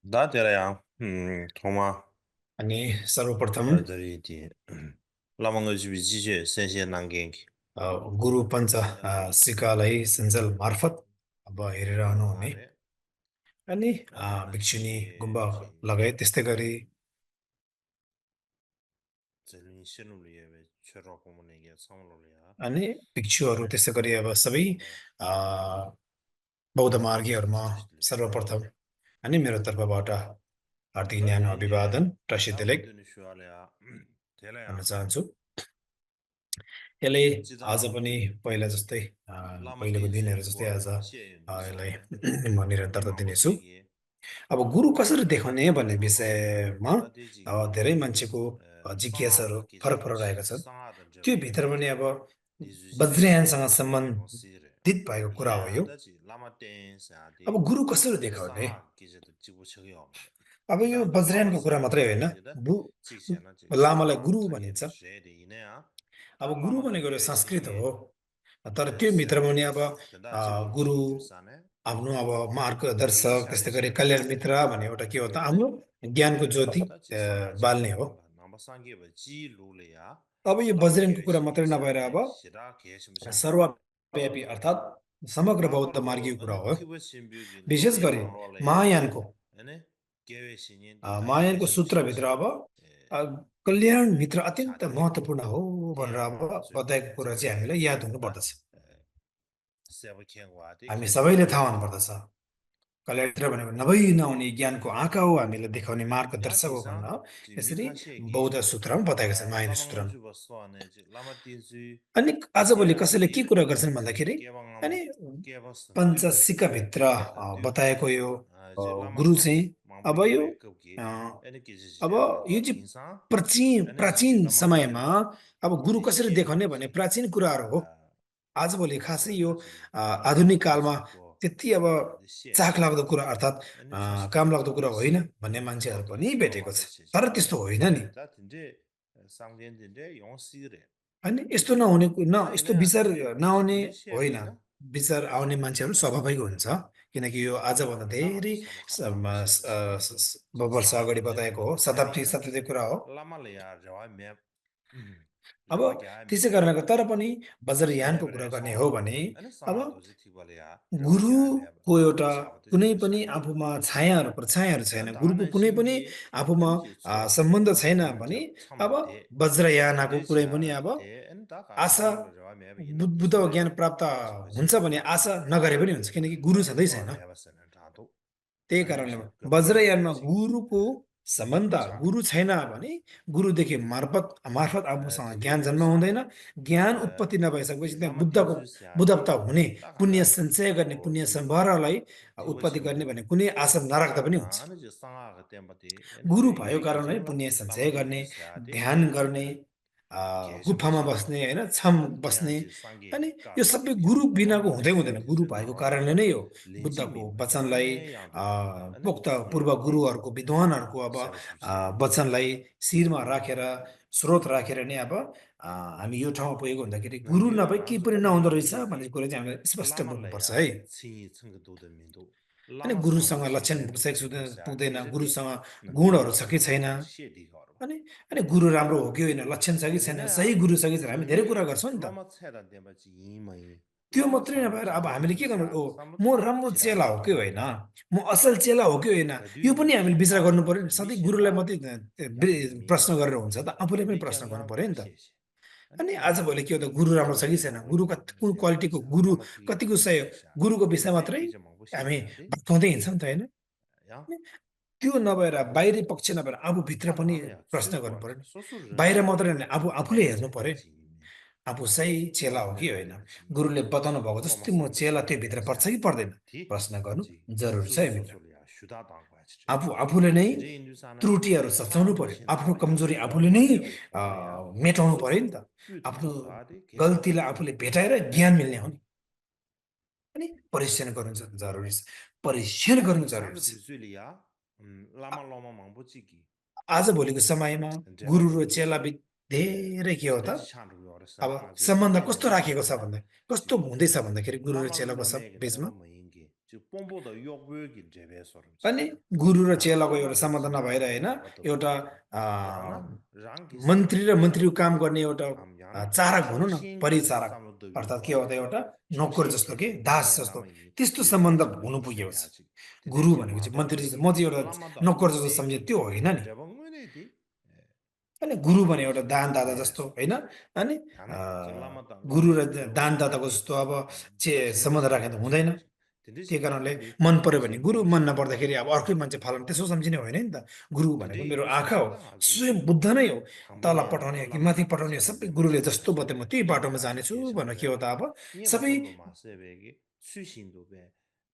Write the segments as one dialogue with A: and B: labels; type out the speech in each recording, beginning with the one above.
A: 나 데라야, 통마,
B: अनि सर्वप्रथम
A: दरी लामङ्गो जिबिजिजे सेन्सिया नाङ्गेङ
B: अ, गुरु पञ्च सिकालाई सञ्जाल मार्फत अब हेरिरहनु हुने
A: मारे
B: अनि भिक्षुनी गुम्बा
A: नासिके
B: लगायत त्यस्तै गरी
A: zelin shenuli ebe chero komune ge samlo ya
B: अनि भिक्षुहरू त्यस्तै गरी अब सबै
A: lambe
B: अ, बौद्ध
A: lambe
B: मार्गीहरूमा
A: jishli
B: सर्वप्रथम अनि मेरो तर्फबाट हार्दिक
A: da
B: न्यानो
A: yene
B: अभिवादन प्रसिद्ध लेख
A: lambe duni shuale ya tela
B: भन्न
A: ya
B: चाहन्छु यसले आज
A: jida
B: पनि पहिला जस्तै
A: lama
B: पहिलेको
A: dense
B: दिनहरू जस्तै
A: go
B: आज
A: che
B: यसलाई
A: yundusane
B: म निरन्तरता
A: nimangbo
B: दिनेछु
A: chege
B: अब गुरु कसरी देखाउने भन्ने
A: nimangbo
B: विषयमा
A: da deji
B: धेरै मान्छेको
A: sanga
B: जिज्ञासाहरू
A: da
B: फरक
A: keje
B: फरक रहेका छन्
A: sanga da
B: त्यो
A: jeba
B: भित्र पनि अब
A: dizu
B: वज्रयानसँग
A: shige yonsire
B: सम्बन्धित भएको कुरा हो यो
A: len da ji lama dense
B: अब
A: ade
B: गुरु कसरी देखाउने
A: sanga keje da jibu chege yomre
B: अब यो
A: da lama
B: वज्रयानको कुरा
A: sanga
B: मात्रै होइन
A: keje da
B: बु
A: chikse na ji
B: लामालाई
A: sanga
B: गुरु
A: thage
B: भनिन्छ
A: de je de ine ya
B: अब
A: da
B: गुरु
A: lama da
B: भनेको एउटा
A: gye
B: संस्कृत
A: shinge
B: हो तर त्यो भित्र
A: seven
B: पनि अब
A: days da jibu
B: गुरु
A: ji sane
B: आफ्नो अब
A: deji
B: मार्गदर्शक
A: chage
B: त्यस्तै गरी
A: she
B: कल्याण मित्र भन्ने एउटा के हो त हाम्रो ज्ञानको ज्योति
A: da ji sanga ji
B: बाल्ने हो
A: lama la namba sange ba ji lu le ya
B: अब यो
A: lama
B: वज्रयानको
A: gye
B: कुरा
A: shin
B: मात्रै
A: de
B: नभएर अब
A: sane shira gye shim shang ge
B: सर्वव्यापी अर्थात् समग्र बौद्ध
A: Lamanglo
B: मार्गीय कुरा
A: ane
B: हो
A: tiba shimbyu gi
B: विशेष
A: lobye
B: गरी
A: manglo le ya
B: महायानको
A: ane gewe shinyen di da
B: महायानको
A: yeshu
B: सूत्रभित्र
A: chimse
B: अब अ, कल्याण मित्र अत्यन्त
A: chade
B: महत्त्वपूर्ण हो भनेर अब
A: diya zu
B: बताएको कुरा चाहिँ
A: zangye
B: हामीलाई याद
A: ge da
B: हुनुपर्दछ
A: seba kengwa de
B: हामी
A: kenshu
B: सबैले
A: ge
B: थाहा
A: yongwa
B: हुनुपर्दछ कल्याण मित्र भनेको नभई नहुने ज्ञानको आँखा हो हामीलाई देखाउने
A: ya
B: मार्गदर्शक
A: di
B: हो
A: zang
B: भनेर
A: ji mi
B: यसरी
A: khashe gi
B: बौद्ध सूत्रमा बताएका छन् महायान
A: lamanglo
B: सूत्रमा
A: ju baso ane ji lama ti zu
B: अनि आजभोलि
A: kya
B: कसैले के
A: gi
B: कुरा गर्छन् भन्दाखेरि
A: keba
B: अनि
A: ngam keba sam du
B: पञ्चसिकाभित्र
A: du
B: बताएको यो
A: ji lama
B: गुरु
A: sam
B: चाहिँ
A: mangbo
B: अब यो
A: yewe kub gi
B: a,
A: ane ki ji
B: अब
A: ya
B: यो
A: da
B: चाहिँ
A: tin sang ane ji
B: प्राचीन
A: lama
B: समयमा
A: gye
B: अब गुरु
A: di
B: कसरी
A: she
B: देखाउने भन्ने
A: yongse
B: प्राचीन कुराहरू हो आजभोलि खासै यो
A: daji
B: आधुनिक
A: lama
B: कालमा
A: suko
B: त्यति अब
A: di she
B: चाख
A: she
B: लाग्दो कुरा अर्थात्
A: ane chosam
B: काम लाग्दो कुरा
A: chosam
B: होइन
A: si
B: भन्ने मान्छेहरू
A: lotu
B: पनि भेटेको
A: lama
B: छ
A: de che
B: तर
A: che
B: त्यस्तो होइन नि
A: da tinde sangden tinde yongsi re
B: होइन यस्तो नहुने
A: da
B: यस्तो
A: ine
B: विचार नआउने
A: di she
B: होइन
A: be na
B: विचार आउने मान्छेहरू स्वाभाविक हुन्छ किनकि यो आजभन्दा
A: da
B: धेरै
A: sama khata ma she de she
B: वर्ष
A: sanga
B: अगाडि
A: de je
B: बताएको हो
A: mo
B: शताब्दी
A: ane
B: शताब्दी कुरा हो
A: lama le ya jawa me
B: अब
A: lama gya
B: त्यसै
A: me
B: कारणले तर पनि वज्रयानको कुरा
A: lebre
B: गर्ने
A: song
B: हो
A: lo
B: भने
A: ane
B: अब
A: sanga do ji thi bale ya jawa gya me
B: गुरुको एउटा
A: chaba do ji
B: कुनै
A: bu
B: पनि
A: sha ge
B: आफूमा छायाहरू प्रछायाहरू
A: da
B: छैन
A: da
B: गुरुको
A: na
B: कुनै
A: shin
B: पनि
A: gi
B: आफूमा
A: ane ji tso
B: सम्बन्ध छैन
A: ane
B: भने
A: jab
B: अब
A: chamba de
B: वज्रयानको
A: ade
B: कुनै पनि
A: cha
B: अब
A: de ane da ka
B: Asha
A: lama lo jawa me be ina
B: Buddha
A: so
B: ज्ञान प्राप्त
A: jibu
B: हुन्छ
A: ji
B: भने आशा नगरे पनि हुन्छ किनकि गुरु छँदै
A: jawa
B: छैन
A: me ba san da do
B: त्यही
A: ane
B: कारणले
A: ji gabdo le
B: वज्रयानमा
A: ji
B: गुरुको सम्बन्ध
A: cha
B: गुरु छैन भने गुरुदेखि मार्फत मार्फत आफूसँग ज्ञान
A: tili
B: जन्म
A: sang
B: हुँदैन ज्ञान उत्पत्ति नभइसकेपछि त्यहाँ
A: lama
B: बुद्धको
A: tinju sia
B: बुद्धत्व
A: de
B: हुने
A: da ka
B: पुण्य
A: da
B: सञ्चय गर्ने
A: lo
B: पुण्य
A: ji
B: सम्भारलाई
A: jibu
B: उत्पत्ति गर्ने
A: chimbu
B: भन्ने कुनै आशा नराख्दा पनि हुन्छ
A: ane ji sanga ga temba de ane
B: गुरु
A: je
B: भयो
A: yue ge
B: कारणले
A: jingwa
B: पुण्य
A: lama
B: सञ्चय गर्ने
A: tinju sia de
B: ध्यान गर्ने
A: geshe
B: गुफामा
A: bashe
B: बस्ने होइन छम
A: da de
B: बस्ने
A: ji sangye
B: अनि
A: ka
B: यो
A: de
B: सबै गुरु
A: kya
B: बिनाको
A: lama
B: हुँदै
A: tinju
B: हुँदैन
A: ge
B: गुरु
A: je
B: भएको
A: narwa de
B: कारणले नै हो
A: linji
B: बुद्धको
A: mi ma
B: वचनलाई
A: me yang
B: a,
A: de ane
B: पोख्त पूर्व
A: sangye
B: गुरुहरूको विद्वानहरूको अब
A: seba shimse
B: वचनलाई शिरमा राखेर स्रोत राखेर नै अब हामी यो ठाउँमा पुगेको हुँदाखेरि गुरु
A: nangyo
B: नभई केही
A: rangzo
B: पनि नहुँदो
A: lama
B: रहेछ
A: ti
B: भन्ने
A: di
B: कुरा चाहिँ हामीलाई स्पष्ट
A: lama la
B: बोल्नुपर्छ है
A: ya chi chung do de min do
B: अनि
A: lama
B: गुरुसँग
A: sangbo chi
B: लक्षण
A: de
B: पुग्छ
A: do
B: कि
A: sa
B: पुग्दैन
A: ge je de
B: गुरुसँग गुणहरू
A: mi
B: छ कि
A: ma
B: छैन
A: ba she di ga ro
B: अनि अनि गुरु राम्रो हो कि होइन लक्षण छ कि छैन
A: ina
B: सही
A: ya
B: गुरु छ कि छैन हामी धेरै कुरा
A: nangyo
B: गर्छौँ नि त
A: lama cha da de ba ji yin ma yin
B: त्यो
A: lama
B: मात्रै
A: sangbo
B: नभएर
A: chi
B: अब
A: de
B: हामीले
A: ju
B: के गर्नु
A: sa
B: ओ
A: de sam
B: म राम्रो
A: chi da
B: चेला
A: ge
B: हो
A: ga
B: कि
A: ro
B: होइन म असल चेला हो कि होइन
A: da
B: यो
A: du
B: पनि हामीले विचार
A: ma
B: गर्नु
A: ba
B: पर्यो
A: de
B: नि
A: mi
B: सधैँ
A: shen
B: गुरुलाई
A: da
B: मात्रै
A: ya ge mi
B: प्रश्न गरेर हुन्छ त आफूले पनि
A: mi
B: प्रश्न
A: kyang
B: गर्नु
A: yang
B: पर्यो
A: ba
B: नि त
A: she she ane
B: अनि
A: ya
B: आजभोलि के हो त गुरु राम्रो छ कि छैन
A: lama
B: गुरु
A: ge
B: कति
A: ma
B: कुन
A: she da
B: क्वालिटीको
A: sa
B: गुरु
A: lama ti
B: कतिको
A: ju
B: सय
A: ju sha
B: गुरुको
A: de
B: विषय
A: de
B: मात्रै
A: ge je ma bo she
B: हामी
A: de ya de
B: भत्काउँदै हिँड्छौँ त होइन
A: ya
B: त्यो नभएर बाहिरी पक्ष नभएर आफूभित्र
A: da
B: पनि
A: da ya
B: प्रश्न
A: chu
B: गर्नु
A: gwa
B: पर्यो नि
A: so su
B: बाहिर
A: ren
B: मात्रै होइन आफूले
A: lama
B: हेर्नु
A: cha de
B: पर्यो
A: ji me
B: आफू सही चेला हो कि
A: me
B: होइन
A: de ba ji
B: गुरुले बताउनु भएको
A: lama
B: जस्तै म
A: sang bo
B: चेला
A: chi
B: त्यो
A: de
B: भित्र पर्छ
A: sa
B: कि पर्दैन
A: ti
B: प्रश्न
A: da
B: गर्नु
A: ji
B: जरुरी छ
A: su
B: है
A: su
B: मित्र
A: su ya shu da dang kwa chi
B: आफूले नै
A: je indu sa na
B: त्रुटिहरू
A: sa
B: सच्याउनु
A: bo
B: पर्यो
A: shen
B: आफ्नो
A: da ya
B: कमजोरी
A: jawa
B: आफूले नै
A: me be
B: a,
A: thong le ya
B: मेटाउनु
A: so
B: पर्यो
A: su
B: नि त
A: pyu
B: आफ्नो
A: thang da de ge sa
B: गल्तीलाई आफूले भेटाएर ज्ञान मिल्ने हो नि अनि परीक्षण गर्नु जरुरी छ परीक्षण गर्नु
A: sang
B: जरुरी छ
A: du zu li ya lama lama mang bo chi gi
B: आजभोलिको समयमा
A: de ba
B: गुरु
A: ji
B: र चेला बिच धेरै के हो
A: de
B: त
A: ji chan ru yo de
B: अब
A: sa nga ju
B: सम्बन्ध
A: lama
B: कस्तो
A: ji
B: राखेको
A: de
B: छ भन्दा कस्तो
A: ji
B: हुँदैछ भन्दाखेरि गुरु र
A: lama lu
B: चेलाको
A: la me ge de
B: बिचमा
A: ba ma yin ge
B: अनि गुरु र चेलाको एउटा सम्बन्ध नभएर होइन एउटा मन्त्री र मन्त्रीको काम गर्ने एउटा चारक भनौँ न परिचारक अर्थात् के हो त एउटा नोकर जस्तो के दास जस्तो त्यस्तो सम्बन्ध हुनु पुग्यो गुरु भनेको चाहिँ मन्त्री म चाहिँ एउटा नोकर जस्तो सम्झे त्यो होइन नि अनि गुरु भने एउटा दानदाता जस्तो होइन अनि गुरु र दानदाताको जस्तो अब सम्बन्ध राख्ने त हुँदैन त्यही कारणले मन पर्यो भने गुरु मन नपर्दाखेरि अब अर्कै मान्छे फलानु त्यसो सम्झिने होइन नि त गुरु भनेको मेरो आँखा हो स्वयं बुद्ध नै हो तल पठाउने कि माथि पठाउने सबै गुरुले जस्तो बताए म त्यही बाटोमा जानेछु भनेर के हो त अब सबै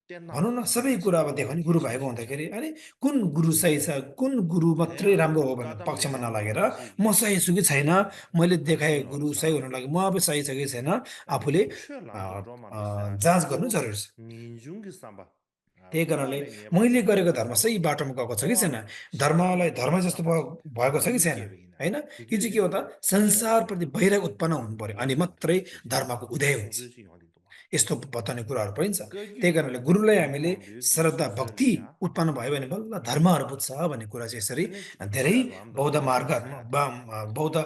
B: भनौँ न सबै कुरा अब देखो नि गुरु भएको हुँदाखेरि अनि कुन गुरु सही छ कुन गुरु मात्रै राम्रो हो भन्ने पक्षमा नलागेर म सही छु कि छैन मैले देखाए गुरु सही हुनु लागि म अब सही छ कि छैन आफूले जाँच गर्नु जरुरी छ त्यही कारणले मैले गरेको धर्म सही बाटोमा गएको छ कि छैन धर्मलाई धर्म जस्तो भएको छ कि छैन होइन यो चाहिँ के हो त संसारप्रति वैराग उत्पन्न हुनु पर्यो अनि मात्रै धर्मको उदय हुन्छ यस्तो बताउने कुराहरू पनि छ त्यही कारणले गुरुलाई हामीले श्रद्धा भक्ति उत्पन्न भयो भने बल्ल धर्महरू बुझ्छ भन्ने कुरा चाहिँ यसरी धेरै बौद्ध मार्गहरूमा बौद्ध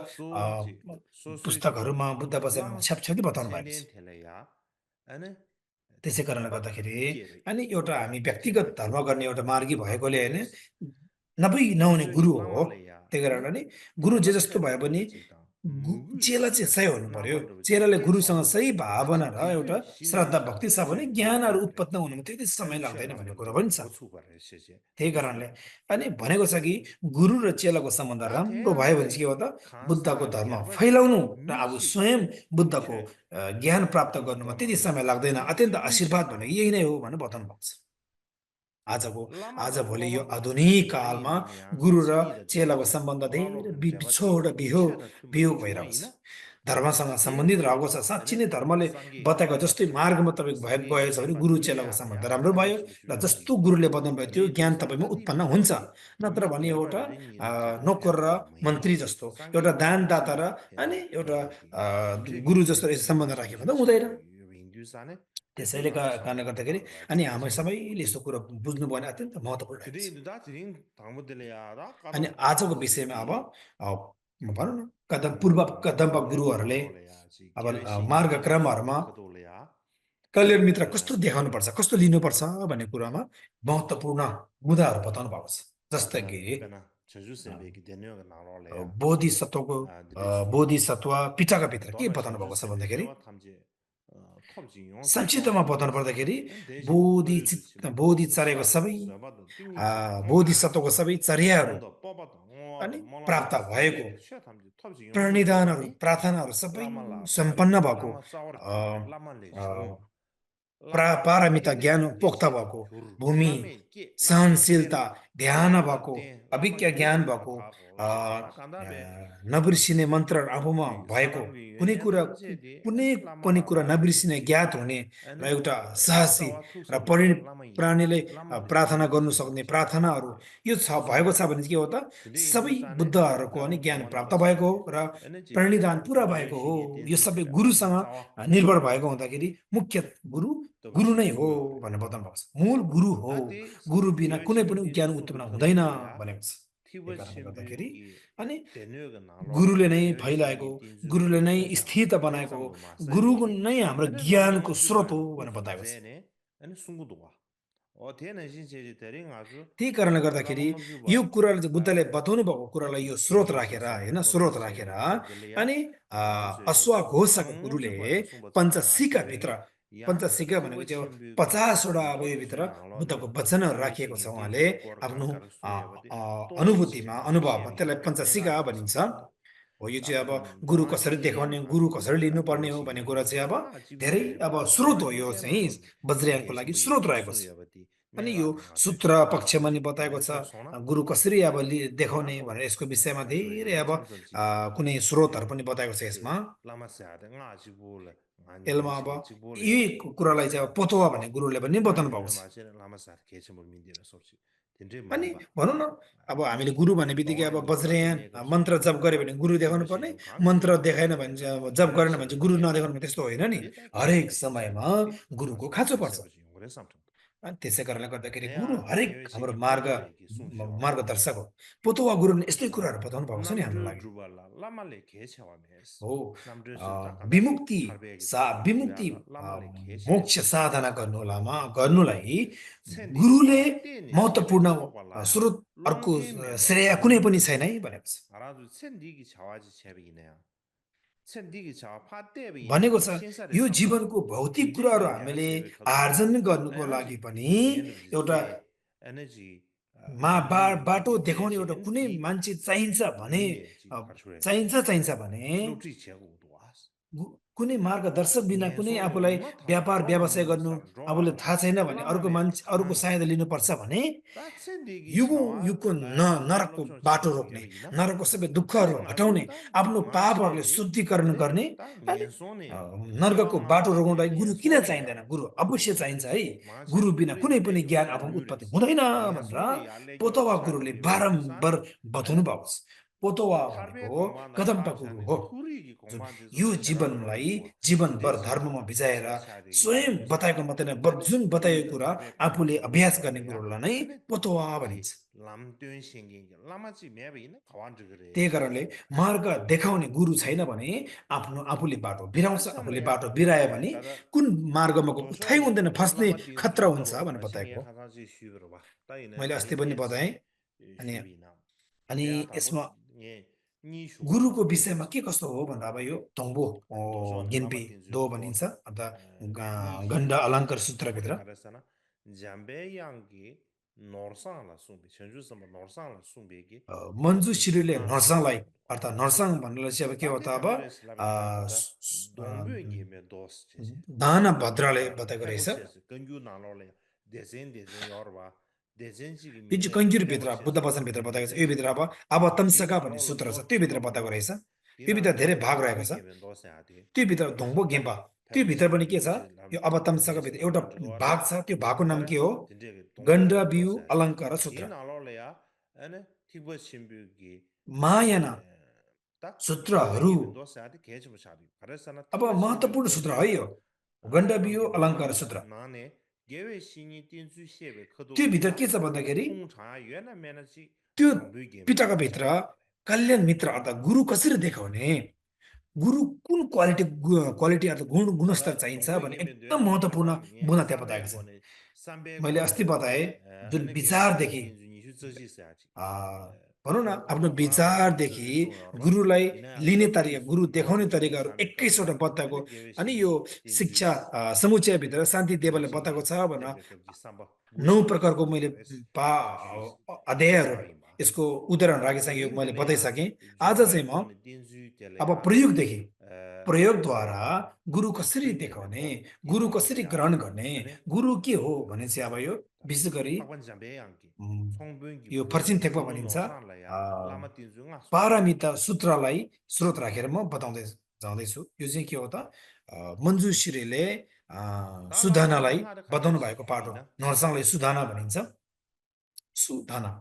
B: पुस्तकहरूमा बुद्ध वचनमा छ्यापछ्यापी बताउनु भएको छ त्यसै कारणले गर्दाखेरि अनि एउटा हामी व्यक्तिगत धर्म गर्ने एउटा मार्गी भएकोले होइन नहुने गुरु हो त्यही कारणले नि गुरु जे जस्तो भए पनि चेला चाहिँ सही हुनु पर्यो चेलाले गुरुसँग सही भावना र एउटा श्रद्धा भक्ति छ भने ज्ञानहरू उत्पन्न हुनुमा त्यति समय लाग्दैन भन्ने कुरा पनि छ त्यही कारणले अनि भनेको छ कि गुरु र चेलाको सम्बन्ध राम्रो भयो भने चाहिँ के हो त बुद्धको धर्म फैलाउनु र अब स्वयं बुद्धको ज्ञान प्राप्त गर्नुमा त्यति समय लाग्दैन अत्यन्त आशीर्वाद भनेको यही नै हो भनेर बताउनु भएको छ आजभोलि यो आधुनिक कालमा गुरु र चेलाको सम्बन्ध धेरै बिछोड बियोग भइरहेको छ धर्मसँग सम्बन्धित रहेको छ साँच्ची नै धर्मले बताएको जस्तै मार्गमा तपाईँ गएको छ भने गुरु चेलाको सम्बन्ध राम्रो भयो र जस्तो गुरुले बताउनु भयो त्यो ज्ञान तपाईँमा उत्पन्न हुन्छ नत्र भने एउटा नोकर र मन्त्री जस्तो एउटा दानदाता र अनि एउटा गुरु जस्तो सम्बन्ध राख्यो भने हुँदैन त्यसैले कारणले गर्दाखेरि अनि हामी सबैले यस्तो कुरो बुझ्नु भने अत्यन्त महत्त्वपूर्ण अनि आजको विषयमा अब भनौँ न कदम्ब गुरुहरूले अब मार्गक्रमहरूमा कल्याण मित्र कस्तो देखाउनुपर्छ कस्तो लिनुपर्छ भन्ने कुरामा महत्त्वपूर्ण मुद्दाहरू बताउनु भएको छ जस्तै कि बोधिसत्व पिटाका भित्र के बताउनु भएको छ भन्दाखेरि संक्षिप्तमा बताउनु पर्दाखेरि बोधिचर्याको सबै बोधिसत्वको सबै चर्याहरू अनि प्राप्त भएको प्रणिधानहरू प्रार्थनाहरू सबै सम्पन्न भएको पारमिता ज्ञान पोख्त भएको भूमि सहनशीलता ध्यान भएको अभिज्ञ ज्ञान भएको नबिर्सिने मन्त्र आफूमा भएको कुनै पनि कुरा नबिर्सिने ज्ञात हुने र एउटा साहसी र प्राणीले प्रार्थना गर्नु सक्ने प्रार्थनाहरू यो भएको छ भने के हो त सबै बुद्धहरूको अनि ज्ञान प्राप्त भएको हो र प्रणिधान पुरा भएको हो यो सबै गुरुसँग निर्भर भएको हुँदाखेरि मुख्य गुरु नै हो भनेर बताउनु भएको छ मूल गुरु हो गुरु बिना कुनै पनि ज्ञान उत्पन्न हुँदैन भनेको छ गर्दाखेरि अनि गुरुले नै फैलाएको गुरुले नै स्थित बनाएको गुरु नै हाम्रो ज्ञानको स्रोत हो भनेर बताएको छ त्यही कारणले गर्दाखेरि यो कुराले चाहिँ बुद्धले बताउनु भएको कुरालाई यो स्रोत राखेर होइन स्रोत राखेर अनि अश्वघोषक गुरुले पञ्चसिका भनेको त्यो 50वटा अब यो भित्र बुद्धको वचनहरू राखिएको छ उहाँले आफ्नो अनुभूतिमा अनुभवमा त्यसलाई पञ्चसिका भनिन्छ हो यो चाहिँ अब गुरु कसरी देखाउने गुरु कसरी लिनुपर्ने हो भन्ने कुरा चाहिँ अब धेरै अब स्रोत हो यो चाहिँ वज्रयानको लागि स्रोत रहेको छ अनि यो सूत्र पक्षमा नि बताएको छ गुरु कसरी अब देखाउने भनेर यसको विषयमा धेरै अब कुनै स्रोतहरू पनि बताएको छ यसमा यसमा अब यही कुरालाई चाहिँ अब पोतोवा भन्ने गुरुले पनि बताउनु भएको छ अनि भनौँ न अब हामीले गुरु भन्ने बित्तिकै अब वज्रयान मन्त्र जप गर्यो भने गुरु देखाउनु पर्ने मन्त्र देखाएन भने चाहिँ जप गरेन भने चाहिँ गुरु नदेखाउनु त्यस्तो होइन नि हरेक समयमा गुरुको खाँचो पर्छ अनि त्यसै कारणले गर्दाखेरि गुरु
A: 내야
B: हरेक हाम्रो
A: 계획식이 뽀도에기
B: मार्गदर्शक हो पोतोवा गुरुले यस्तै कुराहरू बताउनु भएको छ नि हाम्रो
A: 남들
B: लागि
A: 주발라 라말레 개체와메스
B: हो
A: 남들스 딱하다시
B: विमुक्ति
A: 탈베기
B: विमुक्ति
A: 뚜뚜뚜야라 라말레
B: मोक्ष
A: 개체시
B: साधना गर्नुलाई
A: 첸디기
B: गुरुले
A: 차와떼니 셰베
B: महत्त्वपूर्ण
A: 초발라야
B: स्रोत अर्को
A: 롱게메
B: श्रेय
A: 더
B: कुनै पनि
A: 롱게
B: छैन है भनेको छ
A: 알아도 첸디기 차와지 제비기네야 첸디기 차와 파떼비나
B: भनेको छ
A: 신사를
B: यो
A: 삼바도
B: जीवनको भौतिक कुराहरू
A: 딘딘게
B: हामीले
A: 냐세베 카도바
B: आर्जन गर्नुको लागि
A: 에너지
B: पनि एउटा
A: 에너지 에너지
B: बाटो
A: 닌게
B: देखाउने एउटा
A: 제제겐
B: कुनै
A: 디
B: मान्छे चाहिन्छ भने
A: 닌게 지 가르쳐래
B: चाहिन्छ भने
A: 루트리 제고도 와스
B: कुनै मार्गदर्शक बिना कुनै
A: 옌소네
B: आफूलाई
A: 롱마
B: व्यापार
A: 타와
B: व्यवसाय
A: 롱마
B: गर्नु
A: 산
B: आफूले
A: 로발라
B: थाहा छैन भने अर्को
A: 라말레
B: मान्छे अरूको
A: 가나메
B: सहायता लिनुपर्छ भने
A: 다 첸디기
B: युगौँ
A: 차와
B: युगको
A: 라야
B: नरकको
A: 롤롭촌
B: बाटो
A: 체베
B: रोक्ने
A: 개베기나
B: नरकको सबै दुःखहरू हटाउने
A: 첸가주 다
B: आफ्नो पापहरूले
A: 마치베기
B: शुद्धिकरण गर्ने
A: 다
B: अनि
A: 옌소네
B: नरकको बाटो
A: 개와마라
B: रोक्नलाई गुरु किन
A: 옌소네
B: चाहिँदैन गुरु अवश्य चाहिन्छ है
A: 마치
B: गुरु बिना कुनै
A: 우리
B: पनि ज्ञान
A: 레벨
B: आफू उत्पत्ति
A: 뮤레스
B: हुँदैन भनेर
A: 옌소네 알레기오
B: पोतवा गुरुले
A: 차르기
B: बारम्बार
A: 요레스산
B: बताउनु भएको छ पोतवा
A: 탈베
B: भनेको
A: 공만나
B: कदम्बा गुरु
A: 샤샤네
B: हो
A: 투리기
B: जुन
A: 공만데서
B: यो
A: 샤라로로
B: जीवनलाई
A: 고
B: जीवनभर
A: 대신
B: धर्ममा भिजाएर
A: 샤샤되기
B: स्वयं
A: 요레스
B: बताएको मात्रै होइन
A: 아니
B: जुन बताएको
A: 투리기
B: कुरा
A: 탈베
B: आफूले
A: 공만데서
B: अभ्यास गर्ने
A: 샤샤야
B: कुरोलाई नै
A: 아니
B: पोतवा
A: 디
B: भनिन्छ
A: 람뚠 생긴 라마지 매베이나 가완즈 그래
B: त्यही कारणले मार्ग देखाउने गुरु छैन भने आफूले बाटो बिराउँछ आफूले
A: 알레사네
B: बाटो बिरायो भने
A: 가다
B: कुन मार्गमा थाहै
A: 도쇼기
B: हुँदैन फस्ने
A: 라마 딘주
B: खतरा हुन्छ
A: 뚜뚜로
B: भनेर बताएको
A: 라싱게
B: हो
A: 하나지 쉬브로 봐 따이네
B: मैले अस्ति पनि बताएँ
A: 데리케스
B: अनि
A: 쉬비나
B: अनि
A: 내가 다보
B: यसमा
A: 예 니슈
B: गुरुको विषयमा के कस्तो हो भन्दा अब यो तोङ्बो
A: 도쇼네
B: गिन्पी
A: 라마
B: दो
A: 딘주
B: भनिन्छ
A: 도
B: अन्त गण्ड
A: 니슈
B: अलङ्कार
A: 토데
B: सूत्रभित्र
A: 가르사나 잠베양기 노르상라 숭비 전주섬 노르상라 숭비기
B: मन्जुश्रीले
A: 아
B: नर्साङलाई
A: 숭비
B: अर्थात्
A: 와라
B: नर्साङ भन्नुलाई चाहिँ अब के हो त
A: ताते
B: अब
A: 카메레스
B: अ,
A: 라베 가다
B: स- स- अ,
A: 동부에게 도스 제제
B: दाना भद्राले
A: 아
B: बताएको रहेछ
A: 페보체스 근규 나로래 대전 여러봐 대전식이
B: यो चाहिँ
A: 미네
B: कञ्जुरभित्र बुद्ध
A: 페보체스
B: वचनभित्र बताएको छ यो
A: 디데게
B: भित्र अब
A: 디
B: तम्सका भन्ने
A: 나로로
B: सूत्र छ
A: 도
B: त्योभित्र बताएको
A: 도로로
B: रहेछ त्योभित्र धेरै
A: 디나로로
B: भाग रहेको छ
A: 라베게 도스야디
B: त्योभित्र धोङ्बो गेम्पा त्योभित्र पनि के छ
A: 페보체스
B: यो
A: 람
B: अब तम्सका भित्र
A: 디데스
B: एउटा
A: 람주로라
B: भाग छ त्यो भागको नाम के हो
A: 디데게
B: गण्ड
A: 동부에게
B: बिउ
A: 도스야디
B: अलङ्कार र सूत्र
A: 디 나로래야 에네 티버 신비기
B: महायाना
A: 딱
B: सूत्रहरू
A: 동부에게 도스야디 개지부샤디 그래서나
B: अब
A: 티버
B: महत्त्वपूर्ण सूत्र
A: 신비기
B: है यो गण्ड बिउ
A: 랑게
B: अलङ्कार
A: 모만나
B: सूत्र
A: 나네 개외 신이 띵수 시에
B: त्योभित्र
A: 커도기야
B: के छ भन्दाखेरि
A: 통차 유엔나 매너지
B: त्यो
A: 동부에게
B: पिटाका भित्र कल्याण मित्र अर्थात् गुरु कसरी देखाउने गुरु कुन क्वालिटी अर्थात् गुणस्तर
A: 가다
B: चाहिन्छ भने
A: 동부에게
B: एकदम
A: 면도야
B: महत्त्वपूर्ण
A: 가다
B: बुँदा त्यहाँ
A: 삼배
B: बताएको छ
A: 권에 삼배
B: मैले अस्ति
A: 권에
B: बताएँ जुन
A: 아니 개외 신이
B: विचारदेखि
A: 띵수 이슈 써지야지
B: आ, भनौँ न आफ्नो
A: 또
B: विचारदेखि
A: 저저
B: गुरुलाई
A: 이나
B: लिने तरिका
A: 이슈
B: गुरु देखाउने
A: 노르
B: तरिकाहरू
A: 사람이
B: 21वटा
A: 떠도
B: बताएको
A: 아니 개외
B: अनि
A: 신이
B: यो
A: 띵수
B: शिक्षा
A: 있어
B: समुच्चयभित्र शान्ति देवले बताएको
A: 신이
B: छ भनेर
A: 대표 그 삼바
B: 9
A: 무시
B: प्रकारको
A: 있어
B: मैले
A: 그래서 이슈
B: अध्यायहरू
A: 사람이 봐
B: यसको उदाहरण राखिसकेँ मैले
A: 딘딘데네야
B: बताइसकेँ आज चाहिँ
A: 주발레
B: म
A: 권에 띵수
B: अब
A: 때래야
B: प्रयोगदेखि
A: 에
B: प्रयोगद्वारा गुरु कसरी
A: 딘딘데
B: देखाउने
A: 도
B: गुरु
A: 디나로
B: कसरी
A: 샤
B: ग्रहण गर्ने
A: 아니
B: गुरु के हो भने चाहिँ अब यो विशेष गरी
A: 탁반 잠배 양기
B: उम्,
A: 송병기
B: यो
A: 부여
B: फर्सिन टेक्पा
A: 주로
B: भनिन्छ
A: 노상라야
B: अ,
A: 라마 띵수가 수
B: पारमिता सूत्रलाई स्रोत राखेर म बताउँदै जाँदैछु यो चाहिँ के हो त मन्जुश्रीले
A: 달라마
B: सुधानालाई
A: 딘하르
B: बताउनु
A: 카데스
B: भएको पाठ हो
A: 휘비나
B: नरसाङलाई सुधाना भनिन्छ सुधाना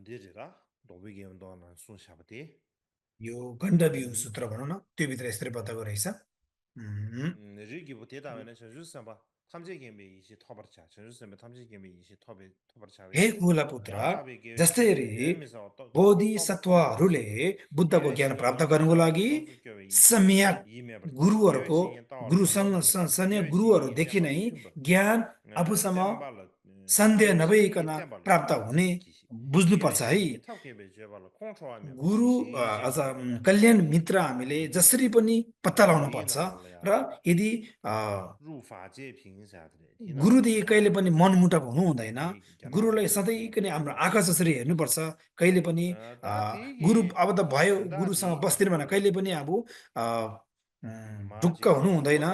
A: निरिरा 도비게 운동하는 순샤바티
B: यो गण्डव्यू सूत्र भनौँ न त्योभित्र यसरी बताएको रहेछ
A: निरि기 보테다면은 전주선바 탐지 게임이 이시 터버차 전주선바 탐지 게임이 이시 터버차
B: हे कुला पुत्र
A: 야타베
B: जस्तै
A: 게임에서 또
B: बोधिसत्वहरूले बुद्धको ज्ञान प्राप्त गर्नुको लागि सम्यक गुरुहरूको गुरुसँग सन्य गुरुहरूदेखि नै ज्ञान आफूसँग सन्देह नभइकन प्राप्त हुने बुझ्नुपर्छ है गुरु अझ कल्याण मित्र हामीले जसरी पनि पत्ता लगाउनु पर्छ र यदि गुरुदेखि कहिले पनि मनमुटाव हुनु हुँदैन गुरुलाई सधैँ पनि हाम्रो आँखा जसरी हेर्नुपर्छ कहिले पनि गुरु अब त भयो गुरुसँग बस्दैन भने कहिले पनि अब ढुक्क हुनु हुँदैन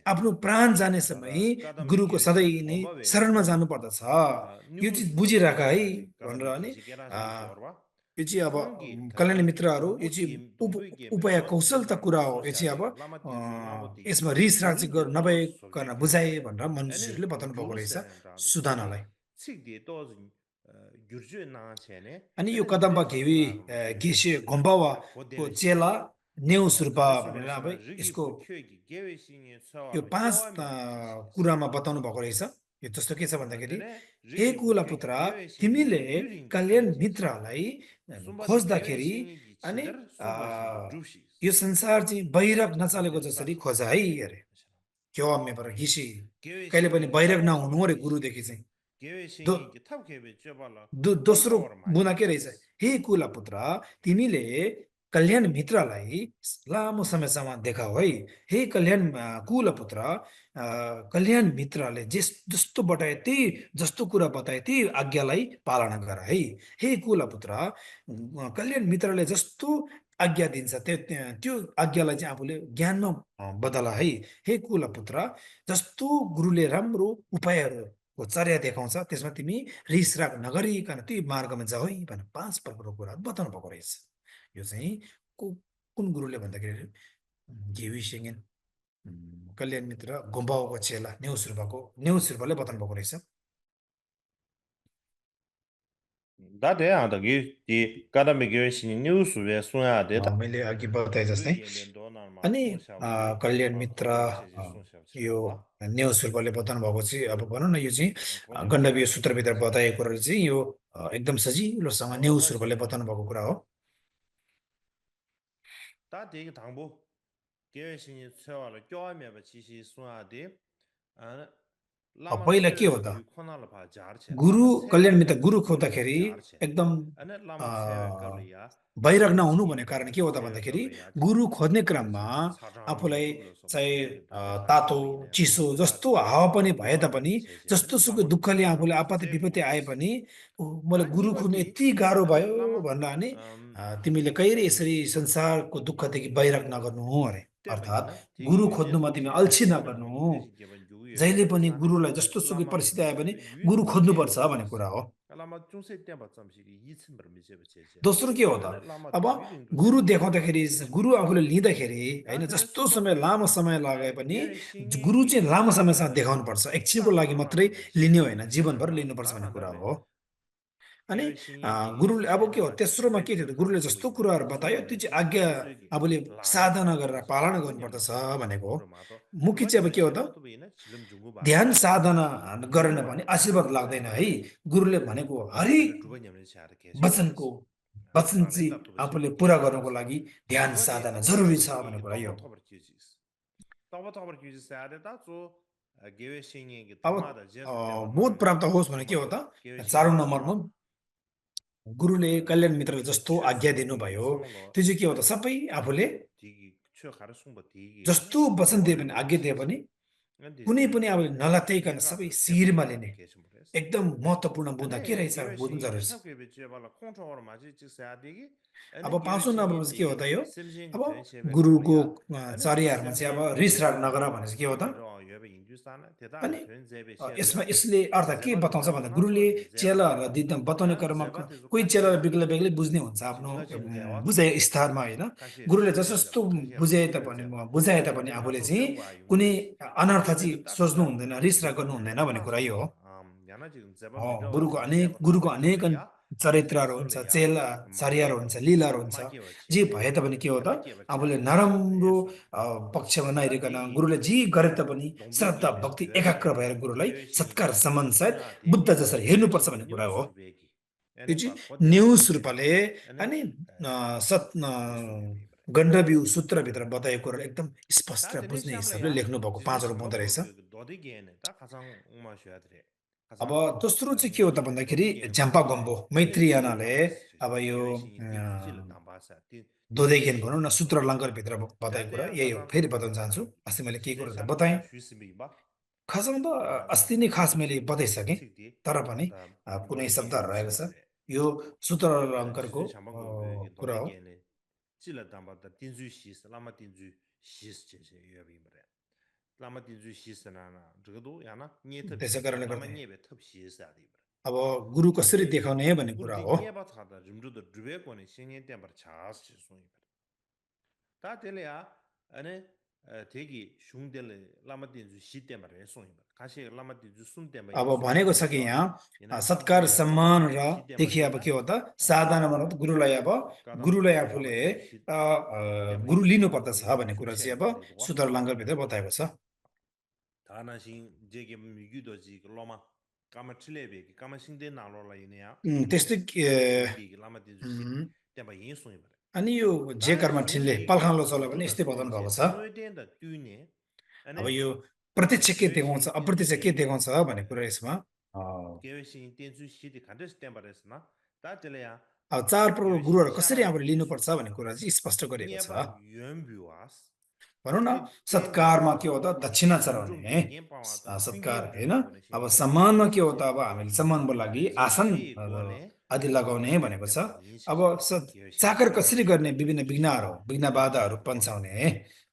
B: आफ्नो प्राण जाने समय गुरुको सधैँ नै शरणमा जानु पर्दछ यो चिज बुझिराख है भनेर अनि यो चाहिँ अब
A: 총기
B: कल्याण
A: 가장
B: मित्रहरू यो
A: 동부
B: चाहिँ
A: 게임 동부
B: उपाय
A: 게임에도
B: कौशलता
A: 지금
B: कुरा हो यो चाहिँ अब
A: 소샤데 라마 딘주 라마 딘기
B: यसमा रिस राग चाहिँ
A: 링게도
B: नभइकन बुझाए
A: 소베케데
B: भनेर मनुष्यहरूले
A: 아니
B: बताउनु भएको रहेछ
A: 주르센라도 지게
B: सुदानालाई
A: 식디 또 규르주 나체네
B: अनि यो
A: 아니
B: कदम्बा
A: 드레지
B: घेवी
A: 중앙 마주게
B: घेसे घोम्बावा को
A: 고데베시
B: चेला नेउसुर्पा भनेर अब
A: 자베스나 르기
B: यसको
A: 부큐기 게웨싱의
B: यो
A: 서와로
B: 5
A: 교화면 지시스
B: कुरामा बताउनु भएको रहेछ यो जस्तो के छ भन्दाखेरि
A: 안드네
B: हे
A: 르기
B: कुला
A: 부큐기
B: पुत्र
A: 게웨싱의
B: तिमीले
A: 류링
B: कल्याण
A: 지시스
B: मित्रलाई
A: 숨바디
B: खोज्दाखेरि
A: 게웨싱이
B: अनि
A: 지들 숨바신도 주시스
B: यो संसार चाहिँ बैरक नचलेको जसरी
A: 르타스
B: खोज है अरे क्या मेपर घिसी कहिले पनि
A: 게웨싱이
B: बैरक
A: 타보
B: नहुनु
A: 타버
B: अरे
A: 지시
B: गुरुदेखि चाहिँ दो
A: 게웨싱이 탑 게베 쩌발라
B: दोस्रो
A: 콘타워로
B: बुना के रहेछ
A: 마지시스
B: हे कुला पुत्र तिमीले कल्याण मित्रलाई लामो समयसम्म देखाऊ है हे कल्याण कुल पुत्र कल्याण मित्रले जस्तो बताए त्यही जस्तो कुरा बताए त्यही आज्ञालाई पालना गर है हे कुल पुत्र कल्याण मित्रले जस्तो आज्ञा दिन्छ त्यो आज्ञालाई चाहिँ आफूले ज्ञानमा बदला है हे कुल पुत्र जस्तो गुरुले राम्रो उपायहरू को चर्या देखाउँछ त्यसमा तिमी रिस राग नगरिकन त्यो मार्गमा जाऊ है भनेर 5 प्रकारको कुरा बताउनु भएको रहेछ यो चाहिँ कुन गुरुले भन्दाखेरि घेवी सेङ्गेन कल्याण मित्र गोम्बाओको चेला नेउसुर्पाले बताउनु भएको रहेछ
A: 다대야다기 디 까다메 게웨싱이 뉴스에 소야데다
B: मैले अघि बताए जस्तै
A: 르게면 도나마
B: अनि
A: 송샤브디
B: कल्याण
A: 샤바
B: मित्र
A: 토바르체지
B: यो
A: 송샤브치바
B: नेउसुर्पाले बताउनु भएको चाहिँ अब भनौँ न यो चाहिँ
A: 고데베시
B: गण्डवीय सूत्रभित्र बताएको कुराले चाहिँ यो एकदम सजिलोसँग नेउसुर्पाले बताउनु भएको कुरा हो
A: 다대기 당보 게웨싱이 세와를 껴하면 지시 소야데 아 라마
B: पहिला के हो त
A: 세베 코나를 봐 자르체
B: गुरु
A: 라마
B: कल्याण
A: 세베
B: मित्र गुरु
A: 르게
B: खोज्दाखेरि
A: 자르체
B: एकदम
A: 아니
B: अ,
A: 라마 세베 걸려야
B: बैरक नहुनु
A: 지기
B: भन्ने कारण के हो त
A: 세베
B: भन्दाखेरि
A: 걸려야
B: गुरु
A: 지기
B: खोज्ने क्रममा
A: 지기 사장
B: आफूलाई
A: 누구로서
B: चाहिँ
A: 뭐
B: तातो
A: 다비네
B: चिसो जस्तो
A: 다스
B: हावा पनि भए
A: 요아메
B: तापनि
A: 제제
B: जस्तो
A: 아니
B: सुकै
A: 라마
B: दुःखले आफूले
A: 라마
B: आपत्ति
A: 세베
B: विपत्ति आए
A: 고시스
B: पनि मलाई गुरु खोज्नु
A: 아니바디
B: यति गाह्रो
A: 아니
B: भयो
A: 라마
B: भन्दा नि तिमीले कहिले यसरी संसारको दुःखदेखि बैरक नगर्नु अरे अर्थात्
A: 때문에나
B: गुरु
A: 되게
B: खोज्नुमा तिमी
A: 제
B: अल्छी
A: 대신은
B: नगर्नु
A: 대신 개발
B: जहिले
A: 요요에
B: पनि
A: 사네
B: गुरुलाई जस्तो सुकै
A: 라마
B: परिस्थिति आए पनि गुरु
A: 유딩게
B: खोज्नुपर्छ भन्ने कुरा
A: 주시스
B: हो
A: 라마 중세 때 봤zam시기 2층으로 미제베 제제
B: दोस्रो के हो त
A: 아니 라마
B: अब
A: 유딩도
B: गुरु
A: 주시스
B: देखाउँदाखेरि गुरु आफूले लिँदाखेरि होइन
A: 다들
B: जस्तो समय
A: 숨바디
B: लामो समय लागे पनि गुरु
A: 계획신이
B: चाहिँ लामो समयसम्म देखाउनु पर्छ एकछिनको लागि मात्रै
A: 땀땀하면
B: लिने
A: 지시
B: होइन जीवनभर लिनुपर्छ भन्ने कुरा
A: 라마다베
B: हो अनि
A: 계획신이
B: गुरुले अब के हो
A: 세나
B: तेस्रोमा के थियो त गुरुले जस्तो
A: 세베기
B: कुराहरू बतायो त्यो
A: 소바메
B: चाहिँ आज्ञा
A: 뉴스기
B: आफूले
A: 라마
B: साधना गरेर
A: 딘주
B: पालना गर्नुपर्दछ
A: 라마냐마지
B: भनेको हो
A: 무르마도
B: मुख्य चाहिँ अब
A: 무마디네
B: के हो त
A: 세바도 बेना 지름 중고
B: ध्यान
A: 바데
B: साधना गरेन भने
A: 르마디
B: आशीर्वाद लाग्दैन है गुरुले भनेको हरेक
A: 아니 주번님을 잘
B: वचनको
A: 계셔버렸어
B: वचन
A: 라마네
B: चाहिँ
A: 답도
B: आफूले
A: 지기
B: पुरा गर्नको
A: 계셔버렸어
B: लागि ध्यान
A: 무마디
B: साधना जरुरी छ भन्ने
A: 르기
B: कुरा यो
A: 더버 규지스 더버 규지스 아데다 조 계획신이
B: अब
A: 담마다 제스
B: बोध
A: 때바나나
B: प्राप्त होस् भने के हो त
A: 숨바도
B: चारौँ
A: 계획신이
B: नम्बरमा
A: 샤바
B: गुरुले कल्याण मित्रले जस्तो आज्ञा
A: 최소
B: दिनुभयो
A: 성로
B: त्यो चाहिँ के हो त सबै आफूले
A: 디기 최 가르 송바 디기
B: जस्तो वचन दिए पनि आज्ञा दिए पनि
A: 근데
B: कुनै पनि आफूले नलत्याइकन
A: 얘가
B: सबै
A: 그
B: शिरमा
A: 대부분
B: लिने
A: 계신 분이었어.
B: एकदम महत्त्वपूर्ण बुँदा के
A: 근데
B: रहेछ बुझ्नु
A: 계획신이
B: जरुरी छ
A: 탑게 비지발라 콘트롤 맞이 찍어야 되기.
B: अब
A: 근데
B: 5औं नम्बरमा चाहिँ के हो
A: 계획신이
B: त यो
A: 디 심신
B: अब
A: 전시회
B: गुरुको
A: 걸려야. 근데 디
B: चर्याहरूमा चाहिँ अब
A: 심신
B: रिस राग
A: 전시회
B: नगर भने चाहिँ के हो त
A: 로 여be 인두스탄
B: अनि
A: 대다는 전제베
B: यसमा
A: 셰르야.
B: यसले अर्थ के
A: 제바도
B: बताउँछ भन्दा
A: 다나서
B: गुरुले
A: 제바도
B: चेलाहरूलाई दिँदा बताउने
A: 아
B: क्रममा
A: 제바도
B: कोही
A: 같이
B: चेलालाई बेग्लै
A: 제제.
B: बेग्लै बुझ्ने हुन्छ आफ्नो
A: 진가 진 대화도
B: बुझाइ
A: 제제.
B: स्तरमा होइन
A: 같이
B: गुरुले
A: 수련자
B: जस्तो
A: 같이
B: बुझाए
A: 수련
B: तापनि
A: 제바.
B: बुझाए तापनि
A: 아니
B: आफूले
A: 가서
B: चाहिँ
A: 배우고
B: कुनै
A: 아용데.
B: अनर्थ चाहिँ
A: 근데
B: सोच्नु
A: 따따다
B: हुँदैन रिस राग गर्नु हुँदैन भन्ने कुरा यो हो
A: 야나 지금 제발 미러
B: गुरुको
A: 제바
B: अनेक
A: 타버려야
B: चरित्रहरू हुन्छ
A: 지슬이야
B: चेला चर्याहरू हुन्छ
A: 마케버치
B: लीलाहरू हुन्छ
A: 마케버치
B: जे भए तापनि के हो त
A: 야마케버치
B: आफूले
A: 아니
B: नराम्रो
A: 예수
B: पक्षमा नहेरिकन
A: 다디기
B: गुरुले जे गरे तापनि
A: 동부
B: श्रद्धा
A: 게임에
B: भक्ति एकाग्र
A: 뇌바나
B: भएर गुरुलाई
A: 계획신이
B: सत्कार सम्मान सहित
A: 소야
B: बुद्ध
A: 되기
B: जसरी हेर्नुपर्छ भन्ने कुरा हो
A: 뉴스 베기
B: यो
A: 애는
B: चाहिँ
A: 바 고대
B: न्युज
A: 베기
B: रूपले
A: 애는
B: अनि
A: 뉴스 베기
B: गण्डव्यू सूत्रभित्र बताएको कुरा एकदम स्पष्ट
A: 다 되네
B: बुझ्ने हिसाबले
A: 샤브야
B: लेख्नु भएको
A: 지금
B: 5 보ँदो रहेछ
A: 샴바고 너디게네 다 가상 옹마셔야 돼
B: अब
A: 가상
B: दोस्रो चाहिँ के हो त भन्दाखेरि
A: 너디게
B: झ्याम्पा गम्बो
A: 찌르
B: मैत्रीयानाले
A: 담바스
B: अब यो
A: 계획신이 찌르 담바사
B: दोदेखेन
A: 디디게
B: भनौँ न सूत्र अलङ्कारभित्र बताएको कुरा
A: 자대야
B: यही हो
A: 가상
B: फेरि बताउन चाहन्छु अस्ति मैले केही कुरा त बताएँ
A: 제샤 주스미 봐
B: खासमा त अस्ति नै खास मैले बताइसकेँ तर पनि कुनै शब्दहरू रहेको छ यो सूत्र अलङ्कारको कुरा हो त्यसै कारणले गर्दा अब गुरु कसरी देखाउने भन्ने कुरा
A: गुरुदी
B: हो।
A: 녜바 타다 림루도 드베고니 신년 때만 자스 송이 다 될이야 아니 대기 슝델 라마딘 시 때만 송이 가시 라마딘 순 때만
B: अब
A: 인수
B: भनेको छ कि
A: 셔도
B: यहाँ
A: 이나
B: सत्कार
A: 샹게베
B: सम्मान
A: 라마딘
B: र
A: 시 때만
B: देखि अब
A: 되다
B: के हो त साधना मतलब गुरुलाई अब गुरुलाई आफूले
A: 라마딘 시 때만
B: गुरु लिनु
A: 인수
B: पर्दछ भन्ने कुरा चाहिँ अब
A: 슈샤베
B: सूत्र लङ्गर भित्र बताएको छ।
A: 다나신 제게 미규도지 로마 까마틀레베 까마신데 나로라 이네야
B: त्यस्तै
A: 제비 라마딘 시
B: उम्,
A: 때만 인수이 버려
B: अनि यो जे
A: 다
B: कर्म ठिनले
A: 슝기
B: पल्खालो चला भने
A: 림루도
B: यस्तै बताउनु भएको
A: 소이제
B: छ।
A: 림루데다 뚜네
B: अब
A: 아니
B: यो प्रत्यक्ष के देखाउँछ
A: 계획신
B: अप्रत्यक्ष के
A: 댄주시데
B: देखाउँछ भन्ने कुरा यसमा
A: 계획신 댄주시데 간데스 템바레스나 다들야
B: अब चार प्रकारको
A: 계획신
B: गुरुहरू कसरी
A: 샤라마
B: आफूले लिनुपर्छ भन्ने कुरा चाहिँ स्पष्ट गरिएको छ।
A: 니에바 유엔뷰와스
B: भनौँ न
A: 데
B: सत्कारमा के हो त दक्षिणा
A: 줌좀
B: चढाउने
A: 녜바와다
B: सत्कार
A: 휨게
B: होइन।
A: 뷰고네
B: अब
A: 신데
B: सम्मानमा के हो त अब हामीले सम्मानको लागि आसन
A: 제시 고네
B: आदि लगाउने भनेको छ।
A: 템바
B: अब
A: 인시시 계획신
B: चाकर
A: 샤라마
B: कसरी गर्ने विभिन्न विघ्नहरू विघ्न बाधाहरू पन्छाउने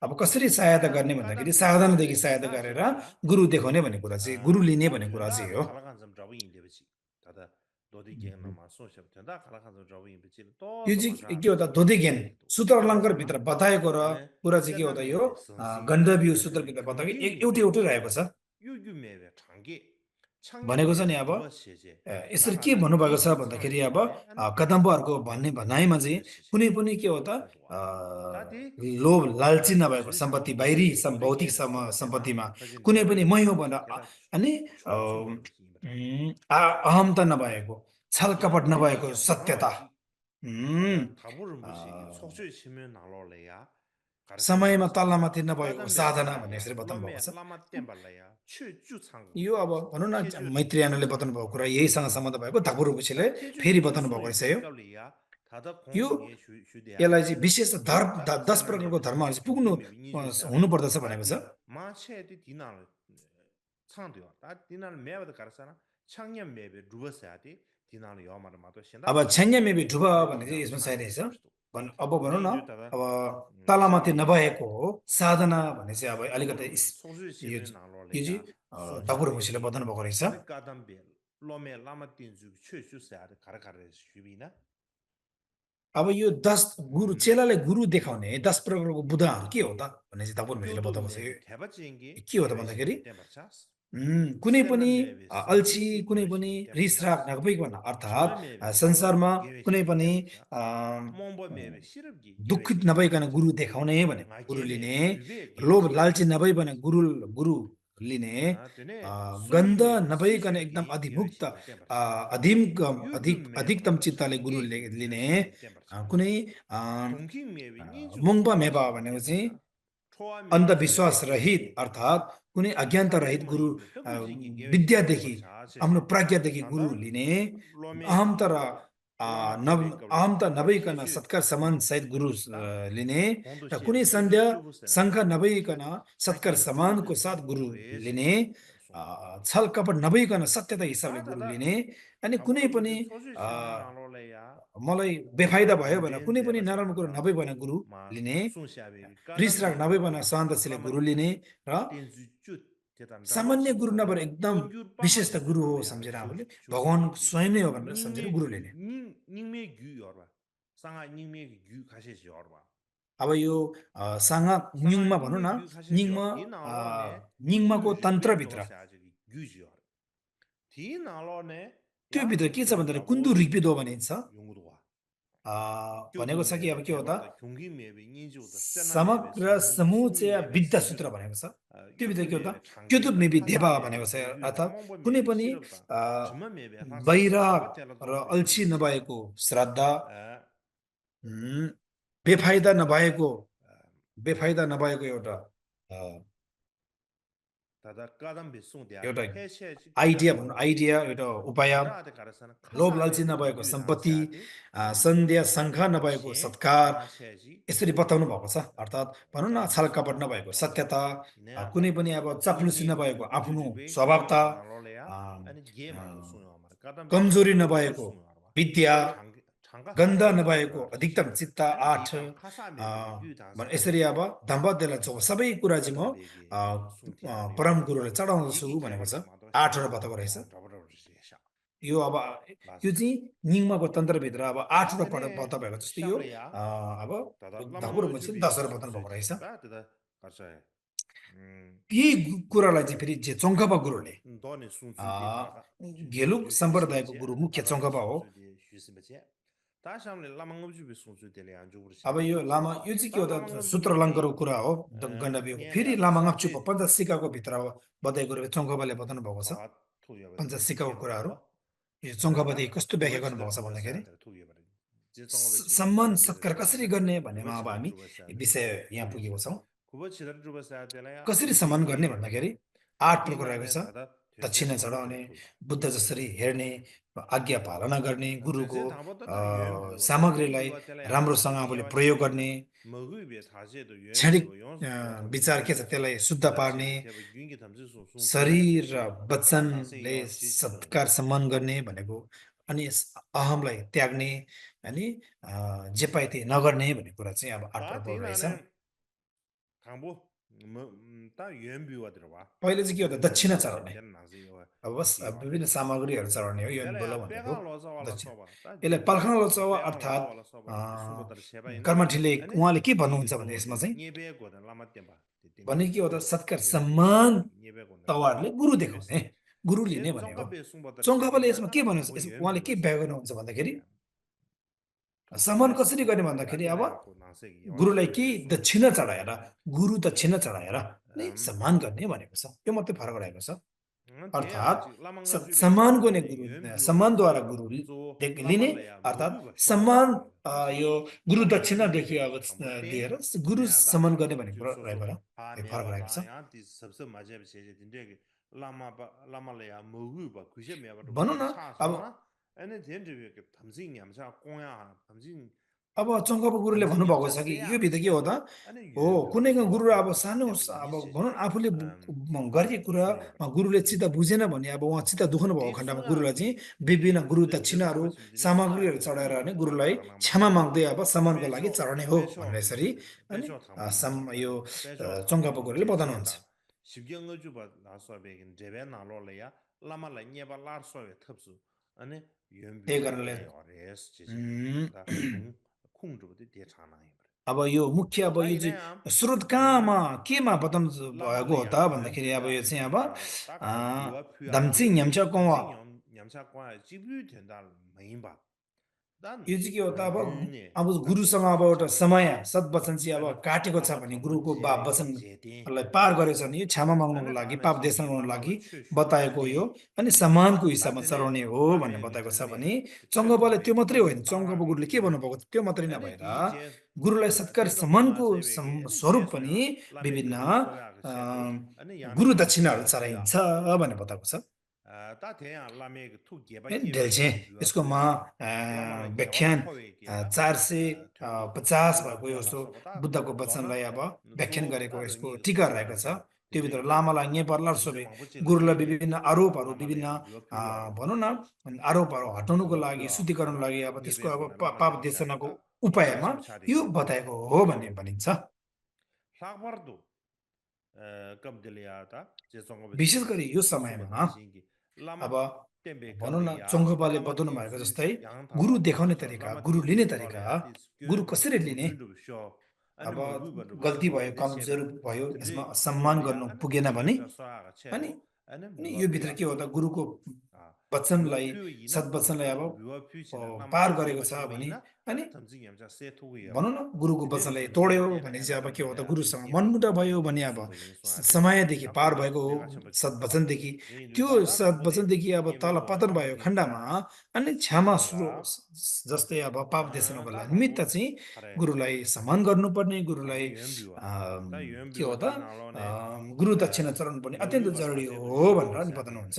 B: अब कसरी सहायता गर्ने भन्दाखेरि साधनादेखि सहायता गरेर गुरु देखाउने भन्ने कुरा चाहिँ गुरु लिने भन्ने कुरा चाहिँ
A: 다
B: हो।
A: 갈아간 점 잡은 인데베지 다다 너디 게임나마 소셜 된다 갈아간 점 잡은 인데베지
B: यो
A: 또
B: चाहिँ के हो त दोधे ज्ञान सूत्र अलङ्कारभित्र बताएको र कुरा चाहिँ के हो त यो गन्धव्य सूत्रभित्र बताएको एउटै एउटै रहेको छ।
A: 유규메베 장기
B: भनेको छ नि अब यसरी के भन्नुभएको छ भन्दाखेरि अब कदम्बहरूको भन्ने भनाइमा चाहिँ कुनै पनि के हो त लोभ लालची नभएको सम्पत्ति बाहिरी भौतिक सम्पत्तिमा कुनै पनि मै हो भनेर अनि अहमता नभएको छल कपट नभएको सत्यता समयमा तल्लामाथि नभएको साधना भन्ने यसरी बताउनु भएको छ। यो अब भनौँ न मैत्रीयानले बताउनु भएको कुरा यहीसँग सम्बन्ध भएको धापुर ऋषिले फेरि बताउनु भएको रहेछ यो यसलाई चाहिँ विशेष धर्म 10 प्रकारको धर्महरू चाहिँ पुग्नु हुनुपर्दछ भनेको छ। अब छ्याङ्ग्यामेबी ढुब भन्ने चाहिँ यसमा चाहिरहेछ। अब भनौँ न अब तलमाथि नभएको साधना भन्ने चाहिँ अब अलिकति यो चाहिँ धापुर ऋषिले बताउनु भएको रहेछ। अब यो 10 गुरु चेलाले गुरु देखाउने 10 प्रकारको बुधाहरू के हो त भन्ने चाहिँ धापुर ऋषिले बताउनु छ। के हो त भन्दाखेरि कुनै पनि अल्छी कुनै पनि रिसराग नभइकन अर्थात् संसारमा कुनै पनि दुखित नभइकन गुरु देखाउने भने गुरु लिने, लोभ लालची नभइकन गुरु लिने, गन्ध नभइकन एकदम अधिमुक्त अधिकतम चित्तले गुरु लिने, कुनै मुङ्पा मेबा भनेको चाहिँ अन्धविश्वास रहित अर्थात् कुनै अज्ञानता रहित गुरु विद्यादेखि आफ्नो प्रज्ञादेखि गुरु लिने, अहमता नभइकन सत्कार सम्मान सहित गुरु लिने र कुनै सन्ध्या शङ्का नभइकन सत्कार सम्मानको साथ गुरु लिने, छल कपट नभइकन सत्यता हिसाबले गुरु लिने, अनि कुनै पनि मलाई बेफाइदा भयो भने कुनै पनि नराम्रो कुरो नभइकन गुरु लिने, रिसराग नभइकन शान्तशील गुरु लिने र सामान्य गुरु नभएर एकदम विशेष त गुरु हो सम्झेर आफूले भगवान स्वयं नै हो भनेर सम्झेर गुरु लिने। अब यो साङा न्युङमा भनौँ न निङमाको तन्त्रभित्र त्यो भित्र के छ भन्दाखेरि कुन्दु रिपिदो भनिन्छ। भनेको छ कि अब के हो त समग्र समुचय विद्या सूत्र भनेको छ। त्यो भित्र के हो त क्युतुब मेबी देवा भनेको छ अर्थात् कुनै पनि वैराग र अल्छी नभएको श्रद्धा, बेफाइदा नभएको एउटा आइडिया भनौँ आइडिया एउटा उपाय, लोभ लालची नभएको सम्पत्ति, सन्ध्या शङ्का नभएको सत्कार यसरी बताउनु भएको छ। अर्थात् भनौँ न छल कपट नभएको सत्यता, कुनै पनि अब चप्लुसी नभएको आफ्नो स्वभावता, कमजोरी नभएको विद्या, गन्ध नभएको अधिकतम चित्त 8 यसरी अब दम्पत्यलाई सबै कुरा चाहिँ म परम गुरुलाई चढाउँदछु भनेको छ। 8 वटा बताएको रहेछ। यो अब यो
A: 맞습니다.
B: चाहिँ निङ्माको तन्त्रभित्र अब 8 वटा
A: 다테네
B: पता भएको जस्तो यो
A: 샹글이야.
B: अब
A: 다다
B: धकुरो
A: 라망로
B: चाहिँ
A: 주비
B: 10 पतन भएको
A: 송수지.
B: रहेछ
A: 다다 가서
B: यही कुरालाई चाहिँ फेरि जे चङ्खपा गुरुले
A: 너네 송수지
B: अ,
A: 바가
B: गेलुक सम्प्रदायको
A: 주시면지
B: गुरु मुख्य
A: 다다로
B: चङ्खपा हो
A: 송수지 주시면지 다시함ले 라망로 주비 송수들이 안 주고
B: अब
A: 그러시네.
B: यो लामा यो चाहिँ के
A: 다
B: हो त
A: 라망로
B: सूत्र
A: 주비니
B: लङ्करको कुरा हो गण्डव्यको फेरि
A: 녀냐
B: लामा
A: 샤제
B: ngapchupa पञ्चसिकाको भित्र अब बताएको कुरो चङ्खपाले बताउनु भएको छ
A: 바가 토여버리
B: पञ्चसिकाको कुराहरू
A: 디게버리고
B: यो चङ्खपादेखि
A: 다
B: कस्तो व्याख्या
A: 구버치들
B: गर्नुभएको छ भन्दाखेरि
A: 주버사들 토여버리 지정업의
B: सम्मान
A: 지정제를
B: सत्कार कसरी
A: 주버사
B: गर्ने भन्नेमा अब
A: 구버치들
B: हामी
A: 주버사
B: विषय यहाँ पुगेको छौँ
A: 구버치들 주버사 되나야
B: कसरी सम्मान गर्ने भन्दाखेरि 8 प्रकार रहेको
A: 딩간에
B: छ
A: 다다 된제
B: दक्षिणा
A: 당보들
B: चढाउने
A: 토
B: बुद्ध जसरी हेर्ने आज्ञा पालना गर्ने गुरुको
A: 된제 당보다 다 유연비고
B: सामग्रीलाई
A: 유연비고 되나야
B: राम्रोसँग आफूले
A: 예와
B: प्रयोग
A: 지지다
B: गर्ने
A: 먹으비에 다제도
B: क्षणिक
A: 유연비고 용수도
B: विचार के छ
A: 되나야
B: त्यसलाई शुद्ध पार्ने
A: 다제도 대바 윤기 담지소 송수지
B: शरीर र
A: 나세
B: वचनले
A: 요 지지도
B: सत्कार सम्मान गर्ने भनेको अनि अहमलाई त्याग्ने अनि जे पाए त्यही नगर्ने भन्ने कुरा चाहिँ अब 8
A: 다
B: प्रकार रहेछ
A: 되나는 당보 뭐다 유연비와 들어와
B: पहिले चाहिँ के हो त दक्षिणा
A: 유연비와
B: चढाउने
A: 되는 나세요
B: अब बस विभिन्न सामग्रीहरू चढाउने हो यो बेला
A: 텔레야
B: भनेको
A: 빼가 लो자 वाला
B: दक्षिण
A: सोबा ता
B: यसलाई
A: जिबे
B: पर्खाल लोचवा
A: 빼가
B: अर्थात्
A: वाला सोबा सुबतर सेबा हैन
B: कर्मठीले
A: अनि
B: उहाँले के
A: दिगे
B: भन्नुहुन्छ भने
A: जुङो
B: यसमा
A: दे
B: चाहिँ
A: न्येबे गोद लामा तेबा
B: भने के हो त
A: तेबे
B: सत्कार
A: युएन
B: सम्मान
A: न्येबे गोद
B: तवरले गुरु
A: युएस
B: देखाउने गुरु
A: जे
B: लिने भने हो
A: जोंगा बे सुबतर सेबा
B: चङ्खापाले
A: या
B: यसमा के
A: ताना
B: भन्नु
A: थांबो युएन
B: उहाँले के
A: बिबस
B: व्याख्या गर्नुहुन्छ भन्दाखेरि
A: या
B: सम्मान
A: युएस
B: कसरी गर्ने भन्दाखेरि अब
A: तातेला याको नासे यवास
B: गुरुलाई के
A: बे सुबतर
B: दक्षिणा
A: सेबा
B: चढाएर
A: हैन
B: गुरु दक्षिणा चढाएर नै
A: अम
B: सम्मान गर्ने भनेको छ यो मात्रै फरक रहेको छ
A: तेया
B: अर्थात
A: जी लामंग जुबे
B: सम्मान
A: सुबतर
B: गर्ने
A: दे
B: गुरु
A: युएन बिवा
B: सम्मानद्वारा गुरु
A: जो
B: लिने
A: लामाले या
B: अर्थात
A: मगु बस्यो
B: सम्मान
A: तासे
B: यो गुरु
A: लामंग
B: दक्षिणादेखि
A: जुबे
B: अब
A: थांबो पे
B: दिएर गुरु
A: ने आदा
B: सम्मान गर्ने भनेको कुरा
A: जुसोसो
B: रहेको र
A: हा
B: यो
A: ने
B: फरक
A: बा
B: रहेको
A: दा
B: छ
A: या ती सबसे मजे बे छे दिन्दे के लामा बा लामाले या मगु बा खुशे मे बा
B: भनौँ
A: गुरु
B: न
A: छा
B: अब
A: छमा अनि धेन जुबे के थमसिङ याम छा कोया थमसिङ
B: अब चङ्गापा गुरुले
A: थमसिङ याम
B: भन्नुभएको
A: छा
B: छ कि
A: से या
B: यो भित्र के
A: बसे
B: हो त
A: अनि
B: हो
A: युएन बि
B: कुनै
A: बस
B: गुरु अब सानो
A: त्यहाँ बि
B: अब
A: निश्चय
B: भनौँ न आफूले
A: ता
B: गरेको कुरा
A: सोया बा
B: गुरुले चित्त बुझेन भने अब उहाँ चित्त दुख्नु भएको खण्डमा
A: तेसुङा
B: गुरुलाई चाहिँ विभिन्न गुरु
A: जे
B: दक्षिणाहरू
A: चंगबे छिम दिने सुङा
B: सामग्रीहरू
A: के
B: चढाएर
A: थुगु
B: नै
A: बे
B: गुरुलाई
A: चंगा नामा
B: क्षमा माग्दै अब सम्मानको लागि
A: पेशो
B: चढाउने हो
A: पेशो
B: भनेर
A: के
B: यसरी अनि
A: पेशो थांबो
B: यो
A: पेशो थांबो
B: चङ्गापा गुरुले
A: जे
B: बताउनुहुन्छ
A: जेता शिवगंग जुबा लासो बेगिन जेबे नालो लया लामा ला न्येबा लार सोवे थप्सु अनि
B: त्यही
A: युएनबी वा
B: कारणले
A: दे अरेस जेजे
B: उम्,
A: दा खुङ खुङ जुबा दे छाना है
B: अब यो मुख्य अब यो
A: ताइ ने
B: चाहिँ स्रोत कहाँमा केमा बताउनु
A: लामा
B: भएको
A: ले
B: हो
A: या
B: त भन्दाखेरि
A: युएनबी
B: अब
A: या
B: यो चाहिँ अब
A: ता खा बिवा फुया
B: धम्सिङ न्याम्चा
A: न्यामसा क्वा जिबु थेन्दा महिबा दान
B: यो चाहिँ के हो त
A: युने
B: अब
A: नक्सु
B: गुरुसँग अब
A: सुबु
B: एउटा
A: छबे
B: समय सद्वचन चाहिँ
A: अनि
B: अब काटेको छ
A: लामा
B: भने
A: थांबो
B: गुरुको
A: जे जेते
B: वचनलाई पार गरेछ भने यो क्षमा माग्नुको
A: अनि
B: लागि
A: दाना
B: पाप
A: जिबी
B: देशन गर्नुको
A: लामा ला
B: लागि
A: छु
B: बताएको
A: सुबे
B: यो अनि
A: अनि
B: सम्मानको
A: ता
B: हिसाबमा
A: तेले
B: चढाउने हो
A: लामे
B: भनेर बताएको छ
A: गिजुले
B: भने
A: छु
B: चङ्गपाले
A: थुबे
B: त्यो मात्रै
A: थुबे
B: होइन
A: तारा
B: चङ्गपा गुरुले के
A: यु
B: भन्नुभएको छ त्यो मात्रै
A: अनि
B: नभएर
A: इ जे
B: गुरुलाई सत्कार
A: जे जंग
B: सम्मानको
A: लासे बेगे अनि जे
B: स्वरूप पनि
A: सोया लामे
B: विभिन्न
A: गरु सोया के सेतो अनि याने
B: गुरु
A: थु
B: दक्षिणाहरू
A: बिवा फुया
B: चढाइन्छ भनेर बताएको छ
A: ता थे लामे थु गेबा
B: है
A: जेबे
B: ढेल्छे
A: जे बिवा
B: यसकोमा
A: फुया लामा ला गेवाला
B: व्याख्यान
A: खोवे के ता
B: 450
A: बिवा
B: भएको
A: फुया ला
B: यसको
A: सबता
B: बुद्धको
A: दोना
B: वचनलाई अब
A: जो
B: व्याख्यान
A: ता
B: गरेको यसको
A: रंगी
B: टिका
A: सोया
B: रहेको छ
A: के
B: त्योभित्र
A: दिन्जे
B: लामालाई पर्लार
A: दिन्जे
B: सोबे
A: माबु चिला
B: गुरुलाई
A: जेबे
B: विभिन्न
A: ता
B: आरोपहरू
A: लामा ले
B: विभिन्न
A: या बिवा फुया ला
B: भनौँ न आरोपहरू हटाउनुको
A: बिवा
B: लागि
A: फुया
B: शुद्धिकरणको
A: थामा
B: लागि अब त्यसको
A: निबे
B: अब
A: गोना लामा
B: पाप
A: तेबा
B: देशनको
A: साकेता
B: उपायमा
A: पेशो छाडी
B: यो
A: या
B: बताएको हो भन्ने
A: पेशो
B: भनिन्छ
A: लाग्बर्दो कब दिलिया था जे सँग
B: विशेष
A: बचे
B: गरी यो
A: सुबत
B: समयमा
A: सिंगी लामा
B: अब
A: टेम्बे
B: भनौँ न
A: कलिया
B: चङ्खपाले
A: लामा
B: बताउनु
A: ती
B: भएको
A: जु
B: जस्तै
A: yang
B: गुरु
A: थालो
B: देखाउने
A: so
B: तरिका
A: लामा
B: गुरु
A: ती
B: लिने
A: जु
B: तरिका
A: थालो या ती
B: गुरु
A: स्क्योन
B: कसरी
A: जु
B: लिने
A: जुन दु शो अनि
B: अब
A: मगु बन बस
B: गल्ती भयो
A: दे
B: कमजोर
A: सेबा
B: भयो
A: तिमले
B: यसमा
A: गुरु
B: सम्मान
A: लिया
B: गर्नु
A: अनि
B: पुगेन
A: थमसिङ
B: भने
A: याम सा सा
B: अनि
A: छेतो अनि
B: अनि
A: बिवा
B: यो भित्र
A: फुया
B: के हो त गुरुको
A: बिवा
B: वचनलाई
A: फुया इना
B: सद्वचनलाई अब
A: बिवा फुया छिना लामा
B: पार
A: ती
B: गरेको
A: जेबा
B: छ
A: छेबा
B: भने
A: इना
B: अनि
A: अनि थमसिङ याम सा से थुगु या
B: भनौँ न गुरुको
A: तिले
B: वचनलाई
A: थमसिङ
B: तोड्यो
A: याम
B: भने
A: याम
B: चाहिँ अब
A: याम
B: के हो त
A: दिले
B: गुरुसँग
A: गेबा
B: मनमुटाव
A: फुया
B: भयो
A: ला
B: भने अब
A: सुबह इन सुआते
B: समयदेखि पार
A: तातेले
B: भएको
A: बेगा छम बचिबा
B: सद्वचनदेखि
A: यही
B: त्यो
A: दादा थांबोदे
B: सद्वचनदेखि अब
A: ये
B: तल
A: बेगो
B: पतन
A: लामा
B: भयो
A: दिन्जा
B: खण्डमा अनि क्षमा
A: दादा
B: जस्तै अब पाप देशनको
A: ता थांबो
B: निमित्त चाहिँ
A: खरे
B: गुरुलाई सम्मान गर्नुपर्ने
A: थांबो
B: गुरुलाई
A: युएम बिवा ता युएम
B: के हो
A: बिवा
B: त
A: ता नालो ने
B: गुरु दक्षिणा चढाउनु पर्ने अत्यन्त
A: मगु
B: जरुरी
A: बता जेबो
B: हो भनेर
A: शो
B: नि
A: साथे
B: बताउनुहुन्छ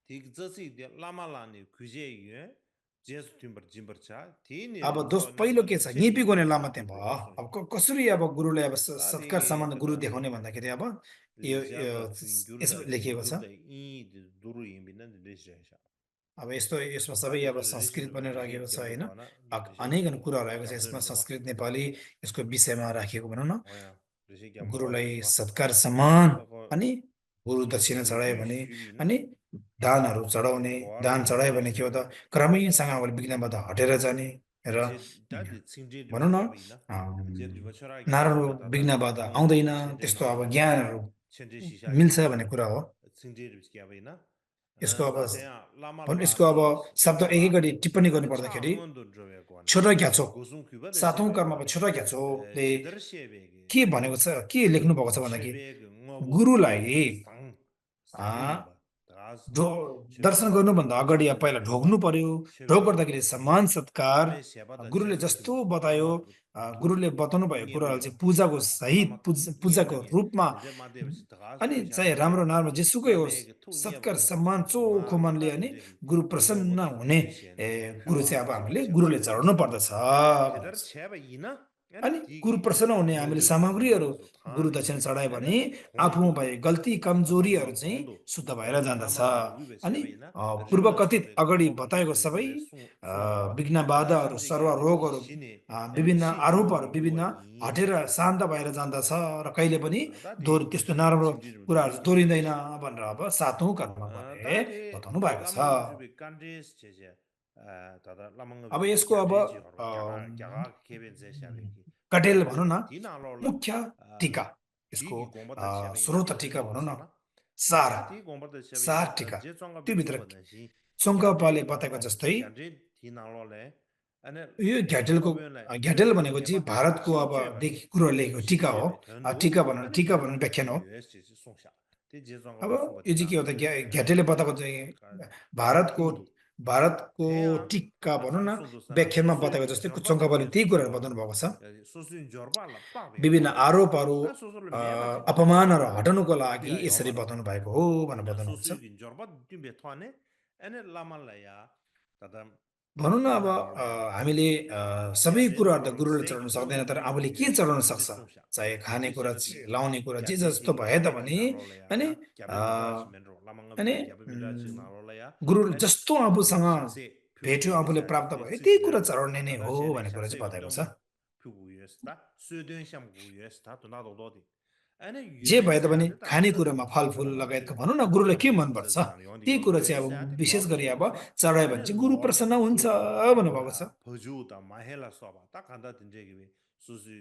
A: ठीक जसी दे लामा लाने खुजे युए जेस टिम्बर जिम्बर छा थिन
B: अब
A: जो
B: पहिलो
A: नामा
B: के छ
A: सेटी
B: यिपी गर्ने लामा
A: युए
B: त्यहाँ
A: दुबे
B: भयो
A: सोई
B: अब कसरी अब गुरुले अब
A: ता
B: सत्कार
A: थिगे
B: सम्मान गुरु
A: कदा
B: देखाउने भन्दाखेरि अब यो
A: ज्यादा गुरुदा
B: यसमा लेखिएको छ
A: गुरुदा इ दुरु यिबिन दिस रहेछ
B: अब यस्तो यसमा
A: ता
B: सबै अब
A: दिरु
B: संस्कृत
A: रेसिदु
B: पनि
A: ऋषि
B: राखेको छ
A: केम्बु
B: होइन
A: दोना ऋषि
B: अनेक कुराहरू रहेको छ
A: क्याम्ब्रे
B: यसमा
A: बिवा
B: संस्कृत नेपाली यसको विषयमा राखिएको भनौँ न
A: ओया ऋषि क्याम्ब्रे
B: गुरुलाई
A: बिवा
B: सत्कार सम्मान
A: तको
B: अनि गुरु दक्षिणा
A: ऋषि
B: चढायो
A: ऋषि
B: भने
A: जुबिना
B: अनि दानहरू चढाउने दान
A: Kuala
B: चढायो भने के हो त क्रमैसँग अब विघ्नबाट हटेर जाने र
A: je da de tsingje de
B: भनौँ न
A: skya ina je de bachara ge
B: नराम्रो
A: la da da
B: विघ्न बाधा
A: mo
B: आउँदैन
A: chen de
B: त्यस्तो
A: na
B: अब
A: lo le
B: ज्ञानहरू
A: chen de shisha ge
B: मिल्छ
A: de
B: भन्ने कुरा हो
A: tsingje de skya ina
B: यसको अब
A: ta de ya lama
B: भनौँ
A: la
B: यसको अब शब्द एक
A: choba
B: एकगरी टिप्पणी गर्नु
A: ane cha
B: पर्दाखेरि
A: ngon do drwe ko ne
B: छोटा घ्याचो
A: gosung kyuba de
B: सातौं
A: shebe
B: कर्मको
A: ne
B: छोटा घ्याचोले
A: chidar shebe ge
B: के भनेको छ के लेख्नु भएको छ भन्दाखेरि
A: shebe ge ngobu
B: गुरुलाई
A: sang
B: आ,
A: sang yin ba da
B: दर्शन
A: shebe
B: गर्नुभन्दा अगाडि अब पहिला ढोग्नु पर्यो ढोग
A: shebe
B: गर्दाखेरि सम्मान सत्कार
A: ane sheba da
B: गुरुले
A: chesu
B: जस्तो
A: chungwa
B: बतायो
A: lama bu
B: गुरुले बताउनु भएको
A: nge
B: कुराहरू
A: be
B: चाहिँ पूजाको सहित
A: lama nge
B: पूजाको
A: na ge
B: रूपमा
A: rinje ma de si da
B: अनि
A: su sha
B: चाहे
A: de ge
B: राम्रो नराम्रो जेसुकै
A: lama
B: होस्
A: ge tu nge
B: सत्कार
A: ba de
B: सम्मान चोखो
A: nga
B: मनले
A: ta
B: अनि
A: de ge
B: गुरु
A: ngo bu
B: प्रसन्न
A: de
B: हुने
A: ju she ne
B: Guru
A: khwa
B: चाहिँ अब
A: chi
B: हामीले
A: che ba
B: गुरुले
A: de be
B: चढाउनु
A: se
B: पर्दछ
A: tedar che ba ina ane
B: अनि
A: ti
B: गुरु
A: gi
B: प्रसन्न हुने
A: mo
B: हामीले
A: ju de ma
B: सामग्रीहरू
A: de su tha
B: गुरु
A: ne
B: दक्षिणा चढायो
A: ane
B: भने
A: khong
B: आफूमा
A: du
B: भए गल्ती
A: asam
B: कमजोरीहरू
A: la
B: चाहिँ
A: khong du
B: शुद्ध भएर जान्दछ
A: lama la gu be se
B: अनि
A: ba ina
B: पूर्व
A: rim la so
B: कथित
A: be
B: अगाडि
A: ngo bu de
B: बताएको
A: be
B: सबै
A: be sung ba
B: विघ्न
A: tedar
B: बाधाहरू
A: tham je
B: सर्व
A: ge
B: रोगहरू
A: shi ne ane
B: विभिन्न
A: shi nyo
B: आरोपहरू
A: lo gu
B: विभिन्न
A: wa yin
B: हटेर
A: se se
B: शान्त भएर जान्दछ र कहिले पनि
A: da de
B: त्यस्तो नराम्रो
A: tsingje ru de
B: कुराहरू
A: skya be
B: दोहोरिँदैन भनेर अब सातौं कर्म भने
A: 다 돼.
B: बताउनु भएको छ
A: 라망 주비 간데스 제제 다다 라망
B: अब
A: 비제
B: यसको अब
A: 갸제지 हरो
B: अम,
A: 갸가 केबेन जे शाबेकी
B: कटेल भनौँ
A: ane
B: न
A: दिना लोला
B: मुख्य टीका यसको
A: दिगी गोम्बा त छेबे इन
B: स्रोत टीका
A: टिंगो
B: भनौँ न
A: वसना
B: सार
A: ती गोम्बा त छेबे इन
B: सार टीका
A: जे चंगा
B: त्योभित्र
A: बिचुंबा नसी
B: शङ्करपाले
A: ग्याजे
B: बताएको जस्तै
A: ग्याजे दिना लोले ane
B: यो
A: चंगा
B: घ्याटेलको
A: बेला
B: घ्याटेल
A: ग्याजे
B: भनेको
A: केबा
B: चाहिँ भारतको अब
A: शिनचे बा
B: देखि कुरो लेखेको टिका हो
A: शिनचे बे धन्दो ane
B: टिका
A: ते
B: भनौँ व्याख्यान हो
A: युएस जे सोंशा ते जे चंगा
B: अब
A: बिचुंबा
B: यो चाहिँ
A: दिना
B: के हो त घ्याटेलले बताएको चाहिँ भारतको
A: tingdu
B: भारतको
A: Teya
B: टिका भनौँ
A: asam
B: न
A: sundu sana
B: व्याख्यानमा
A: susu
B: बताएको जस्तै
A: jorba
B: चङ्कपाले
A: tangye
B: त्यही
A: susu
B: कुराहरू
A: lo
B: बताउनु भएको छ
A: susu jorba la pakbe
B: विभिन्न
A: korba ina
B: आरोपहरू
A: a susu lo meba chidi
B: अपमानहरू हटाउनुको लागि
A: tiya
B: यसरी
A: yorba la
B: बताउनु भएको हो भनेर
A: ina
B: बताउनु भएको
A: susu
B: छ
A: yin jorba dimbe thwane ene lama la ya tada
B: भनौँ न अब
A: tina lo le
B: हामीले सबै
A: gyadre
B: कुराहरू त
A: nalo
B: गुरुले
A: segi
B: चढाउन
A: tongdo
B: सक्दैन तर
A: tu
B: आफूले के
A: yes
B: चढाउन
A: te
B: सक्छ
A: sungsha
B: चाहे
A: te
B: खानेकुरा
A: sheba di
B: लाउने कुरा जे
A: gyadre
B: जस्तो
A: ting
B: भए
A: gyabegi
B: तापनि
A: na lo le ya
B: अनि
A: ya gyabe midra chi menro lama nga
B: अनि
A: bi gyabe midra chi na lo le ya
B: गुरु
A: ene
B: जस्तो
A: te
B: आफूसँग
A: shingse phugu
B: भेट्यो
A: yes
B: आफूले
A: ya de
B: प्राप्त
A: te
B: भयो त्यही
A: tsikina
B: कुरा चढाउने नै
A: tada
B: हो
A: shene
B: भन्ने कुरा
A: shase
B: चाहिँ बताएको छ
A: dong phugu yes ta sudön sham gu yes ta to na do do di ane
B: जे भए
A: yes ya
B: तापनि
A: de ta tada
B: खानेकुरामा फलफुल
A: tada ma
B: लगायतको
A: se
B: भनौँ न गुरुलाई के
A: lamang ge
B: मनपर्छ
A: buddha zang yong di
B: त्यही
A: yong
B: कुरा
A: du
B: चाहिँ
A: yes ya
B: अब
A: de
B: विशेष
A: lord
B: गरी अब
A: yes ta
B: चढायो भने
A: ane
B: चाहिँ गुरु
A: lord
B: प्रसन्न हुन्छ
A: ju
B: भन्नुभएको छ
A: phaju da ma hela so ba ta khanda tin je gi su su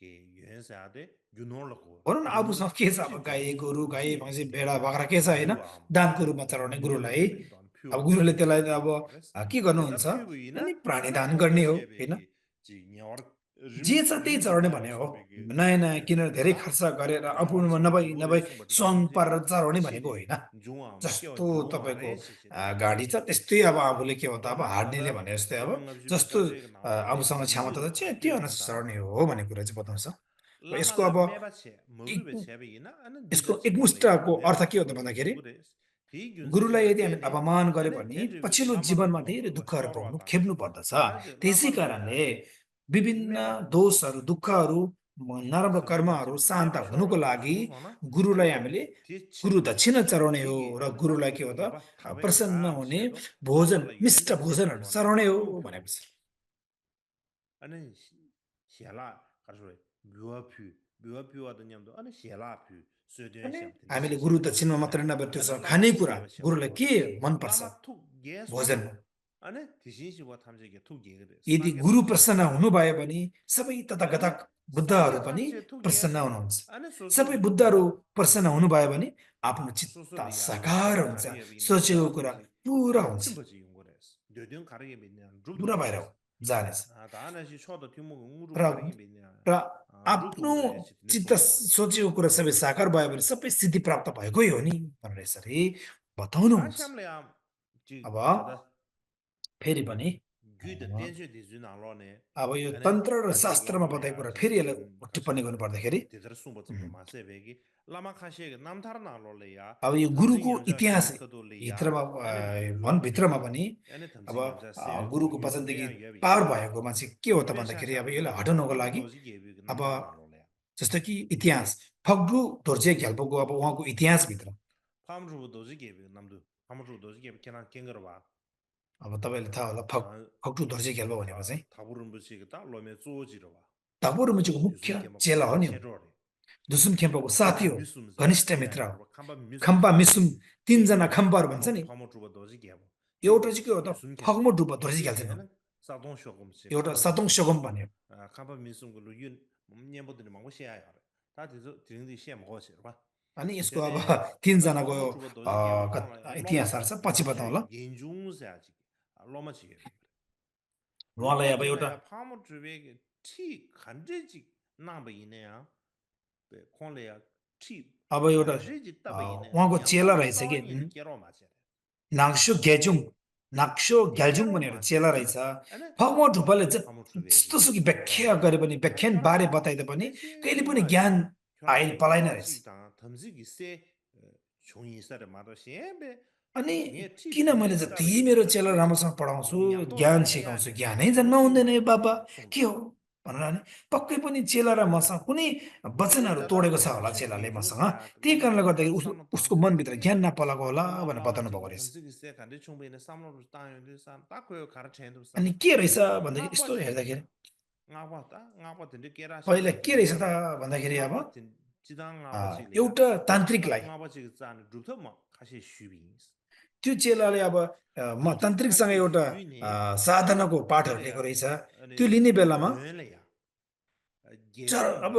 A: ge yes ya de yunor lo ko
B: भनौँ न
A: yunor
B: आफूसँग के छ
A: su
B: अब
A: su
B: गाई
A: jorbo
B: गोरु
A: su
B: गाई भैँसी
A: yes ge
B: भेडा बाख्रा के छ होइन
A: phu am
B: दानको रूपमा चढाउने
A: ngelo
B: गुरुलाई
A: ge be don phu
B: अब
A: am
B: गुरुले त्यसलाई त अब
A: res
B: के
A: te da
B: गर्नुहुन्छ
A: phu ina
B: अनि प्राणी
A: ane
B: दान
A: khong
B: गर्ने
A: de
B: हो
A: she be
B: होइन
A: ge ji nyor
B: जे
A: rim
B: छ त्यही
A: rim
B: चढाउने
A: ma
B: भने
A: la
B: हो
A: so be ge
B: नयाँ नयाँ किनेर धेरै
A: ta
B: खर्च गरेर
A: nyor
B: अपूर्ण
A: chang
B: नभई
A: gu
B: नभई
A: de sum ba de
B: song
A: tin je
B: पारेर चढाउने
A: shi
B: भनेको
A: de
B: होइन
A: juwa ma kyo
B: जस्तो
A: juwa ma
B: तपाईँको
A: re shi shi da
B: गाडी छ त्यस्तै अब आफूले के हो त अब
A: ane
B: हार्नेले
A: tada
B: भने जस्तै अब
A: lamang ngab be
B: जस्तो
A: kan je na lo le
B: आफूसँग क्षमता
A: nyu
B: छ
A: ba
B: त्यो
A: pyo
B: अनुसार
A: da
B: चढ्ने हो भन्ने कुरा चाहिँ बताउँछ र
A: lama
B: यसको
A: la
B: अब
A: me ba che mogu be
B: एक-
A: che be ina ane
B: यसको
A: dida chi ge le ya
B: एकमुष्टको
A: me
B: अर्थ
A: ba
B: के हो
A: che
B: त
A: be
B: भन्दाखेरि
A: shingu de ti gyun se
B: गुरुलाई
A: sha
B: यदि
A: te
B: हामीले
A: de
B: अपमान गर्यो
A: ane
B: भने
A: te de
B: पछिल्लो
A: lama la
B: जीवनमा धेरै
A: mogu ba
B: दुःखहरू
A: shorwa
B: भोग्नु
A: ta
B: खेप्नु पर्दछ
A: ta de
B: त्यसै
A: lama la ya
B: कारणले विभिन्न
A: me
B: दोषहरू दुःखहरू नराम्रो
A: samje ba che
B: कर्महरू
A: me
B: शान्त
A: ba
B: हुनुको
A: shorwa ta
B: लागि
A: sung so na
B: गुरुलाई हामीले
A: ti
B: गुरु
A: chin
B: दक्षिणा चढाउने हो
A: ti gi
B: र गुरुलाई के हो
A: me
B: त
A: ba ta be
B: प्रसन्न
A: ga
B: हुने
A: che do
B: भोजन
A: lama la yuen
B: मिष्ट
A: de se be
B: भोजनहरू
A: ko ne
B: चढाउने हो
A: tung pyo
B: भनेको छ
A: ane xiala ka shui biwa pyu wa de nyam do ane xiala pyu su de
B: अनि
A: sham tin de
B: हामीले
A: se
B: Guru
A: be
B: दक्षिणमा मात्रै नभएर
A: ane
B: त्योसँग
A: lama
B: खानेकुरा
A: se sham
B: गुरुलाई
A: go
B: के
A: res
B: मनपर्छ
A: lama thuk ge so
B: भोजन
A: na ane tishin shi wa tham je ge thuk ge de
B: यदि
A: sna ge
B: गुरु
A: tham je
B: प्रसन्न हुनुभयो भने सबै
A: ane
B: तथाकथित
A: sna
B: बुद्धहरू
A: ge
B: पनि
A: tham je thuk ge
B: प्रसन्न
A: so
B: हुनुहुन्छ
A: ane so su
B: सबै बुद्धहरू प्रसन्न हुनुभयो भने आफ्नो
A: so
B: चित्त
A: su li ya
B: साकार
A: de
B: हुन्छ
A: khari ge bi na
B: सोचेको
A: da
B: कुरा
A: ji
B: पुरा
A: ane
B: हुन्छ
A: chim ba ji yung go res de den khari ge bi na drup du
B: पुरा
A: go
B: भएर
A: res
B: जानेछ
A: da na shi cho da tyu mo ngu ru
B: र
A: khari ge bi na
B: र
A: drup du
B: आफ्नो
A: go res ne
B: चित्त
A: sung so
B: सोचेको कुरा सबै साकार भयो भने सबै सिद्धि प्राप्त भएकै हो नि भनेर यसरी
A: ta
B: बताउनुहुन्छ
A: sham le ya ji
B: अब
A: ta da
B: फेरि पनि
A: gyu de den je de zu na lo ne
B: अब यो
A: ane
B: तन्त्र र
A: ta de
B: शास्त्रमा
A: lama la
B: बताएको
A: ya
B: कुरा
A: ji
B: फेरि
A: ji
B: यसलाई
A: ka
B: टिप्पणी
A: shu
B: गर्नु पर्दाखेरि
A: de dar sung ba zum ba ma se be gi lama kha she ge nam thar na lo le ya
B: अब यो
A: tham jing
B: गुरुको
A: yam ja
B: इतिहास
A: se ka do le ya
B: भित्रमा
A: ane
B: भित्रमा पनि
A: ane tham
B: अब
A: jing yam ja se go
B: गुरुको
A: yu bu de
B: वचनदेखि
A: ya ye bi
B: पार
A: na
B: भएकोमा चाहिँ के हो त
A: me sha
B: भन्दाखेरि
A: sha
B: अब
A: be
B: यसलाई
A: ge
B: हटाउनको
A: phang
B: लागि
A: do ji ge bi nam
B: अब
A: thar na lo le ya
B: जस्तो कि इतिहास फग्दु दोर्जे घ्याल्पोको अब उहाँको इतिहासभित्र
A: pham ru do ji ge bi nam du pham ru do ji ge bi kenan kenger ba
B: अब तपाईँलाई थाहा होला फग्दु दोर्जे घ्याल्पो भनेको चाहिँ
A: taburum bu chi ge ta lo me zo ji ro ba
B: तपोरुमुचिको
A: yu sun
B: मुख्य
A: ke ma
B: चेला
A: phang
B: हो
A: de
B: नि
A: che ro re
B: दुसुम खेम्पाको साथी
A: खम्बा
B: हो,
A: मिसुम
B: घनिष्ठ
A: के
B: मित्र
A: आयो
B: हो।
A: र खम्बा मिसुम
B: खम्बा
A: खे
B: मिसुम
A: खे
B: तीनजना खम्बाहरू भन्छ
A: फामो
B: नि,
A: फामो ट्रुबा दोजी के अब
B: एउटा
A: खे
B: चाहिँ के हो त
A: मिसुम खे
B: फगमो डुब्बा धर्सी
A: मिजे
B: खेल्छन्,
A: हैन सादों शोगम से
B: एउटा
A: खम्बा
B: सतौं
A: मिसुम
B: सगम भन्यो।
A: खम्बा मिसुम को लुयुन न्यम्बो दिन मंगो से आयो र ता दिजो दिङदि से मगो से र
B: अनि यसको अब
A: तेले
B: तीनजनाको
A: फामो ट्रुबा दोजी के अब कोन लोमा
B: इतिहासहरू छ, पछि
A: न्याक्सु
B: बताउँला।
A: गेन्जुङ से आजि लोमा छि
B: उहाँलाई
A: लोमा
B: अब
A: जुले
B: एउटा
A: फामो ट्रुबे ठी खन्जे जि नाम इने या पे कोनले या ठी
B: अब एउटा
A: खन्जे जि तब इने
B: उहाँको चेला
A: याम्बो
B: रहेछ कि
A: सयन केरो माछे
B: नाक्सो ग्याजुङ, नाक्सो ग्याल्जुङ
A: केरो
B: भन्ने एउटा
A: माछे
B: चेला रहेछ।
A: हैन
B: फगमो ढुप्पाले
A: फामो ट्रुबे
B: जस्तोसुकै
A: केरो
B: व्याख्या गरे पनि,
A: 야
B: व्याख्यान बारे
A: 결혼
B: बताइदा पनि
A: 대신
B: कहिले पनि
A: 뭐
B: ज्ञान
A: 결혼
B: पलाइन रहेछ।
A: 라마지 당 덤직이 세 종이 있어를 말도 시에베
B: अनि
A: 니 티
B: किन मैले
A: 덤직이
B: जति
A: 따바
B: मेरो
A: 이네
B: चेला राम्रोसँग पढाउँछु,
A: 냥도
B: ज्ञान
A: 라마야
B: सिकाउँछु,
A: 네
B: ज्ञानै जन्म
A: 로시
B: हुँदैन है बाबा, के
A: 송도
B: हो भनेर नि पक्कै पनि चेला र मसँग कुनै
A: 딜레
B: वचनहरू तोडेको छ
A: 다다
B: होला चेलाले
A: 쳔기
B: मसँग।
A: 중사
B: त्यही कारणले
A: 로마지
B: गर्दाखेरि
A: 삼삼
B: उसको
A: 방세
B: मनभित्र ज्ञान नपलाएको होला
A: 로마
B: भनेर बताउनु भएको
A: 라마지
B: रहेछ।
A: 덤직이 세 간데 충분히 삼로로 땅에 산 딱고요 가르쳐도 산
B: अनि के रहेछ भन्दाखेरि यस्तो
A: 나빠지
B: हेर्दाखेरि
A: 나빠다 나빠던데
B: पहिला
A: 깨라샤도
B: के रहेछ त
A: 딜레라
B: भन्दाखेरि अब
A: 나빠든 지당 나빠지리야
B: एउटा तान्त्रिकलाई
A: 딱 나빠지 짠 루터 뭐 가시 슈빙스
B: त्यो चेलाले अब म
A: 루터
B: तान्त्रिकसँग
A: 가시
B: एउटा
A: 슈니
B: साधनाको पाठहरू लिएको
A: 텔레야
B: रहेछ। त्यो
A: 아니
B: लिने बेलामा
A: 뇌래야
B: अब
A: 개동바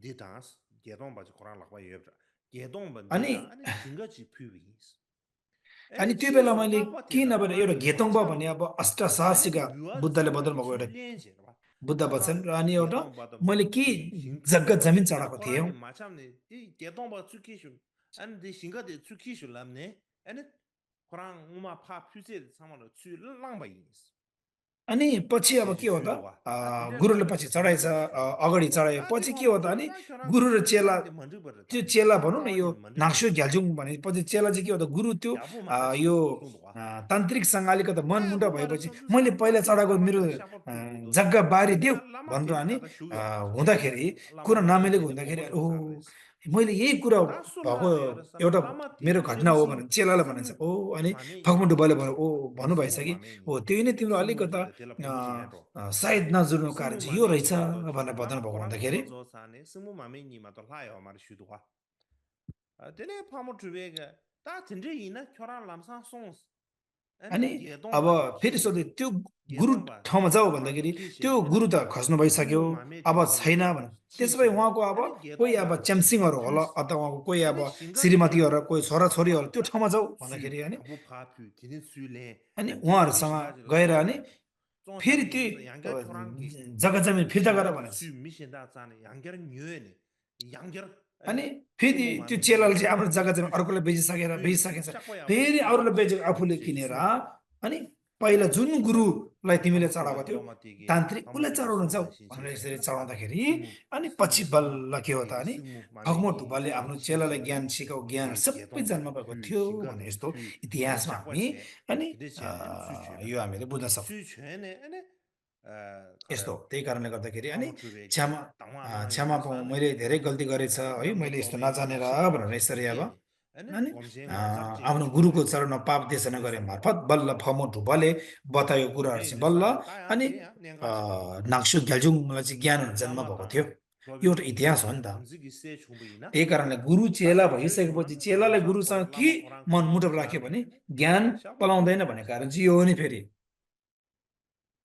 A: 디다스 개동바 코란 라고 예브라 개동바
B: अनि
A: 디다 아니 징가지 퓨비스
B: अनि
A: 아니
B: त्यो बेला
A: 치에서
B: मैले
A: 나빠
B: के
A: 되다
B: नभएर एउटा
A: 코란데
B: घेतोङ्बा
A: 마참
B: भन्ने अब
A: 아니
B: अष्टसाहसिका
A: 뮤아
B: बुद्धले
A: 참로
B: बताउनु भएको एउटा
A: 슐렌제 봐
B: बुद्ध वचन
A: 코란
B: र अनि एउटा
A: 개동바도
B: मैले के जग्गा जमिन चढाएको थिएँ।
A: 코란이 마참네 이 개동바 추키슈 아니 디 싱가데 추키슈 람네 아니 코란 우마 파 퓨제 상마로 추 랑바이스
B: अनि पछि अब
A: 제시
B: के हो त
A: 슈도와 다
B: गुरुले
A: 딜레라
B: पछि चढाएछ,
A: 덤직이 세
B: अगाडि चढायो,
A: 다
B: पछि के हो
A: 디파모
B: त अनि
A: 주베다 결혼
B: गुरु र चेला,
A: 상대 먼저 버렸다
B: त्यो चेला भनौँ न यो
A: 상황이 먼저
B: नाक्सु
A: 버렸다
B: घ्याल्जुङ भनेपछि चेला चाहिँ के हो त गुरु त्यो
A: 야부 마카치
B: यो
A: 송도와
B: तान्त्रिकसँग अलिकति
A: 아
B: मनमुटा
A: 로마르
B: भएपछि मैले
A: 선주사
B: पहिला
A: 빠티
B: चढाएको मेरो
A: 라마테 샤바 퓨도도지
B: जग्गा बारिदेऊ
A: 야 라마
B: भनेर अनि
A: 데리다다 슈요
B: हुँदाखेरि कुरा
A: 라마데
B: नमिलेको
A: 딘데데
B: हुँदाखेरि
A: 몽고데
B: ओ
A: 사르레스
B: मैले यही कुरा भएको
A: 다술라베 여러산
B: एउटा
A: 라마
B: मेरो
A: 데기
B: घटना हो
A: 셈싱
B: भनेर चेलालाई भनेछ।
A: 셈
B: ओ अनि
A: 마메
B: फगमु डुब्बाले भन्यो, ओ भन्नुभएछ
A: 스무
B: कि ओ
A: 마메니
B: त्यही नै तिम्रो
A: 스무
B: अलिकता
A: 주데 텔라 뱀지 해로
B: सायद नजुर्नुको कारण
A: 스무
B: चाहिँ यो रहेछ
A: 마메니 마도
B: भनेर बताउनु
A: 라
B: भएको
A: 코랑
B: हुँदाखेरि
A: 조조 사네 스무 마메니 마도 라요 마르 슈도와 데레 파모 주베가 다 진짜 이나 결혼 람상 송스
B: अनि
A: 아니
B: अब
A: 개동바데
B: फेरि
A: 키
B: सोधे त्यो गुरु
A: 개동바
B: ठाउँमा जाऊ
A: 라마데
B: भन्दाखेरि त्यो
A: 키시
B: गुरु
A: 에네
B: त खस्नु भइसक्यो,
A: 스무 마메
B: अब छैन
A: 딘데
B: भने त्यसो भए
A: 치세
B: उहाँको अब
A: 아니
B: कोही अब
A: 개동바
B: च्याम्सिङहरू होला
A: 퓨스
B: अथवा उहाँको कोही अब
A: 아니 싱가지라
B: श्रीमतीहरू, कोही छोराछोरीहरू त्यो
A: 라마다
B: ठाउँमा जाऊ
A: 수
B: भन्दाखेरि अनि
A: 야부 파퓨 디는 수레
B: अनि
A: 안디
B: उहाँहरूसँग
A: 싱가지라
B: गएर अनि
A: 라마다
B: फेरि
A: 쫑샤미
B: त्यही
A: 인서 양결 결혼기
B: जग्गा जमिन फिर्ता गर
A: 싱가지
B: भनेछ।
A: 수 미신다 자네 양결 뉘에네 양결
B: अनि
A: 아니
B: फेरि
A: 스무
B: त्यो
A: 마메니
B: चेलाले चाहिँ
A: 마도
B: आफ्नो जग्गा जमिन
A: 퓨
B: अर्कोलाई
A: 퓨
B: बेचिसकेछ,
A: 짝고야 부
B: फेरि अरूलाई
A: 퓨
B: बेचेको आफूले किनेर
A: 제수
B: अनि पहिला जुन गुरुलाई तिमीले चढाएको
A: 파모트베
B: थियो
A: 로마티게
B: तान्त्रिक उसलाई
A: 파모트베
B: चढाउन जाऊ
A: 송바
B: भनेर
A: 신체세
B: यसरी चढाउँदाखेरि
A: 스무
B: अनि पछि
A: 스무 스마
B: बल्ल के हो त
A: 되게
B: अनि
A: 스무
B: भगमो
A: 마메니
B: ढुब्बाले आफ्नो
A: 스무
B: चेलालाई
A: 치세
B: ज्ञान सिकाउ, ज्ञान
A: 디
B: सबै
A: 개동바
B: जन्म भएको
A: 퓨
B: थियो भने
A: 싱가데
B: यस्तो
A: 퓨 디데
B: इतिहासमा हामी
A: 짝과체
B: अनि
A: 디데 제안데 수취라
B: यो हामीले बुझ्न सक्छौँ।
A: 수취네 아니
B: यस्तो
A: 가래
B: त्यही कारणले गर्दाखेरि अनि
A: 파모트베게
B: क्षमा
A: 당와나
B: क्षमा पाऊँ,
A: 요르사네
B: मैले धेरै गल्ती गरेछ है,
A: 냠도
B: मैले यस्तो
A: 도메니
B: नजानेर भनेर
A: 시바지
B: यसरी अब
A: 디게네 아니
B: अनि
A: 곰쟁아 잡쟁이
B: आफ्नो गुरुको
A: 춤추레
B: चरणमा पाप देशना गरे
A: 제송도
B: मार्फत बल्ल फमो ढुब्बाले बतायो कुराहरू
A: 곰쟁이
B: चाहिँ बल्ल
A: 르사네 따야
B: अनि
A: 돼야 냥가지
B: नाक्सु घ्याल्जुङलाई चाहिँ ज्ञानहरू जन्म भएको थियो।
A: 라마다
B: यो एउटा
A: 더비
B: इतिहास हो नि त।
A: 덤직이 세 충분히나
B: त्यही कारणले गुरु चेला
A: 다 제일
B: भइसकेपछि
A: 중요한
B: चेलाले
A: 람상
B: गुरुसँग
A: 코란
B: के
A: 라마 코란
B: मनमुटाव
A: 퀴즈
B: राख्यो भने
A: 라네
B: ज्ञान
A: 샤바
B: पलाउँदैन भन्ने
A: 퓨비스
B: कारण चाहिँ यो हो नि फेरि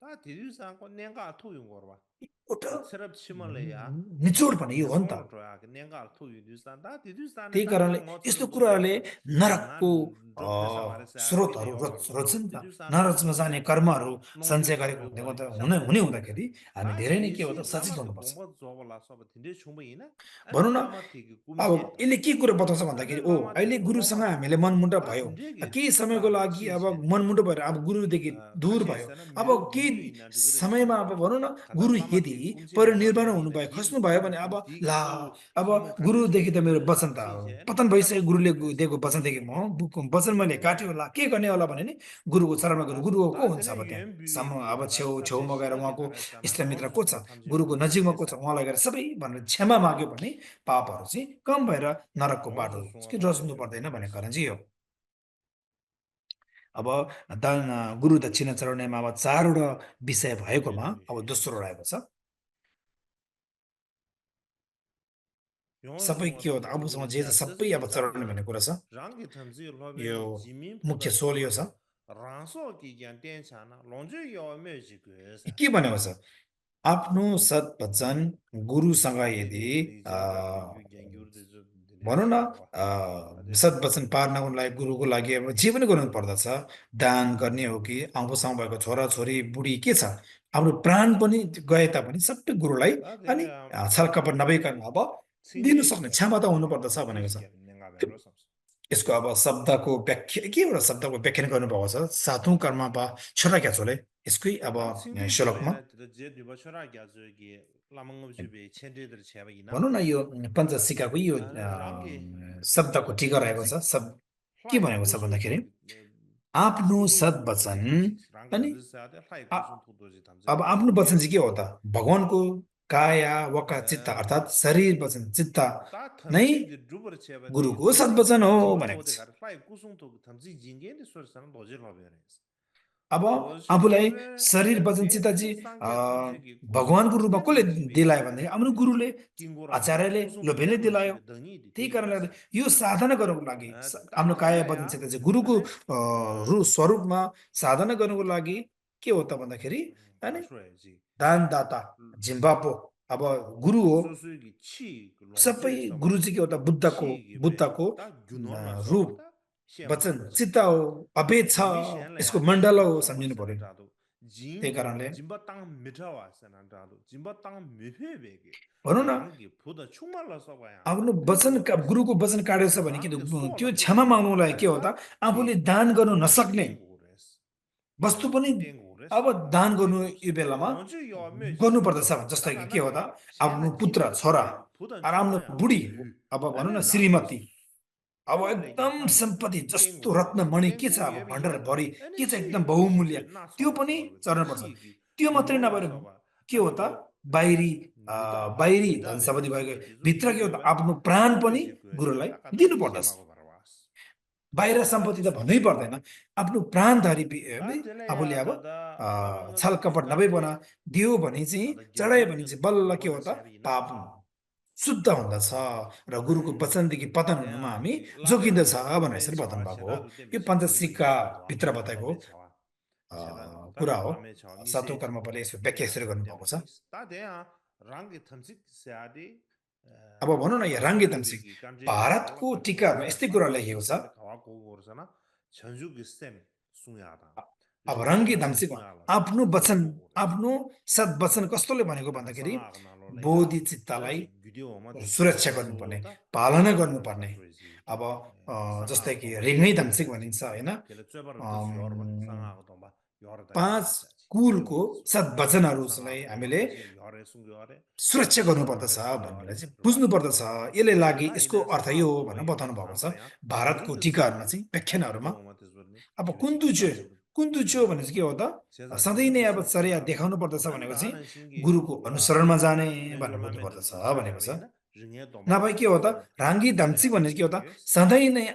A: 다 디디상고 냥가 토용 거봐
B: एउटा
A: 세럽 치멀래야
B: निचोड भने यो हो नि त।
A: 예송을 줘야 냥가 토용 디디상 다 디디상에
B: त्यही कारणले
A: 다다
B: यस्तो
A: ngotsun
B: कुराहरूले
A: dobe
B: नरकको
A: 난 좁혀서 말했어야
B: स्रोतहरू
A: 킬레요 말고
B: रोज्छ नि त।
A: 디디상에
B: नरकमा जाने कर्महरू सञ्चय
A: 농주
B: गरेको
A: 잡고
B: हुँदा
A: 거래
B: हुने
A: 샤바지
B: हुँदाखेरि हामी
A: 다
B: धेरै नै के हो त
A: 디디시
B: सचेत
A: 라마도
B: हुनुपर्छ।
A: 공부 줘볼라 서버 딘데 충분히나 아니
B: भनौँ न
A: 라마 되게
B: अब
A: 꿈제다
B: यसले के कुरा बताउँछ
A: 아니
B: भन्दाखेरि
A: 라마
B: अहिले
A: 되게
B: गुरुसँग
A: 로마
B: हामीले मनमुटा
A: 다
B: भयो,
A: 진짜게
B: केही समयको
A: 따레
B: लागि अब
A: 신세
B: मनमुटा भएर अब गुरुदेखि दूर भयो,
A: 가시에서는
B: अब
A: 미르
B: केही
A: 미르 있는데 그래
B: समयमा अब
A: 상마
B: भनौँ न
A: 가다
B: गुरु
A: 라마
B: यदि
A: 되게 꿈제
B: परिनिर्वाण
A: 로마도 있는
B: हुनुभयो,
A: 딜
B: खस्नुभयो भने अब
A: 수수
B: ला
A: 디기수
B: अब
A: 파모 간데지
B: गुरुदेखि त मेरो वचन त
A: 신세
B: पतन भइसक्यो, गुरुले
A: 샤바트레스
B: दिएको वचनदेखि म वचन मैले काट्यो होला, के गर्ने होला भने नि गुरुको चरणमा गएर गुरुको को
A: 다
B: हुन्छ अब
A: 되네
B: त्यहाँ
A: 유엔
B: अब
A: 뷰이기
B: छेउमा
A: 라사체
B: गएर
A: 시거디
B: उहाँको
A: 가라잖아
B: इष्टमित्र को
A: 어서
B: छ,
A: 좀 탐지로
B: गुरुको नजिकमा को छ,
A: 딘데사
B: उहाँलाई गएर सबै भनेर क्षमा माग्यो भने पापहरू चाहिँ कम भएर नरकको बाटो
A: 어서
B: कि
A: 송아다
B: रच्नु
A: 슈도
B: पर्दैन भन्ने
A: 레스
B: कारण चाहिँ यो। अब गुरु दक्षिणा चढाउनेमा अब 4वटा विषय भएकोमा अब
A: 예수님
B: दोस्रो रहेको छ
A: 용어
B: सबै
A: 송어
B: के हो त
A: 탐지
B: आफूसँग जे छ
A: 우르샤
B: सबै अब
A: 뜻이
B: चढाउने
A: 자도
B: भन्ने कुरा छ
A: 랑게 탐지
B: यो
A: 로베기 지민
B: मुख्य
A: 보다
B: सोल यो छ
A: 총말로 랑소 기견 댄차나 롱주 요메지 그래서
B: के भनेको छ आफ्नो सत् वचन गुरुसँग यदि
A: 되게 리자가 그 연구를 좀
B: भनौँ न
A: 내려서 봐.
B: सत् वचन पार्नको लागि गुरुको लागि अब जे पनि गर्नु पर्दछ दान गर्ने हो कि आफूसँग भएको छोरा छोरी बुढी के छ आफ्नो प्राण पनि गए तापनि सबै गुरुलाई अनि
A: 다들
B: छलकपट नभइकन अब दिनु सक्ने
A: 신이
B: क्षमता हुनुपर्दछ भनेको छ
A: 탐지게 내가 말로 삼.
B: यसको अब शब्दको व्याख्या के एउटा शब्दको व्याख्यान गर्नुभएको छ सातौँ कर्म वा छोरा क्या छोले यसकै अब
A: 다 친구
B: श्लोकमा
A: 교회라 제 누바처럼 가지고 라망업 집에 체제들 제약이나
B: भनौँ न यो पञ्चसिकाको यो
A: 랑게
B: शब्दको टिका रहेको छ के
A: 플라이
B: भनेको छ भन्दाखेरि
A: 구순도
B: आफ्नो
A: 구도
B: सद्वचन
A: 도지 랑게
B: अनि
A: 르사데 플라이
B: आ-
A: 구순도 도지
B: अब
A: 담제
B: आफ्नो वचन चाहिँ के हो त भगवानको काया वका चित्त अर्थात् शरीर वचन चित्त
A: 다
B: नै
A: 탐지 루버 제바데
B: गुरुको सद्वचन हो भनेको
A: 지바도데
B: छ
A: 가 플라이 구순도 탐지 진게데 소리사는 도지 로베레
B: अब
A: 도지
B: आफूलाई
A: 로베
B: शरीर वचन चित्त
A: 데데
B: चाहिँ
A: 상게 탐지기
B: भगवानको
A: 구순도
B: रूपमा कसले
A: 땡기지
B: दिलायो भन्दाखेरि आफ्नो गुरुले
A: 긴고라나
B: आचार्यले
A: 구순도
B: लोभेले दिलायो
A: 땡기지 덩이디
B: त्यही कारणले गर्दा
A: 되게
B: यो साधना गर्नको लागि आफ्नो काया वचन चित्त चाहिँ गुरुको
A: 아니
B: स्वरूपमा साधना गर्नको लागि के हो त भन्दाखेरि अनि
A: 가셔야지
B: दानदाता जिम्बापो अब गुरु हो
A: 소수기 치
B: सबै
A: 롱주에서
B: गुरु चाहिँ के हो त बुद्धको
A: 딱 균원만
B: रूप
A: 써봤다
B: वचन चित्त हो अभेद छ यसको मण्डल हो सम्झिनु पर्यो त्यही कारणले
A: 진바 땅 미터와서나도 진바 땅 미회베게
B: भनौँ न
A: 랑기 보다 충말로 써봐야
B: आफ्नो वचन गुरुको वचन काटेको छ भने के त्यो क्षमा माग्नुलाई के हो त आफूले दान गर्नु नसक्ने वस्तु पनि अब दान गर्नु यो बेलामा गर्नुपर्दछ जस्तै कि के हो त आफ्नो पुत्र छोरा र आफ्नो बुढी अब भनौँ न श्रीमती अब एकदम सम्पत्ति जस्तो रत्नमणि के छ अब भण्डारभरि के छ एकदम बहुमूल्य त्यो पनि चढ्नुपर्छ त्यो मात्रै नभएर के हो त बाहिरी बाहिरी धन सम्पत्ति भएको भित्र के हो त आफ्नो प्राण पनि गुरुलाई दिनुपर्दछ बाहिर सम्पत्ति त भन्नै पर्दैन आफ्नो प्राणधारी आफूले अब छल कपट नभइकन दियो भने चाहिँ चढायो भने चाहिँ बल्ल के हो त पाप शुद्ध हुँदछ र गुरुको वचनदेखि पतन हुनुमा हामी जोगिन्दछ भनेर यसरी बताउनु भएको हो यो पञ्चसिका भित्र बताएको कुरा हो सातौँ कर्म पनि यसको व्याख्या यसरी गर्नुभएको छ अब भनौँ न यहाँ राङ्गे तामसिक भारतको टिकामा यस्तै कुरा लेखिएको छ अब राङ्गे तामसिक आफ्नो वचन आफ्नो सद्वचन कस्तोले भनेको भन्दाखेरि बोधि चित्तलाई सुरक्षा गर्नुपर्ने पालना गर्नुपर्ने अब जस्तै कि रिङ्गै तामसिक भनिन्छ होइन 5 कुलको सद्वचनहरूलाई हामीले सुरक्षा गर्नुपर्दछ भन्नेलाई चाहिँ बुझ्नुपर्दछ यसले लागि यसको अर्थ यो हो भनेर बताउनु भएको छ भारतको टिकाहरूमा चाहिँ व्याख्यानहरूमा अब कुन्तुच्यो भने चाहिँ के हो त सधैँ नै अब चर्या देखाउनु पर्दछ भनेको चाहिँ गुरुको अनुसरणमा जाने भनेर बुझ्नुपर्दछ भनेको छ नभए के हो त राङ्गी धाम्ची भन्ने के हो त सधैँ नै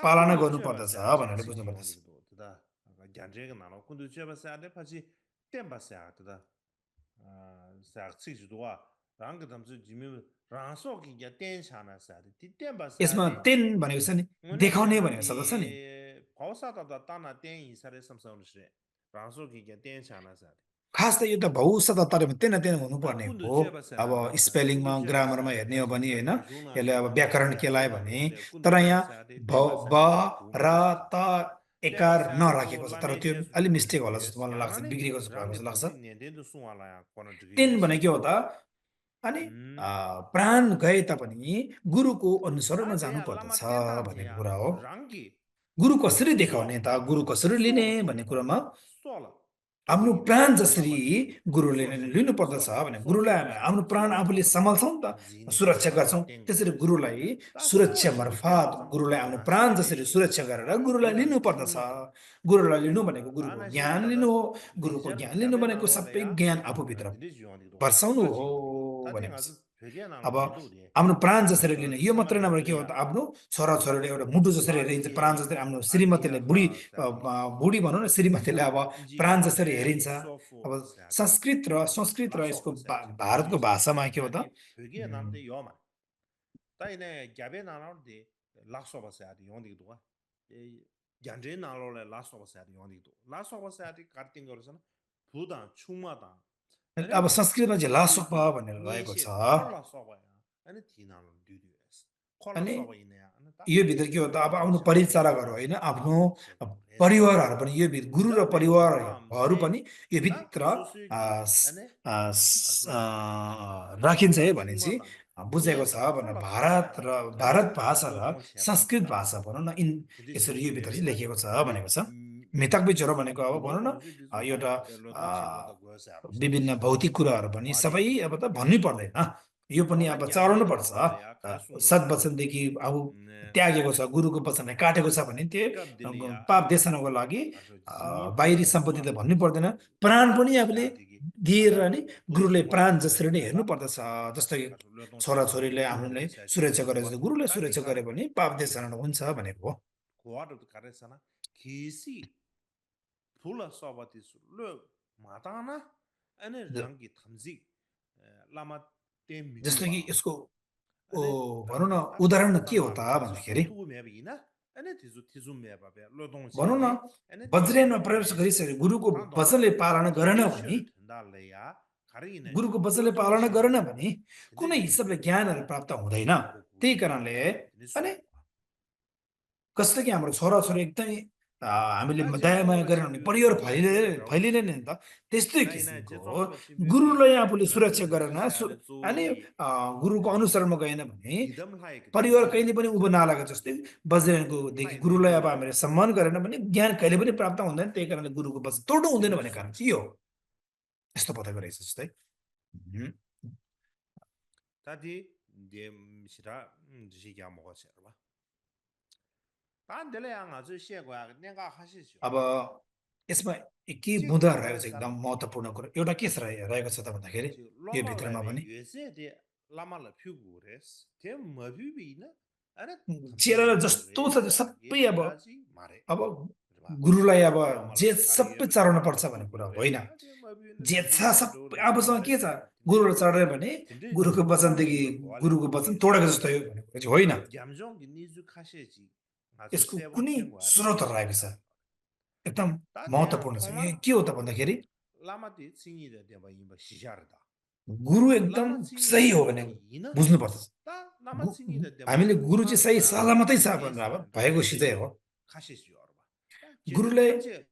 B: पालना गर्नुपर्दछ भनेर बुझ्नुपर्दछ
A: 간제가 나노 근데 제가 사데 파지 템바사다 사치지도와 랑가 담지 지미 랑소기 야 땡샤나 사데 템바사
B: यसमा तेन भनेको छ नि देखाउने भनेको शब्द छ नि
A: पाउसादा ताना 땡 이사레 삼성르시 랑소기 야 땡샤나 사데
B: खास त यो त भौसतत्वमा तेन तेन हुनुपर्ने हो अब स्पेलिङमा ग्रामरमा हेर्ने हो भने होइन यसले अब व्याकरण के लायो भने तर यहाँ ब र त एकार नराखेको छ तर त्यो अलि मिस्टेक होला जस्तो मलाई लाग्छ बिग्रेको जस्तो लाग्छ तेन भने के हो त अनि प्राण गए तापनि गुरुको अनुसरणमा जानु पर्दछ भन्ने कुरा हो गुरु कसरी देखाउने त गुरु कसरी लिने भन्ने कुरामा आफ्नो प्राण जसरी गुरुले लिनु पर्दछ भने गुरुलाई आफ्नो प्राण आफूले सम्हाल्छौँ त सुरक्षा गर्छौँ त्यसरी गुरुलाई सुरक्षा मार्फत गुरुलाई आफ्नो प्राण जसरी सुरक्षा गरेर गुरुलाई लिनु पर्दछ गुरुलाई लिनु भनेको गुरुको ज्ञान लिनु हो गुरुको ज्ञान लिनु भनेको सबै ज्ञान आफूभित्र वर्षाउनु हो भनेपछि अब आफ्नो प्राण जसरी लिने यो मात्रै नभएर के हो त आफ्नो छोराछोरीले एउटा मुटु जसरी हेरिन्छ प्राण जसरी आफ्नो श्रीमतीले बुढी भनौँ न श्रीमतीले अब प्राण जसरी हेरिन्छ अब संस्कृत र यसको भारतको भाषामा के हो त
A: 다이네 갸베 나나르디 라소바사디 용디도가 얀제 나로레 라소바사디 용디도 라소바사디 카팅 거르선 부다 충마다
B: अब
A: 아니
B: संस्कृतमा चाहिँ
A: 디
B: लासोपा भनेर रहेको छ।
A: 녜셰 콜라 소바야 아니 디나로 듀디에스 콜라
B: अनि
A: 소바 이네야 아니 다
B: यो भित्र के हो त अब आफ्नो परिचारकहरू होइन आफ्नो परिवारहरू पनि यो भित्र गुरु र
A: 디덤 베기
B: परिवारहरू
A: 람세
B: पनि यो
A: 다
B: भित्र
A: 수수기 아니 알수
B: राखिन्छ है
A: 부다
B: भने चाहिँ
A: 충마다
B: बुझेको छ
A: 녜셰
B: भनेर
A: 콜라
B: भारत
A: 소바야
B: र भारत
A: 아니
B: भाषा र
A: 로동
B: संस्कृत
A: 셰바다
B: भाषा भनौँ न यसरी यो भित्र चाहिँ
A: 디디슈
B: लेखिएको छ
A: 아니
B: भनेको छ। मिथक बिचरो भनेको अब भनौँ न
A: 로동주 디즈모
B: एउटा
A: 로동 셰바다 고여서 알았어
B: विभिन्न भौतिक कुराहरू पनि सबै अब त भन्नै पर्दैन, यो पनि
A: रोला
B: अब चढाउनु
A: ज्ञानले
B: पर्छ।
A: नगरले खासुङ्गो
B: सत् वचनदेखि अब त्यागेको छ, गुरुको वचनलाई काटेको छ भने त्यो
A: कब दिलिया
B: पाप देशनको लागि
A: आजो जिनी
B: बाहिरी
A: पुरा
B: सम्पत्ति त
A: सुवाला
B: भन्नै पर्दैन, प्राण पनि आफूले
A: जातिकी
B: दिएर
A: आदा
B: नि
A: पुरुष
B: गुरुले प्राण
A: मोक्ष
B: जसरी नै
A: गरे
B: हेर्नु
A: ता
B: पर्दछ। जस्तै
A: आजो लोदों शेपा
B: छोराछोरीले आफूलाई
A: गुरुले
B: सुरक्षा
A: स्यासिने
B: गरे जस्तो गुरुले
A: ता
B: सुरक्षा
A: टिका
B: गरे भने पाप देशरण हुन्छ भनेको हो।
A: कुवार कारेसना खिसी फुला सवाती सुलो माताना अनि
B: ज-
A: रंगी थम्जी लामा तेम
B: जस्तो
A: मिजुवा
B: कि यसको
A: अनि
B: भनौँ न
A: तांगे ता
B: उदाहरण के हो
A: तांगा
B: त
A: खासु
B: भन्दाखेरि
A: सुतु मेबिना अनि तिजु तिजु मेबा बे लोदों
B: भनौँ न
A: शेने अनि तिजु
B: वज्रेनमा प्रवेश
A: मेबे
B: गरिसके गुरुको
A: तांदो
B: वचनले पालना गरेन भने,
A: जिदेश्वर ठन्डालया खरिने
B: गुरुको वचनले
A: लोदों
B: पालना गरेन
A: शेने
B: भने
A: तिदे
B: कुनै
A: जिगु
B: हिसाबले ज्ञानहरू प्राप्त हुँदैन।
A: जिगु
B: त्यही
A: गुरु
B: कारणले
A: तिने
B: अनि
A: सुवा
B: कस्तो कि हाम्रो छोराछोरी एकदमै हामीले
A: ता
B: दया
A: जेचो
B: माया गरेन भने
A: बसिगु
B: परिवार
A: जेचो
B: फैलिने नि त त्यस्तै
A: नाइ नाइ
B: किसिमको
A: जेचो
B: हो।
A: बसिबेबी
B: गुरुलाई आफूले सुरक्षा
A: रंगु
B: गरेन
A: जिस्याले
B: अनि
A: चोगी
B: गुरुको अनुसरणमा गएन भने
A: दिदम लायक
B: परिवार
A: जिसी
B: कहिले पनि उभो नलागे जस्तै वज्रदेखि
A: लाइ
B: गुरुलाई अब
A: दिदम
B: हामीले
A: लायक
B: सम्मान गरेन भने ज्ञान कहिले पनि प्राप्त हुँदैन। त्यही कारणले गुरुको वचन तोड्नु हुँदैन
A: तिने
B: भन्ने कारण
A: सुवा
B: चाहिँ यो हो। यस्तो बताएको रहेछ जस्तै। Mhm.
A: तादि दे मिसिरा जिसी क्या मगो सेरबा तान देले आङ अझ सेगवा नेगा हासिस्यो
B: अब यसमा के
A: चिक
B: बुँदाहरू रहेको
A: तारे
B: छ
A: सना
B: एकदम महत्त्वपूर्ण कुरा एउटा के छ रहेको छ त भन्दाखेरि
A: 지
B: यो
A: 로마
B: भित्रमा
A: 라베
B: पनि
A: 유에스에 데 라마라 퓨구레스 데 머비비나 아니
B: चेलालाई
A: 탐지기
B: जस्तो छ त्यो
A: 유레스 게
B: सबै
A: 데라지 मारे
B: अब
A: 봐
B: गुरुलाई अब
A: 라마라
B: जे
A: 카리
B: सबै
A: 여베
B: चढाउन पर्छ
A: 라마라
B: भन्ने कुरा
A: 퓨구레
B: होइन।
A: 아데 머비나
B: जे छ
A: 지주마
B: सबै
A: 도레
B: आफूसँग
A: 마레
B: के छ
A: 딘데
B: गुरुलाई चढ्यो भने
A: 딘데
B: गुरुको वचनदेखि
A: 딘데 고알레
B: गुरुको वचन तोडेको जस्तो हो भन्ने कुरा चाहिँ होइन।
A: 냠종 니즈 카셰지 아주
B: यसको
A: 세번
B: कुनै
A: 쳔고 아데
B: स्रोतहरू रहेको छ, एकदम
A: 다데
B: महत्त्वपूर्ण छ।
A: 토마
B: यो के हो त भन्दाखेरि
A: 라마디 칭이데 데바 임바 시자르다
B: गुरु एकदम
A: 라마 칭이데
B: सही हो भने
A: 데바티 이나
B: बुझ्नुपर्छ।
A: 다 라마 칭이데 데바
B: हामीले गुरु चाहिँ सही
A: 토마
B: सलामतै छ भनेर अब
A: 예스는
B: भएको
A: 딘데
B: सिधै हो।
A: 카시스 여러분 제대
B: गुरुले
A: 탐제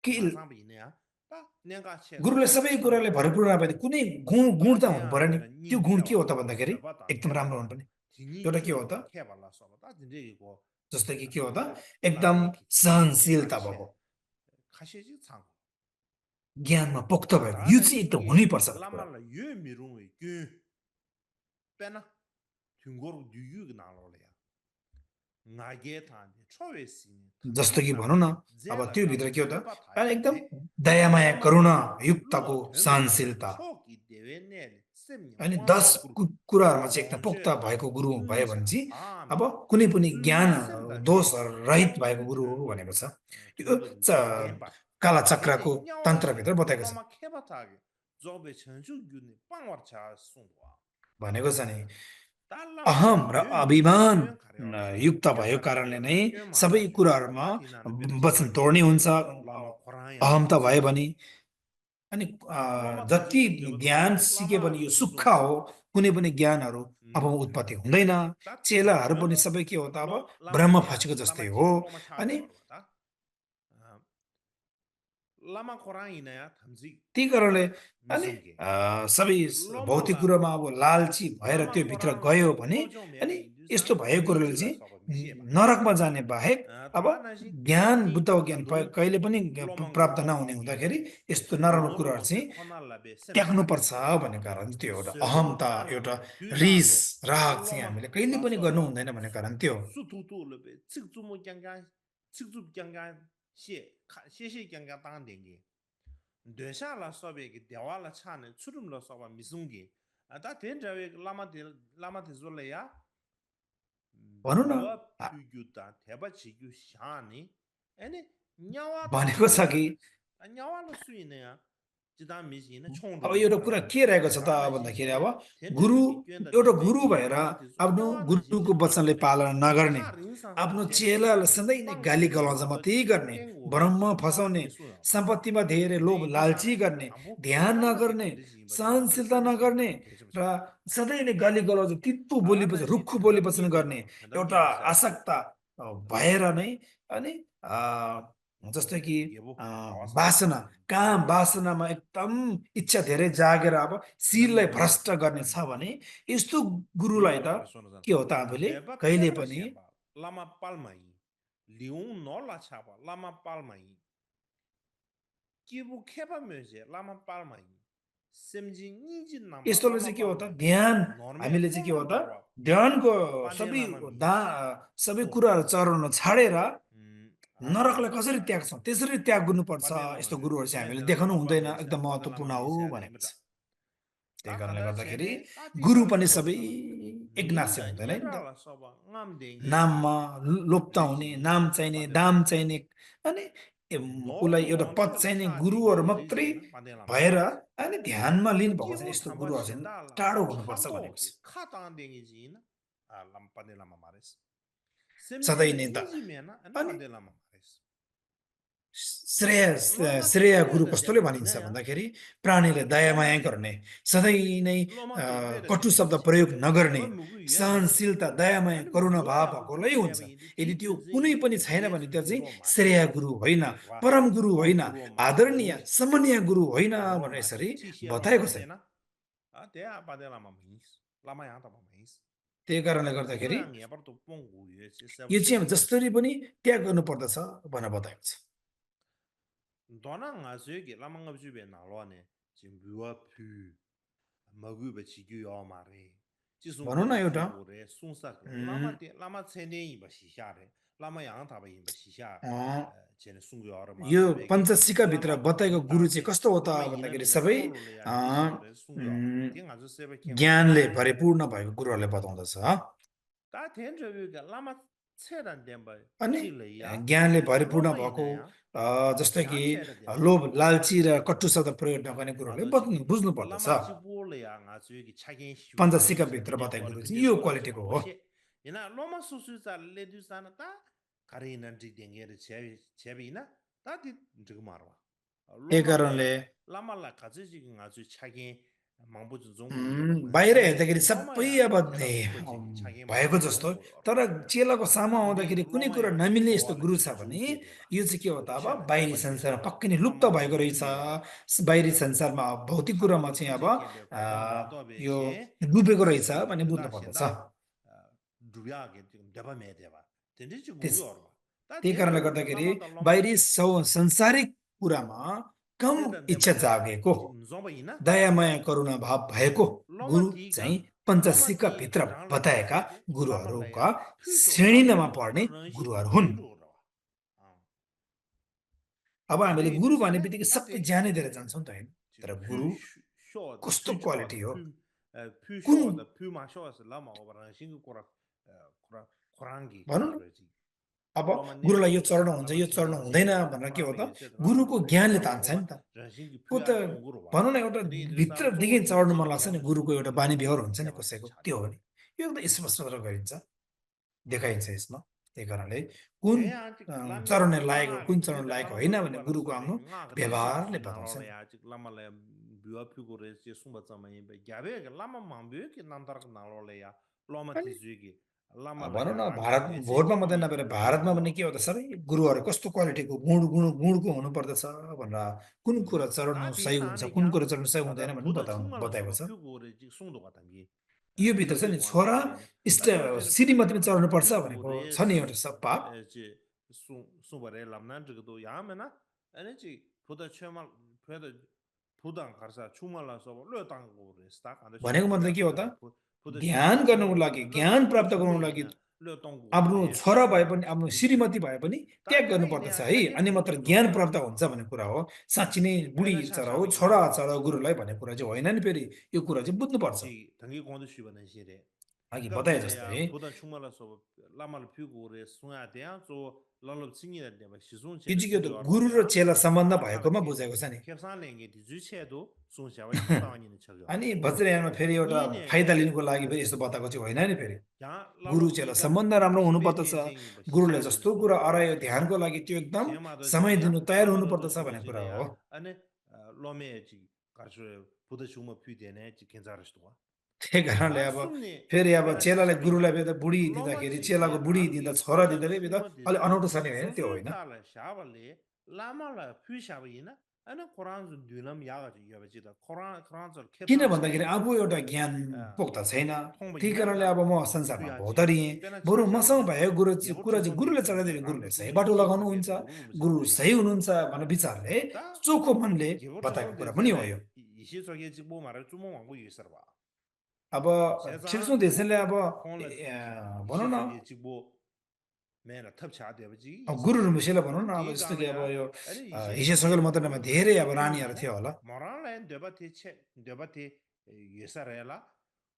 B: के
A: 마상비 이네야 다 내가 체가
B: गुरुले सबै कुराले भरिपूर्ण नभए कुनै गुण त हुनु पर्यो नि।
A: 다대야
B: त्यो
A: 님
B: गुण के हो
A: 케와
B: त भन्दाखेरि
A: 셔바다
B: एकदम राम्रो
A: 케바다
B: हुनुपर्ने
A: 디니
B: एउटा के हो त,
A: 큐 케발라 서바다 딘데 이거
B: जस्तै कि के हो त, एकदम
A: 라마디
B: सहनशीलता
A: 닌가
B: भएको,
A: 체 카시지 상
B: ज्ञानमा पोख्त भएको, यो चाहिँ
A: 다다지
B: एकदम
A: 이
B: हुनैपर्छ भन्ने कुरा।
A: 라마라 유 미루의 그 빼나 튕고로 뉴유가 나로래야 나게 탄데 초웨시니
B: जस्तो कि
A: 탐지나
B: भनौँ न अब
A: 제라
B: त्यो भित्र
A: 가서
B: के हो त,
A: 텔바
B: एकदम
A: 타야데
B: दयामाया करुणा युक्तको
A: 로 된다
B: सहनशीलता
A: 초기 대회내 셈이
B: अनि 10
A: 왕바 구르
B: कुराहरूमा चाहिँ एकदम पोख्त
A: 동제
B: भएको गुरु भयो भने
A: 은샤
B: चाहिँ अब
A: 아미
B: कुनै पनि ज्ञान
A: 순센다
B: दोष
A: 제
B: रहित भएको गुरु हो
A: 탐지기
B: भनेको छ। यो
A: 둥거 덴바
B: कालचक्रको
A: 이제
B: तन्त्रभित्र
A: 냐와라서
B: बताएको छ।
A: 라마 케바타게 저베 천주균이 빵와차 송와
B: भनेको छ नि
A: 달라마라
B: अहम र
A: 유 미루의
B: अभिमान
A: 균 가려서
B: युक्त भएको
A: 껴바디
B: कारणले नै
A: 균
B: सबै
A: 마라지
B: कुराहरूमा
A: 다티나는
B: वचन
A: 베르시아리
B: तोड्ने हुन्छ।
A: 라마 코라야
B: अहमता भयो
A: 마시스
B: भने अनि
A: 라마
B: जति
A: 탐지기 되거든
B: ज्ञान सिके
A: 라마
B: पनि यो
A: 어디
B: सुक्खा हो,
A: 송고
B: कुनै पनि ज्ञानहरू अब उत्पत्ति हुँदैन।
A: 다티나
B: चेलाहरू पनि
A: 르도
B: सबै के हो त अब
A: 로
B: ब्रह्म
A: 라마디야
B: फसेको जस्तै हो।
A: 라마지 로마
B: अनि
A: 차죠 얼마다 라마 코라이나야 탐지
B: त्यही कारणले अनि
A: 미송게
B: सबै भौतिक
A: 로마라
B: कुरामा अब लालची भएर
A: 라마
B: त्यो भित्र गयो
A: 코랑
B: भने
A: 로조
B: अनि
A: 메비
B: यस्तो
A: 인두사
B: भएको कुराले
A: 니즈라
B: चाहिँ
A: 서버 미시에바
B: नरकमा जाने बाहेक अब
A: 다나시
B: ज्ञान
A: 디
B: बुद्धको ज्ञान
A: 가동
B: कहिले पनि
A: 로망고
B: प्राप्त नहुने
A: 로망기
B: हुँदाखेरि यस्तो नराम्रो
A: 둥고로
B: कुराहरू
A: 로세
B: चाहिँ
A: 코날라베
B: त्याग्नुपर्छ
A: 셈샤디
B: भन्ने कारण त्यो एउटा
A: 세도
B: अहमता, एउटा
A: 달라마
B: रिस
A: 듀나도
B: राग चाहिँ
A: 로마
B: हामीले कहिले पनि गर्नु
A: 라서바
B: हुँदैन भन्ने कारण त्यो हो।
A: 수두두르베 측주모 경간 측주 경간 시시 경간 당den기 되샤라 서베기 대화라 차네 추름로 서바 미숭기 아다 된자웨 라마데 졸래야
B: भनौँ न
A: 뭐 퓨규다 대바지규 샤니 에네 냐와다
B: भनेको छ कि
A: 냐와로 수이네야 지다 미지는
B: अब
A: 총적이
B: एउटा कुरा
A: 말하는
B: के रहेको छ त
A: 라마
B: भन्दाखेरि अब
A: 시신데
B: गुरु
A: 텐저기 꽤다
B: एउटा गुरु
A: 드베기
B: भएर
A: 라마티스
B: आफ्नो
A: 뀨와가
B: गुरुको
A: 시신
B: वचनले
A: 뀨와데
B: पालना नगर्ने
A: 카링상가
B: आफ्नो
A: 제네
B: चेलालाई
A: 뀨와데
B: सधैँ नै गाली
A: 빵고레
B: गलौज
A: 라마다
B: मात्रै गर्ने
A: 깽고레
B: भ्रममा
A: 지금
B: फसाउने
A: 라마티 소야
B: सम्पत्तिमा धेरै लोभ लालची
A: 데이사나
B: गर्ने
A: 아무
B: ध्यान
A: 라마티
B: नगर्ने
A: 켄데지 바 라마티
B: सहनशीलता
A: 세베시
B: नगर्ने र
A: 계십시오
B: सधैँ नै गाली गलौज तित्तो बोलीवचन
A: 알라다시
B: रुखो बोलीवचन
A: 텐덤니
B: गर्ने
A: 되나
B: एउटा
A: 텐덤니 세바
B: आसक्ता भएर नै अनि जस्तै कि
A: 예보
B: अ,
A: 나와서
B: वासना काम वासनामा एकदम इच्छा धेरै जागेर अब शिरलाई
A: 텐덤니
B: भ्रष्ट गर्ने छ
A: 텐덤니
B: भने यस्तो गुरुलाई त
A: 미워라 소나잔
B: के हो त आफूले
A: 데바
B: कहिले
A: 페르
B: पनि
A: 셈바 라마 팔마이 리옹 놀라 차바 라마 팔마이 기부 케바메제 라마 팔마이 셈지 니지 남바
B: यस्तोले
A: 라마
B: चाहिँ के हो त
A: 팔마이
B: ध्यान
A: नर्मे
B: हामीले चाहिँ के हो
A: लोमा
B: त
A: बरवा
B: ध्यानको
A: पाण्डे
B: सबै
A: लामा
B: दा
A: मिस
B: सबै
A: सोना
B: कुराहरू चढाउन छाडेर
A: आराम
B: नरकलाई कसरी त्याग्छौँ त्यसरी त्याग गर्नुपर्छ
A: पाण्डे लामा
B: यस्तो
A: मिस
B: गुरुहरू चाहिँ हामीले
A: क्वेन्डे
B: देखाउनु
A: लामा
B: हुँदैन
A: पाल्मा
B: एकदम
A: इस्या पाण्डे
B: महत्त्वपूर्ण
A: लामा
B: हो
A: मिस
B: भनेको छ
A: यादे
B: त्यही
A: ता
B: कारणले
A: खादा
B: गर्दाखेरि
A: छेने ताती
B: गुरु
A: खादा
B: पनि
A: सब
B: सबै
A: जना
B: एकनासे
A: निन्दा
B: हुँदैन नि त
A: निराला सब ngam dengi
B: नाममा लोप्ता हुने
A: riji
B: नाम चाहिने
A: pande
B: दाम
A: lama
B: चाहिने अनि उसलाई
A: no
B: एउटा
A: no
B: पद
A: chu
B: चाहिने
A: cha di
B: गुरुहरू
A: ge
B: मात्रै
A: riji na pande lama
B: भएर
A: mares
B: अनि ध्यानमा लिनुभएको छ
A: kibu
B: यस्तो
A: thamba
B: गुरुहरू चाहिँ
A: shinda la
B: टाढो हुनुपर्छ
A: thando
B: भनेको
A: ki
B: छ
A: khata dengi ji na lam pande lama mares semji
B: सधैँ
A: na
B: नै त
A: niji me na ana
B: अनि
A: pande lama mares
B: श्रेय
A: loma
B: श्रेय
A: phe
B: गुरु
A: da
B: कस्तोले
A: deba
B: भनिन्छ
A: ina ya
B: भन्दाखेरि प्राणीले दयामाया गर्ने सधैँ नै
A: loma ti phe da
B: कटु
A: deba
B: शब्द
A: chi
B: प्रयोग नगर्ने
A: ba mu gu yue na ya
B: सहनशीलता दयामाया
A: ani
B: करुणा
A: go
B: भाव
A: ya bu
B: भएकोलाई
A: phe
B: हुन्छ
A: deba yin
B: यदि
A: ti
B: त्यो
A: zi
B: कुनै
A: yin
B: पनि छैन भने
A: yesu
B: त्यो चाहिँ
A: guru ma
B: श्रेय
A: shi
B: गुरु होइन
A: wa
B: परम गुरु
A: wa
B: होइन
A: guru ma shi
B: आदरणीय सम्मानीय गुरु होइन
A: guru
B: भनेर
A: ma
B: यसरी
A: shi ti xie lama
B: बताएको
A: ma
B: छ
A: de na a de a pa de lama mis lama yang ta ma mis
B: त्यही कारणले
A: so
B: गर्दाखेरि
A: yang ye par to pong gu ye se se
B: यो
A: se
B: चाहिँ
A: ba
B: हामी जसरी पनि त्याग गर्नुपर्दछ भनेर बताएको छ
A: dona nga se ge lama ngab ju be na lo ne jin bu wa pu ma gu be chi gyu yo ma re ji sung
B: भनौँ
A: ge
B: न
A: le fu
B: एउटा
A: gu re sung sa ge
B: उम्,
A: lama de lama chen de yi ba xi xia re lama yang ta ba yin ba xi xia
B: a,
A: chen sung ge yo ma
B: यो
A: re be ge
B: पञ्चसिकाभित्र
A: lama ba
B: बताएको
A: yin
B: गुरु
A: ta
B: चाहिँ
A: de
B: कस्तो हो त
A: lama yin
B: भन्दाखेरि
A: me na
B: सबै
A: so lo le ya
B: a,
A: ji xia re sung ge yo ma
B: उम्,
A: de nga zu se ba ken gu ro
B: ज्ञानले भरिपूर्ण भएको गुरुहरूले बताउँदछ
A: ta ten zhe yu ge lama che dan den ba
B: अनि
A: chi le ya
B: ज्ञानले भरिपूर्ण
A: loma yin
B: भएको
A: na ya
B: जस्तै कि
A: yang che da den ba
B: लोभ लालची र कटु शब्द प्रयोग नगर्ने गुरुहरूले
A: ngado chigi
B: बुझ्नु पर्दछ
A: lama chibu le ya nga zu gi chagen shu ge
B: पञ्चसिकाभित्र
A: de
B: बताएको गुरु चाहिँ
A: qualification
B: यो
A: wa chi
B: क्वालिटीको
A: wa
B: हो
A: she ina loma su su za le du sa na ta kare nan ti den ge de che bi na ta ti zhe ge ma ro
B: त्यही
A: loma le
B: कारणले
A: lama la ka zhe ji nga zu chagen mang bu zhong zhong bu ye ba ma
B: बाहिर
A: se
B: हेर्दाखेरि
A: loma
B: सबै
A: ya
B: अब
A: phe da pu ba ji chagen mang
B: भएको
A: bu
B: जस्तो
A: zhong bu
B: तर चेलाको सामु
A: ta de
B: आउँदाखेरि कुनै
A: loma
B: कुरा
A: ya
B: नमिल्ने
A: so
B: यस्तो
A: la
B: गुरु
A: ji
B: छ
A: zu
B: भने
A: ge de ba
B: यो चाहिँ के हो त
A: so
B: अब
A: che da
B: बाहिरी
A: ba ji
B: संसारमा
A: se
B: पक्कै नै लुप्त
A: lama ngab
B: भएको
A: ju
B: रहेछ
A: be ya
B: बाहिरी संसारमा भौतिक कुरामा
A: 탐보도
B: चाहिँ अब
A: 푸제 켄데 부당
B: अ,
A: 마도
B: यो
A: 베시
B: डुबेको रहेछ भन्ने बुझ्नु
A: 그다
B: पर्दछ
A: 신다 두야게 지금 대바 매대바 된지
B: त्यस
A: 구요 다
B: त्यही कारणले
A: 된저비가
B: गर्दाखेरि
A: 라마다 라마
B: बाहिरी संसारिक कुरामा कम
A: 세단
B: इच्छा
A: 덴바야
B: जागेको
A: 지금 좀바이나
B: दयामाया करुणा भाव भएको गुरु चाहिँ
A: 로마티가
B: पञ्चसिका
A: 로마티
B: भित्र
A: 장라마
B: बताएका
A: 시게
B: गुरुहरूका
A: 라마라야 퓨쇼
B: श्रेणीमा
A: 라마도
B: पर्ने
A: 런신기
B: गुरुहरू हुन्
A: 퓨로라
B: अब हामीले
A: 근데
B: गुरु भने
A: 이두산에
B: बित्तिकै सबै
A: 다데
B: ज्यानै दिएर जान्छौँ नि त होइन तर गुरु
A: 퓨쇼다
B: कस्तो क्वालिटी
A: 퓨초다
B: हो कुन
A: 퓨쇼다 퓨마쇼스 라마 오버랑 신기 꼬라 꼬라 코랑기
B: भनौँ न
A: 그러지
B: अब
A: 로마
B: गुरुलाई यो
A: 네모도
B: चढ्न हुन्छ
A: 라마
B: यो चढ्न
A: 틴다
B: हुँदैन
A: 제게
B: भनेर के हो त
A: 코랑메 세 라마
B: गुरुको
A: 마레
B: ज्ञानले
A: 라마
B: तान्छ नि
A: 오바
B: त
A: 런신기
B: को त
A: 퓨야 똥구로 와
B: भनौँ न एउटा
A: 근데 이두산
B: भित्रदेखि
A: 소티
B: चढ्नु मन
A: 퓨도
B: लाग्छ नि
A: 똥구
B: गुरुको एउटा बानी व्यवहार हुन्छ नि
A: 대바지
B: कसैको
A: 차게
B: त्यो हो नि यो एकदम स्पष्ट गरेर गरिन्छ देखाइन्छ यसमा त्यही कारणले कुन
A: 대야 아직 라미아
B: चढ्ने लायक हो कुन
A: 라마게
B: चढ्न
A: 퓨다
B: लायक
A: 라마
B: होइन
A: 소티
B: भने
A: 바라
B: गुरुको आफ्नो
A: 소베 nga 그래
B: व्यवहारले
A: 시시
B: बताउँछ
A: 나로래
B: नि
A: 아직 라마래 뷰아 퓨고레 제 숨바 자마이 베 야베 라마 망베게 난다르 나로래야 로마
B: अनि
A: 티즈기
B: भनौँ
A: 라마래야
B: न
A: 랑게
B: भारत
A: 퓨에체
B: भोटमा मात्रै
A: 퓨이
B: नभएर भारतमा पनि के हो त सबै गुरुहरू कस्तो क्वालिटीको गुणको हुनुपर्दछ भनेर कुन कुरा चढाउनु
A: 다
B: सही
A: 데이터
B: हुन्छ
A: 안에
B: कुन
A: 그냥
B: कुरा चढाउनु सही हुँदैन
A: 다다
B: भन्ने
A: 부다 정말로
B: बताएको
A: 서버
B: छ
A: 퓨고레 지 송도 같은 게
B: यो भित्र छ नि
A: 퓨에체
B: छोरा
A: 완전히는
B: इष्ट
A: 다 텐저리
B: श्रीमतीमा
A: 부다
B: चढ्नुपर्छ भनेको
A: 퓨고레
B: छ नि एउटा सब पाप
A: 제 송송바레 람난 저거도 야면은 에너지 부다 최말 부다 부당 가서 주말라서 르당 거를 스탁 안에
B: भनेको
A: 쇼도
B: मतलब के हो
A: 야베
B: त
A: 부다
B: ध्यान
A: 최말
B: गर्नको
A: 최고
B: लागि
A: 르
B: ज्ञान
A: 르
B: प्राप्त गर्नको लागि
A: 주메이나 르동
B: आफ्नो
A: 거래
B: छोरा भए
A: 시샤
B: पनि आफ्नो
A: 리지
B: श्रीमती भए पनि त्याग
A: 다데네
B: गर्नुपर्दछ
A: 내
B: है
A: 차게
B: अनि मात्र
A: 땡고
B: ज्ञान
A: 요래
B: प्राप्त हुन्छ भन्ने कुरा हो साँच्ची नै बुढी
A: 페다
B: चढाउ
A: 샤샤베
B: छोरा
A: 기나
B: चढाउ गुरुलाई भन्ने कुरा चाहिँ होइन नि फेरि यो कुरा चाहिँ बुझ्नुपर्छ
A: 지 당기 공도 쉬버는 시래
B: आगे बताए
A: 갑래야
B: जस्तै
A: 보다 충말라서 라마를 피우고 그래 송야 대한 저 lalop singi de ba shizun che le
B: 이지교도
A: tsujo arba
B: गुरु र
A: ya
B: चेला सम्बन्ध
A: lama thala
B: भएकोमा
A: ke
B: बुझेको छ नि
A: kepsan lenge di zu che do sun sha wa yin da ni ne chagyo
B: अनि वज्रयानमा फेरि एउटा
A: ni ne
B: फाइदा लिनुको लागि फेरि यस्तो बताएको चाहिँ होइन नि फेरि
A: ya
B: गुरु
A: lalop
B: चेला
A: ni ga
B: सम्बन्ध राम्रो
A: shimbe
B: हुनुपर्दछ
A: ten sing ba
B: गुरुले
A: shisha de
B: जस्तो
A: sun
B: कुरा
A: de
B: अरायो
A: ya
B: ध्यानको लागि त्यो एकदम
A: shema do
B: समय
A: jile ya
B: दिनु तयार
A: lama do
B: हुनुपर्दछ
A: do
B: भन्ने
A: jile
B: कुरा हो
A: ya ane lome ji ka ju buda chuma pyu de ne ji kenza ra sto
B: त्यही कारणले
A: da
B: अब
A: sun ne
B: फेरि अब
A: pena
B: चेलाले
A: shisha
B: गुरुलाई
A: ya
B: फेरि बुढी
A: loma
B: दिँदाखेरि
A: ji
B: चेलाको
A: ge
B: बुढी दिँदा
A: rangi
B: छोरा
A: buda
B: दिँदाखेरि फेरि
A: chuma
B: त
A: de
B: अलिक
A: zu
B: अनौठो छ नि होइन त्यो
A: susu
B: होइन
A: ta la sha ba le lama la pyu sha ba yin ane Quran zu dunam ya ga ji ya ba ji da Quran zu
B: किन
A: kepsan la
B: भन्दाखेरि
A: ne
B: आफू एउटा ज्ञान पोख्त छैन
A: thong ba
B: त्यही
A: yin
B: कारणले
A: da
B: अब म
A: pyu
B: संसारमा
A: ya ji
B: भोतरिएँ
A: pena
B: बरु
A: che sha ba
B: मसँग
A: yin
B: भएको गुरु
A: ye go
B: कुरा चाहिँ
A: chizon de
B: गुरुले
A: pyu
B: चढाइदिने
A: rang
B: गुरुले
A: zu
B: सही
A: ni
B: बाटो
A: shi sa ge
B: लगाउनुहुन्छ
A: de guru mu
B: गुरु
A: chal de
B: सही हुनुहुन्छ भन्ने विचारले
A: da
B: चोखो मनले
A: ge go
B: बताएको
A: chizon de
B: कुरा पनि
A: zen
B: हो
A: le
B: यो
A: yi so ge ji bo ma ra zu mo wang gu yu sar ba
B: अब
A: she za
B: ठिक्सो देशले अब
A: khon la yi
B: भनौँ
A: shi
B: न
A: so ge ji bo me na thap cha de ba ji yi
B: अब
A: shi
B: गुरुहरू
A: so
B: मिसेर भनौँ न अब
A: ti
B: जस्तो
A: ga
B: कि
A: la
B: अब
A: ya
B: यो
A: ani yi shi
B: हिजो
A: so ge
B: सगल
A: ji
B: मात्रै नभए
A: bo
B: धेरै अब
A: pyu
B: रानीहरू
A: na ne
B: थियो होला
A: ma ra la de ba ti che de ba ti yu sa ra la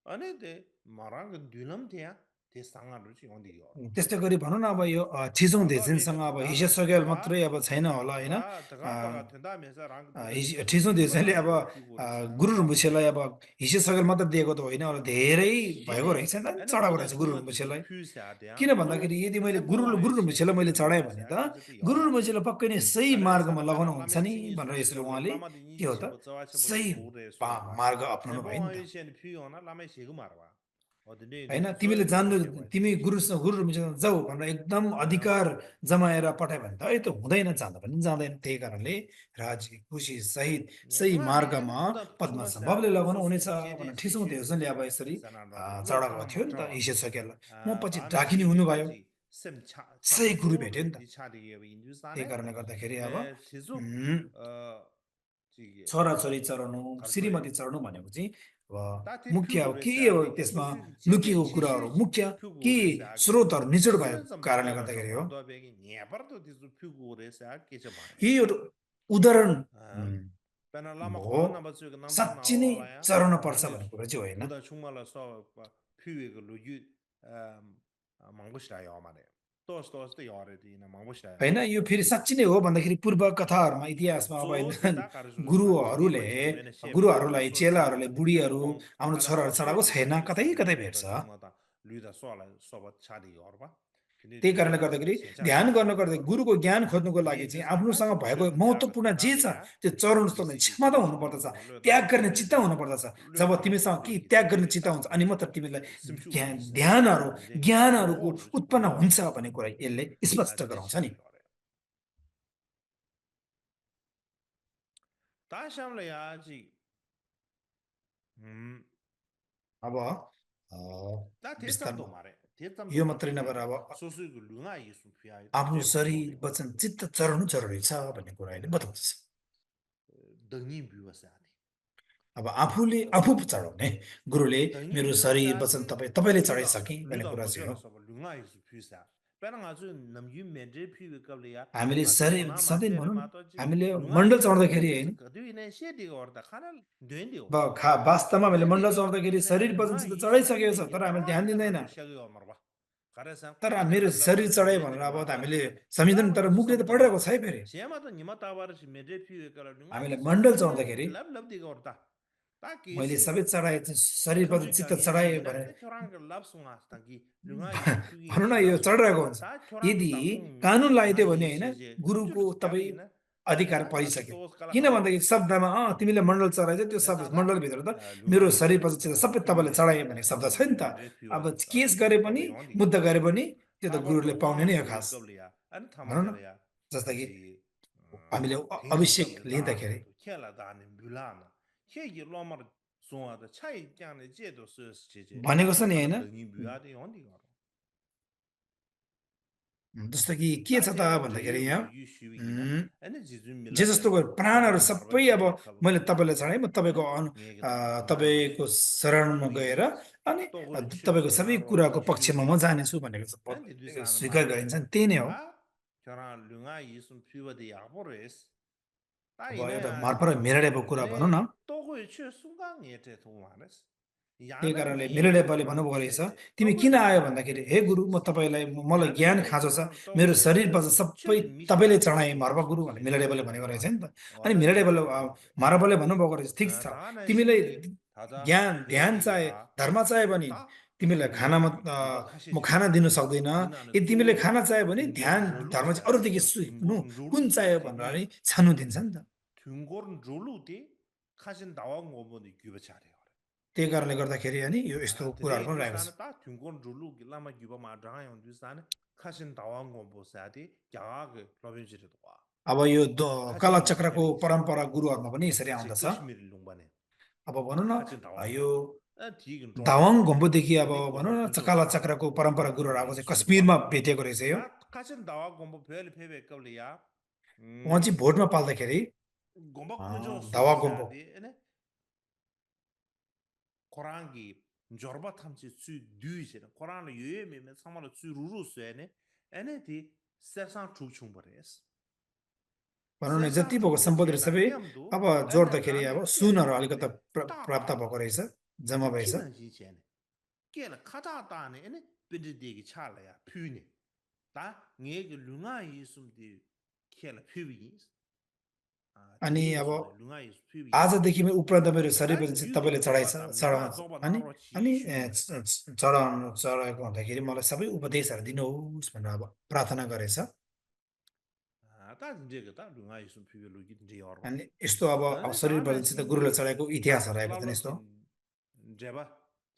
A: ani de ma ra ge dunam de ya de sang a ru ji on de yo
B: त्यस्तै गरी भनौँ न अब यो छिजोङ
A: ādā
B: देजेनसँग
A: bēnā
B: अब
A: dā,
B: हिजो सकेल
A: dā,
B: मात्रै अब छैन होला होइन
A: dā, dāgā pāgā tēndā mēsā rāng tēndā
B: ठिजोङ
A: jīmbā
B: देशनले अब
A: rāng dō pīgō rī sā.
B: गुरु रुम्बुसेलाई अब हिजो सकेल मात्रै दिएको त होइन होला धेरै भएको
A: Shēne,
B: रहेछ नि त
A: ānā
B: चढाएको
A: būdā
B: रहेछ गुरु
A: chūngā tī sū
B: रुम्बुसेलाई
A: pū sā
B: किन
A: dēyāng, zō
B: भन्दाखेरि यदि मैले
A: sēpō ngā
B: गुरु
A: yu shēne
B: रुम्बुसेलाई
A: pū
B: मैले चढाएँ
A: pū
B: भने
A: sā,
B: त
A: kī chī
B: गुरु
A: yō rā.
B: रुम्बुसेलाई पक्कै नै सही
A: Kārē sā
B: मार्गमा
A: na
B: लगाउनु
A: pēnā
B: हुन्छ
A: lāma
B: नि
A: chīngī sū
B: भनेर
A: chī
B: यसरी
A: kāp lā,
B: उहाँले
A: lāma dī nī
B: के हो त
A: chī bō tsawā chī bō
B: सही
A: yī bō rē sō yī bā.
B: मार्ग अप्नाउनु
A: Sēpō
B: भयो नि
A: ngā
B: त
A: yu shēne pū yō na lāma shē gu mā rā bā. O dī nē
B: होइन
A: dī zō
B: तिमीले
A: yī dī
B: जान्नु
A: rō shē bā
B: तिमी
A: chī.
B: गुरुसँग गुरु रुम्बुसँग जाऊ भनेर एकदम अधिकार जमाएर पठायो भने त त हुँदैन जाँदा पनि जाँदैन त्यही कारणले राजी खुसी सहित सही
A: Ngā dī ānā
B: मार्गमा
A: būdā
B: पद्म
A: chūngā sā,
B: सम्भवले लगाउनु
A: sō sū
B: हुनेछ
A: dī jē dē
B: भनेर
A: shē
B: ठिसौँ
A: shē
B: देवजनले अब यसरी
A: sā nā rā, lō
B: चढाएको
A: kāngā
B: थियो
A: mā
B: नि
A: chā
B: त
A: wā.
B: हिजो सकेल म पछि
A: 다
B: ढाकिने
A: 시기
B: हुनुभयो
A: 바지 셈
B: सही
A: 차차
B: गुरु
A: 조
B: भेट्यो नि त
A: 디 차디
B: त्यही
A: 인두스다네
B: कारणले गर्दाखेरि अब
A: 에 지수
B: उम्,
A: 어 지게
B: छोराछोरी चढाउनु
A: 가르쳐야
B: श्रीमती चढाउनु भनेको चाहिँ अब
A: 다티
B: मुख्य अब के
A: 퓨고레사
B: हो
A: 되게
B: त्यसमा
A: 소수 제베
B: लुकेको
A: 치슈
B: कुराहरू मुख्य के
A: 퓨고레사
B: स्रोतहरू निचोड भएको
A: 치슈 좀
B: कारणले
A: 되더라서
B: गर्दाखेरि हो
A: 마도베기 녀버도 디스 퓨고레사 깨져 봐네
B: यही एउटा उदाहरण
A: 아 페나라마
B: हो
A: 코로나 바스가 남바
B: साँच्ची नै
A: 나와라야
B: चढाउन पर्छ
A: 아니
B: भन्ने कुरा चाहिँ होइन
A: 보다 충말라서 퓨에가 루유 망고시라요 말에 또스또스도 요래디나 망고시라요
B: होइन यो फेरि साँच्ची नै हो भन्दाखेरि पूर्व कथाहरूमा इतिहासमा अब होइन
A: जो देता कारजुल सा दी
B: गुरुहरूले
A: बच्ची मैंने शेप दा
B: गुरुहरूलाई
A: सो सा
B: चेलाहरूले बुढीहरू
A: खोंग
B: आफ्नो
A: खाला
B: छोराहरू
A: जो
B: चढाएको
A: दी
B: छैन
A: बच्ची
B: कतै
A: सो
B: कतै
A: दी
B: भेट्छ
A: दा चुंगा दा लुदा सोला सोबत छादी और बा किने
B: त्यही कारणले
A: दुया
B: गर्दाखेरि
A: सेचा
B: ध्यान
A: दी
B: गर्नको
A: छादी
B: लागि
A: और बा
B: गुरुको ज्ञान खोज्नुको लागि
A: ने
B: चाहिँ
A: दिसा दा
B: आफ्नोसँग भएको
A: शिशु दिया का
B: महत्त्वपूर्ण जे
A: थंदा
B: छ
A: लिया
B: त्यो चरण स्तरमा
A: जिसी की
B: क्षमता
A: शिशु
B: हुनुपर्दछ
A: लो लो दा
B: त्याग गर्ने
A: ले
B: चित्त
A: दा
B: हुनुपर्दछ
A: लो
B: जब
A: दा मा
B: तिमीसँग कि
A: लो की
B: त्याग
A: तंगे
B: गर्ने
A: रे
B: चित्त
A: सा
B: हुन्छ अनि मात्र तिमीलाई
A: सिमशु
B: ज्ञान
A: रे सा
B: ध्यानहरू
A: मिरे की
B: ज्ञानहरूको
A: लो रो
B: उत्पन्न
A: लो
B: हुन्छ भन्ने कुरा यसले
A: ला
B: स्पष्ट
A: दे
B: गराउँछ नि
A: छादी और ता शाम ले या जी
B: अब
A: 다
B: विस्तारमा
A: 대점도 말해. 대점도
B: यो मात्रै
A: 말하는데
B: नभएर अब
A: 소수의 류가 예수 피하
B: आफ्नो
A: 제고
B: शरीर
A: 소리
B: वचन चित्त चढाउनु जरुरी छ भन्ने कुरा अहिले बताउँछ
A: 등이 비워서 하네.
B: अब आफूले आफू चढाउने गुरुले
A: 등이
B: मेरो
A: 비워서
B: शरीर वचन
A: 하지.
B: तपाईँले
A: 류다
B: चढाइसके भन्ने
A: 류다
B: कुरा चाहिँ हो
A: 못져서 류가 예수 피사. 빼는 아주 남유 면제 피고 qab리야.
B: हामीले
A: 아주
B: शरीर
A: 코나
B: सधैँ
A: 마세르
B: भनौँ न
A: 마토지.
B: हामीले
A: 류가
B: मण्डल
A: 예수
B: चढ्दाखेरि
A: 피지
B: होइन
A: कदुइने सेदिको अर्थ खाना द्वेन्दियो.
B: अब वास्तवमा हामीले मण्डल
A: द्वेन्दिको अर्थ
B: चढ्दाखेरि
A: किने
B: शरीर
A: 류가
B: वचनसित
A: 예수
B: चढाइसकेको
A: 피네
B: छ तर हामीले ध्यान
A: केतरांग
B: दिँदैन
A: खाना 샤고 말봐. 가래서
B: तर
A: 콩
B: मेरो शरीर
A: 랍랍랍
B: चढाइ
A: 메데디
B: भनेर अब
A: 마토지.
B: हामीले संविधान तर
A: 라마도
B: मुखले त
A: 섬도
B: पढिरहेको
A: 말아.
B: छ है फेरि
A: 시야마도 니마 따바르시 메데 피우에까라 류가
B: हामीले
A: 예수
B: मण्डल
A: 피네
B: चढ्दाखेरि
A: 랍랍디가 अर्थ. ता
B: मैले
A: केसी
B: सबै चढाए शरीर वचन
A: 컴지
B: चित्त
A: 가게
B: चढाएँ
A: 시기나
B: भने
A: 에 초랑가 랍송아 당기 류가 예수 피기
B: भनौँ न यो
A: 랍송아
B: चढिरहेको हुन्छ
A: 다
B: यदि
A: 초랑가 당콩
B: कानुन लगाइदियो
A: 류가
B: भने होइन
A: 예수제
B: गुरुको
A: 쭈쭈
B: तपाईँ
A: 갸게나
B: अधिकार
A: 다 다시
B: परिसक्यो
A: 또
B: किन
A: 깔아가라
B: भन्दाखेरि शब्दमा तिमीले मण्डल चढाइछ त्यो शब्द
A: 내다다
B: मण्डलभित्र त मेरो
A: 류가
B: शरीर
A: 예수
B: पछि सबै तपाईँले
A: 피우에
B: चढाएँ भनेको शब्द छ नि त
A: 메데
B: अब
A: 피워
B: केस गरे पनि
A: कबे होंदी
B: मुद्दा गरे पनि त्यो त
A: ताबर
B: गुरुले पाउने
A: लुंगा
B: नै हो
A: पिउ
B: खास
A: कबलिया अन
B: भनौँ न
A: थमाजरया
B: जस्ता कि
A: जी
B: हामीले
A: धिंगु
B: अभिषेक
A: कबले
B: लिँदाखेरि
A: दान खेला दान बुलाना खेगी लोमर सोआ द छाइ ज्ञान जेदो सस जेजे
B: भनेको छ नि
A: खाना
B: होइन
A: दङि बुया दे होंदी गरो
B: जस्तो कि के छ
A: ता
B: त
A: जेना
B: भन्दाखेरि
A: जये
B: यहाँ
A: गु यु शिविगिना
B: उम्,
A: अनि जिजु
B: जे
A: मिला
B: जस्तो गयो
A: खबर
B: प्राणहरू
A: मारबा
B: सबै अब
A: जे खबर
B: मैले
A: खबलिया
B: तपाईँलाई चढाएँ म तपाईँको
A: नेगे दा नुंगा
B: तपाईँको
A: येसु
B: शरणमा गएर
A: पिउइने
B: अनि
A: तो गुरु छिउ
B: तपाईँको सबै
A: सोना रो
B: कुराको
A: छि
B: पक्षमा म
A: शिविगिना
B: जानेछु भनेको
A: अनि दुसान
B: स्वीकार
A: मारे
B: गरिन्छ नि त्यही नै हो
A: ता चरा लुंगा येसु पिउ दे याबोरेस ता
B: अब
A: इने
B: एउटा
A: आजी
B: मार्फत मेराडेको कुरा
A: अनि
B: भनौँ न
A: तोगु छु सुगा नेटे तो मानस
B: त्यही
A: याना
B: कारणले
A: yin
B: मिलडेपाले
A: chungpa
B: भन्नुभएको रहेछ
A: chayde
B: तिमी
A: toba
B: किन आयो
A: chungpa
B: भन्दाखेरि
A: chayde
B: हे गुरु म तपाईँलाई मलाई
A: याना
B: ज्ञान
A: yin
B: खाँचो छ
A: chungpa toba
B: मेरो
A: chayde
B: शरीरबाट सबै
A: chil
B: तपाईँले
A: mishya
B: चढाए
A: toba
B: मार्वा गुरु
A: chungpa
B: भनेर
A: chayde
B: मिलडेपाले भनेको रहेछ
A: wa
B: नि त अनि
A: oda
B: मिलडेपाले
A: tela ya
B: मार्वाले भन्नुभएको रहेछ ठिक छ
A: tāna
B: तिमीलाई
A: shīngi tātā
B: ज्ञान ध्यान
A: pēli
B: चाहे
A: yā
B: धर्म चाहे भने
A: tā
B: तिमीलाई खानामा
A: gyūpa khāshī
B: म खाना
A: chūpa
B: दिन
A: rē
B: सक्दैन
A: tīnā nā
B: यदि तिमीले
A: tsū
B: खाना चाह्यो भने
A: tūngkor
B: ध्यान
A: rūlu
B: धर्म चाहिँ
A: chāyā
B: अरूदेखि सुन्नु
A: tūngkor
B: कुन
A: rūlu tī
B: चाह्यो भनेर
A: tēngi
B: अनि छान्नु दिन्छ नि त
A: tūngkor rūlu tī khāshīn dāwa ngōpo nī gyūpa chārē
B: त्यही कारणले गर्दाखेरि अनि यो यस्तो
A: tērē
B: कुराहरू पनि
A: yīndū
B: रहेको छ
A: sāna tā tūngkor rūlu kī lāma gyūpa mā dhāngā yōndū sāna khāshīn dāwa ngōpo sā tī gyāgā kī lōbyō chirī tuwa
B: अब यो
A: khāshīn
B: काला
A: nī
B: चक्रको
A: khēmī sō
B: परम्परा गुरुहरूमा पनि यसरी
A: khāshī
B: आउँदछ
A: कश्मीरी लुङpa nē
B: अब भनौँ न
A: khāshīn dāwa
B: यो
A: ngōpo tī kī drop
B: दावाङ
A: chirī
B: घोम्पोदेखि अब
A: tēnī
B: भनौँ
A: gōpo
B: न
A: kūchō
B: काला
A: sā
B: चक्रको परम्परा गुरुहरू आएको
A: lāma
B: चाहिँ
A: sūn
B: कश्मीरमा
A: tuwa
B: भेटेको रहेछ यो
A: tā khāshīn dāwa ngōpo pēli pēpē kāpli yā
B: उहाँ चाहिँ भोटमा पाल्दाखेरि
A: gōmba kūchō
B: दावा
A: sūsū sā
B: घोम्पो
A: tī Korangi njorba tamchi tsui dui chira, Korang la yoye me me samala tsui ruru suya ne, ene di sersang chuk chungpa res.
B: भनौँ न
A: Sersang
B: जति भएको
A: chukpa
B: सम्पत्तिहरू
A: cheda
B: सबै
A: nyamdu,
B: अब
A: ene
B: जोड्दाखेरि अब
A: rani kela
B: सुनहरू अलिकति
A: ne,
B: प्राप्त
A: taa,
B: भएको रहेछ जम्मा
A: ene
B: भएछ
A: kina ji chene, kela kata taa ne, ene pindi degi chala ya, pyu ne. Ta nge ge lunga yisum di kela pyu yis,
B: अनि
A: tini
B: अब
A: yisum de lunga yisum pyu yis.
B: आजदेखि उपरान्त मेरो शरीरमा
A: Ani
B: चाहिँ
A: yudu
B: तपाईँले
A: zoba
B: चढाइ
A: ta
B: चढाउन
A: mipa zoba
B: अनि
A: naro chi
B: अनि
A: shu re.
B: चढाउनु चढाएको हुँदाखेरि मलाई सबै उपदेशहरू दिनुहोस् भनेर अब प्रार्थना गरेछ
A: ता जिन्जे ता lunga yisum pyu lu gi ndi yorwa.
B: अनि यस्तो अब
A: Ani ta na
B: शरीरबाट
A: shingi
B: गुरुले चढाएको इतिहासहरू आएको छन्
A: lalo
B: यस्तो
A: tin jeba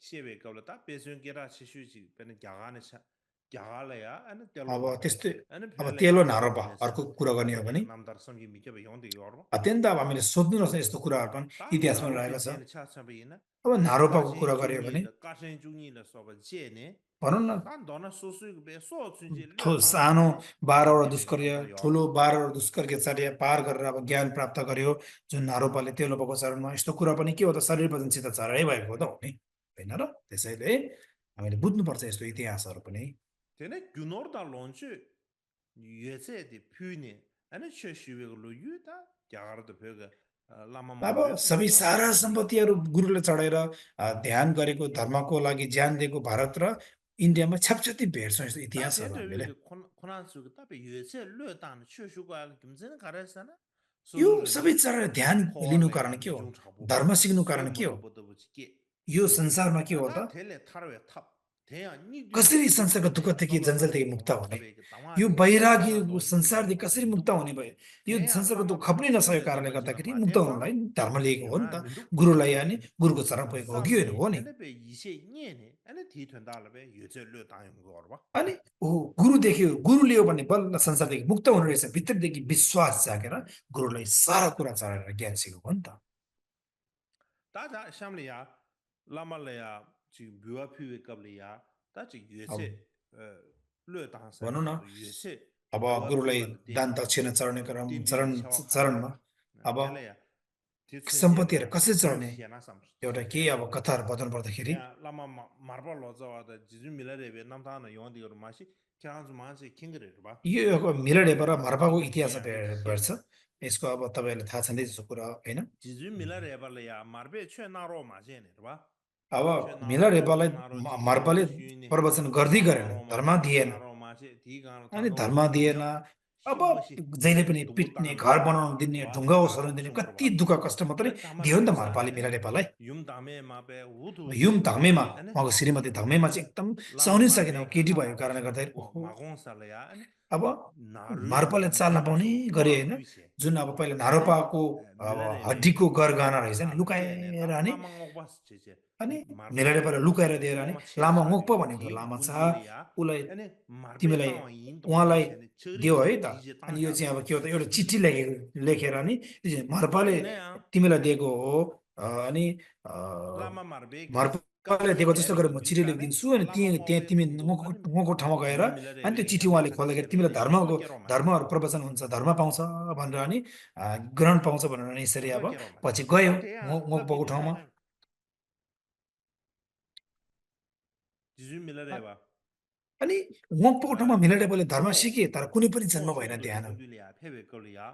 A: shebe kabla ta pesun kera shishu chi pen gyaga ne cha gyaga la ya ani telo
B: अब
A: na ro.
B: त्यस्तै
A: Ani
B: अब
A: phele
B: तेलो
A: gyaga
B: नारोपा
A: dine
B: अर्को
A: sa
B: कुरा गर्ने हो भने
A: ani namdar sam gi mikebe yonde yorwa.
B: अत्यन्त अब हामीले सोध्नु नसक्ने यस्तो कुराहरू पनि
A: Ta
B: इतिहासमा
A: naro
B: रहेको
A: tin
B: छ
A: jene cha cha be ina
B: अब
A: ani
B: नारोपाको कुरा गर्यो भने
A: kashen jungi la so ba jene
B: भनौँ न
A: ta dona so su be so chun ji le tang
B: सानो
A: ne
B: 12वटा
A: mikebe
B: दुष्कर्य
A: namdar
B: ठुलो
A: yorwa.
B: 12वटा दुष्कर्यचर्य पार गरेर अब ज्ञान प्राप्त गर्यो जुन नारोपाले तेलो भएको चरणमा यस्तो कुरा पनि के हो त शरीर वचनसित चढाइ भएको हो त हो नि होइन र त्यसैले हामीले बुझ्नुपर्छ यस्तो इतिहासहरू पनि
A: Tene gyunor da lonchu yue di pyu ni ane che shiwe lo yu da gyagar da pyo ga lama
B: अब
A: mangwe su
B: सबै
A: da
B: सारा
A: di
B: सम्पत्तिहरू गुरुले चढाएर ध्यान गरेको धर्मको लागि ज्यान दिएको भारत र इन्डियामा छ्यापछ्याप्ती भेट्छौँ यस्तो
A: ta
B: इतिहासहरू
A: tende wi
B: हामीले
A: ge konan su ga ta be yue che lo da na che shu ga kim zen ga re sa na so
B: यो
A: su re
B: सबै
A: ne
B: चढाएर ध्यान
A: power
B: लिनु
A: le ya
B: कारण के
A: mi
B: हो
A: jung cha bo
B: धर्म सिक्नु
A: so
B: कारण
A: mo
B: के
A: do
B: हो
A: bo do chi ke
B: यो संसारमा के हो
A: ta
B: त
A: tele tarwe tap te ya ni du
B: कसरी
A: du
B: संसारको
A: du ne
B: दुःखदेखि
A: loba
B: जन्जलदेखि
A: loba
B: मुक्त
A: gomba
B: हुने
A: chabe ge tama
B: यो
A: de
B: Vairagi
A: tena lo chi be
B: संसारदेखि कसरी मुक्त हुने भयो यो
A: te ya
B: संसारको
A: lama
B: दुःख
A: ma
B: खप्नै
A: ma sun
B: नसकेको
A: de
B: कारणले
A: zoba jina
B: गर्दाखेरि
A: ma
B: मुक्त
A: de
B: हुनलाई
A: ma
B: धर्म लिएको हो नि
A: yunga
B: त
A: mindu
B: गुरुलाई अनि गुरुको चरण पुगेको हो कि होइन
A: samde
B: हो नि
A: ene be yise nye ne ene thi thunda la be yeze lyo tayong go orba
B: अनि ऊ गुरुदेखि गुरु लियो भने बल्ल संसारदेखि मुक्त हुने रहेछ भित्रदेखि विश्वास जागेर गुरुलाई सारा कुरा चढाएर ज्ञान सिकेको हो नि त
A: ta ja shamle ya lama le ya ji bua phu we kap le ya ta ji yeze
B: अब
A: lyo tang sa
B: भनौँ
A: ya
B: न
A: yeze
B: अब
A: bua phu
B: गुरुलाई
A: wa le
B: दान
A: den ya
B: दक्षिणा चढाउने
A: de
B: क्रम
A: tin di
B: चरण
A: gi chawa khare
B: चरणमा अब
A: tele ya ti chen je
B: सम्पत्तिहरू
A: lo
B: कसरी
A: lu
B: चढ्ने
A: sia na sam
B: एउटा
A: sam
B: केही
A: ya
B: अब कथाहरू बताउनु पर्दाखेरि
A: ya lama marba lo za wa da ji ju mila de be nam ta na yon di ro ma shi kya zu ma ji king re ba
B: यो एउटा मिलडेपा र मार्पाको इतिहास
A: ya de
B: भेट्छ
A: xian
B: यसको अब तपाईँहरूलाई थाहा छँदै जस्तो कुरा होइन
A: 지주 밀라레발레야 마르베 최나로 마제네 봐
B: अब मिला
A: 최나로
B: रेपालाई
A: 나로
B: मार्पाले
A: 지리게 쉬네
B: प्रवचन गर्दै गरेन
A: 나로
B: धर्म
A: 마제
B: दिएन
A: 최나로 마제 디가노
B: अनि
A: 탄도
B: धर्म दिएन
A: 야
B: अब
A: 쇼버시
B: जहिले पनि
A: दुबु
B: पिट्ने
A: तान
B: घर बनाउन दिने
A: 와
B: ढुङ्गा ओसार्न
A: तातो
B: दिने
A: 춤으로
B: कति
A: 봐
B: दुःख कष्ट मात्रै
A: 에
B: दियो नि त
A: 다마레베사
B: मार्पाले मिला
A: 에네
B: नेपाललाई
A: 윤담에 마베
B: युम
A: 우두시
B: धामेमा
A: 에네
B: उहाँको श्रीमती धामेमा चाहिँ एकदम
A: 라마
B: सहनै सकेन
A: 마르베
B: केटी भएको
A: 카타바고
B: कारणले
A: 시
B: गर्दाखेरि ओहो
A: 마공살레야 에네
B: अब
A: 나르
B: मार्पाले चाल नपाउने
A: 딘다소
B: गरे
A: 코아
B: होइन
A: 퓨세
B: जुन अब पहिला
A: 에네
B: नारोपाको अब
A: 밀라레베
B: हड्डीको गरगहना रहेछ नि
A: 카타 제네
B: लुकाएर
A: 다
B: अनि
A: 라망 오바스 제제
B: अनि
A: 마르베
B: मिलाडेपाले लुकाएर दिएर अनि
A: 고마
B: लामा
A: 체샤
B: मोक्प
A: 되게
B: भनेको थियो
A: 디
B: लामा छ
A: 군들이야
B: उसलाई
A: 아니 마르베
B: तिमीलाई
A: 땅 인도네
B: उहाँलाई
A: 쟤네
B: दियो है
A: 저리지
B: त
A: 디제
B: अनि
A: 땅
B: यो चाहिँ अब
A: 잡아서
B: के हो त एउटा चिठी लेखेर अनि यो चाहिँ मार्पाले
A: 아니네야
B: तिमीलाई दिएको हो अनि अ,
A: 라마 마르베게
B: मार्पाले
A: 갑시
B: दिएको जस्तो गरेर
A: 베르게
B: म चिठी
A: 듀샤네
B: लेखिदिन्छु अनि
A: 라마
B: त्यहाँ
A: 오베
B: तिमी
A: 딘도 आनि
B: उहाँको ठाउँमा गएर
A: 지주
B: अनि त्यो
A: 밀라레베
B: चिठी
A: 야나
B: उहाँले खोल्दाखेरि तिमीलाई
A: 카타체베
B: धर्मको
A: 딘바 깨로
B: धर्महरू प्रवचन हुन्छ धर्म पाउँछ भनेर अनि ग्रहण पाउँछ भनेर अनि यसरी अब पछि गयो
A: ताते야
B: मोक्पको
A: 갑디
B: ठाउँमा
A: 듀샤네 지주 밀라레바
B: अनि मोक्पको ठाउँमा मिलाडेपाले धर्म
A: 코
B: सिके तर कुनै पनि जन्म भएन
A: 코송도
B: त्यहाँ
A: 용줄이야 페베 걸이야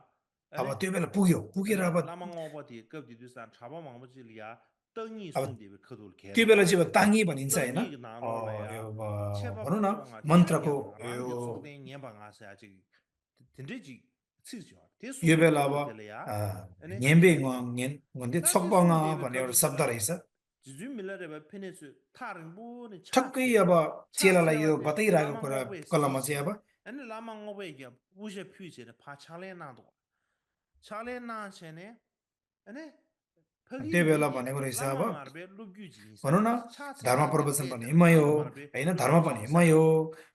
B: अब
A: 아니
B: त्यो बेला पुग्यो पुगेर
A: 아니
B: अब
A: 라망 오버디 갑디 듀산 차바 망버질이야 덩이
B: अब
A: 송대비 커돌
B: त्यो बेला
A: 개르다
B: चाहिँ अब ताङ्गी भनिन्छ होइन
A: 덩이 나로래야
B: यो भनौँ न
A: 체바뽕아
B: मन्त्रको
A: 최경
B: यो
A: 랑게 속대 녀방아서 아직 든든지 치죠
B: यो
A: 대수
B: बेला अब
A: 커돌들이야 아니
B: न्याम्बे भन्ने
A: 다시
B: छकबङ
A: 송대비
B: भन्ने एउटा शब्द
A: 커돌들이야
B: रहेछ
A: 지준 밀라레바 페네스 타른 부는
B: ठक्कै अब
A: 차세
B: चेलालाई यो
A: 차세와데
B: बताइरहेको कुरा
A: 라망오베
B: कलममा चाहिँ
A: 시시
B: अब
A: 아니 라망오베 이게 우제 퓨제를 파차레나도 차레나체네 아니
B: त्यो बेला
A: 펄리미게
B: भनेको रहेछ अब
A: 라망아르베 루규지
B: भनौँ न धर्म
A: 차차차데
B: प्रवचन पनि
A: 페드라
B: हिमै हो
A: 라망아르베
B: होइन धर्म पनि
A: 루규지
B: हिमै
A: 이사
B: हो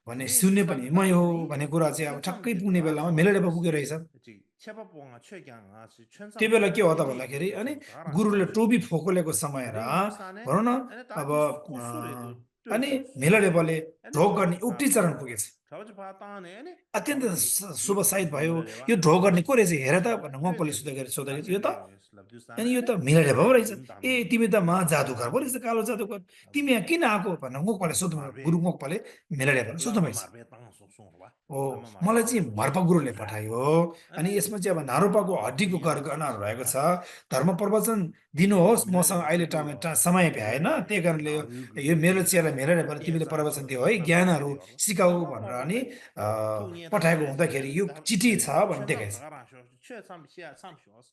B: भन्ने
A: 근데
B: सुन्ने पनि हिमै हो
A: 삼당이
B: भन्ने कुरा चाहिँ अब ठक्कै पुग्ने
A: 천삼기들아
B: बेलामा मेलैडेपा पुगेको
A: 송아버스
B: रहेछ
A: 지 체바뽕아 최경아
B: त्यो बेला के
A: 천삼당이
B: हो त
A: 딜레이
B: भन्दाखेरि अनि
A: 딜레이 다라
B: गुरुले
A: 쇼쇼
B: टोपी फोकोलेको समय र
A: 근데 인도산에
B: भनौँ न
A: 아니
B: अब
A: 다디 코스레도
B: अनि
A: 또
B: मेलडेपाले
A: 아니
B: ढोग गर्ने
A: 저버지
B: एउटै चरण
A: 파따네
B: पुगेछ
A: 저버지 파따네 아니
B: अत्यन्त
A: 저버지
B: शुभ
A: 이
B: साहित भयो
A: 밀레레와
B: यो ढोग गर्ने को रहेछ हेर त
A: 샤
B: भनेर उहाँकोले
A: 최제
B: सोध्दाखेरि यो त
A: 사체레 슬랍두산에
B: अनि यो
A: 아니
B: त मिलाइडे पो रहेछ
A: 샤
B: ए
A: 윤담이
B: तिमी त महा जादुगर पो रहेछ
A: 샤
B: कालो जादुगर तिमी यहाँ किन आएको भनेर गोकपाले सोध्नु गुरु
A: 마르베
B: गोकपाले मिलाइडेपाले सोध्नु
A: 라마
B: भएछ
A: 마르베 땅 송송로와
B: हो
A: 라마
B: मलाई
A: 마르베
B: चाहिँ मर्पा गुरुले
A: 야
B: पठायो अनि
A: 아니
B: यसमा चाहिँ अब नारोपाको हड्डीको
A: 야
B: गरगहनाहरू रहेको छ
A: 소소야
B: धर्म प्रवचन
A: 디
B: दिनुहोस् मसँग
A: 밀레레바
B: अहिले
A: 저도요
B: समय भ्याएन
A: 밀레레
B: त्यही कारणले यो
A: 아유그
B: मेरो चेला मेरा नेपाली तिमीले प्रवचन
A: 댄사처
B: दियो है ज्ञानहरू
A: 천삼당세리요
B: सिकाऊ
A: 라마
B: भनेर अनि
A: 마르베 투니에
B: पठाएको
A: 다레스
B: हुँदाखेरि
A: 아니
B: यो
A: 다
B: चिठी छ
A: 아니
B: भनेर
A: 천삼
B: देखाएछ
A: 다가라쇼 최삼시야 삼쇼스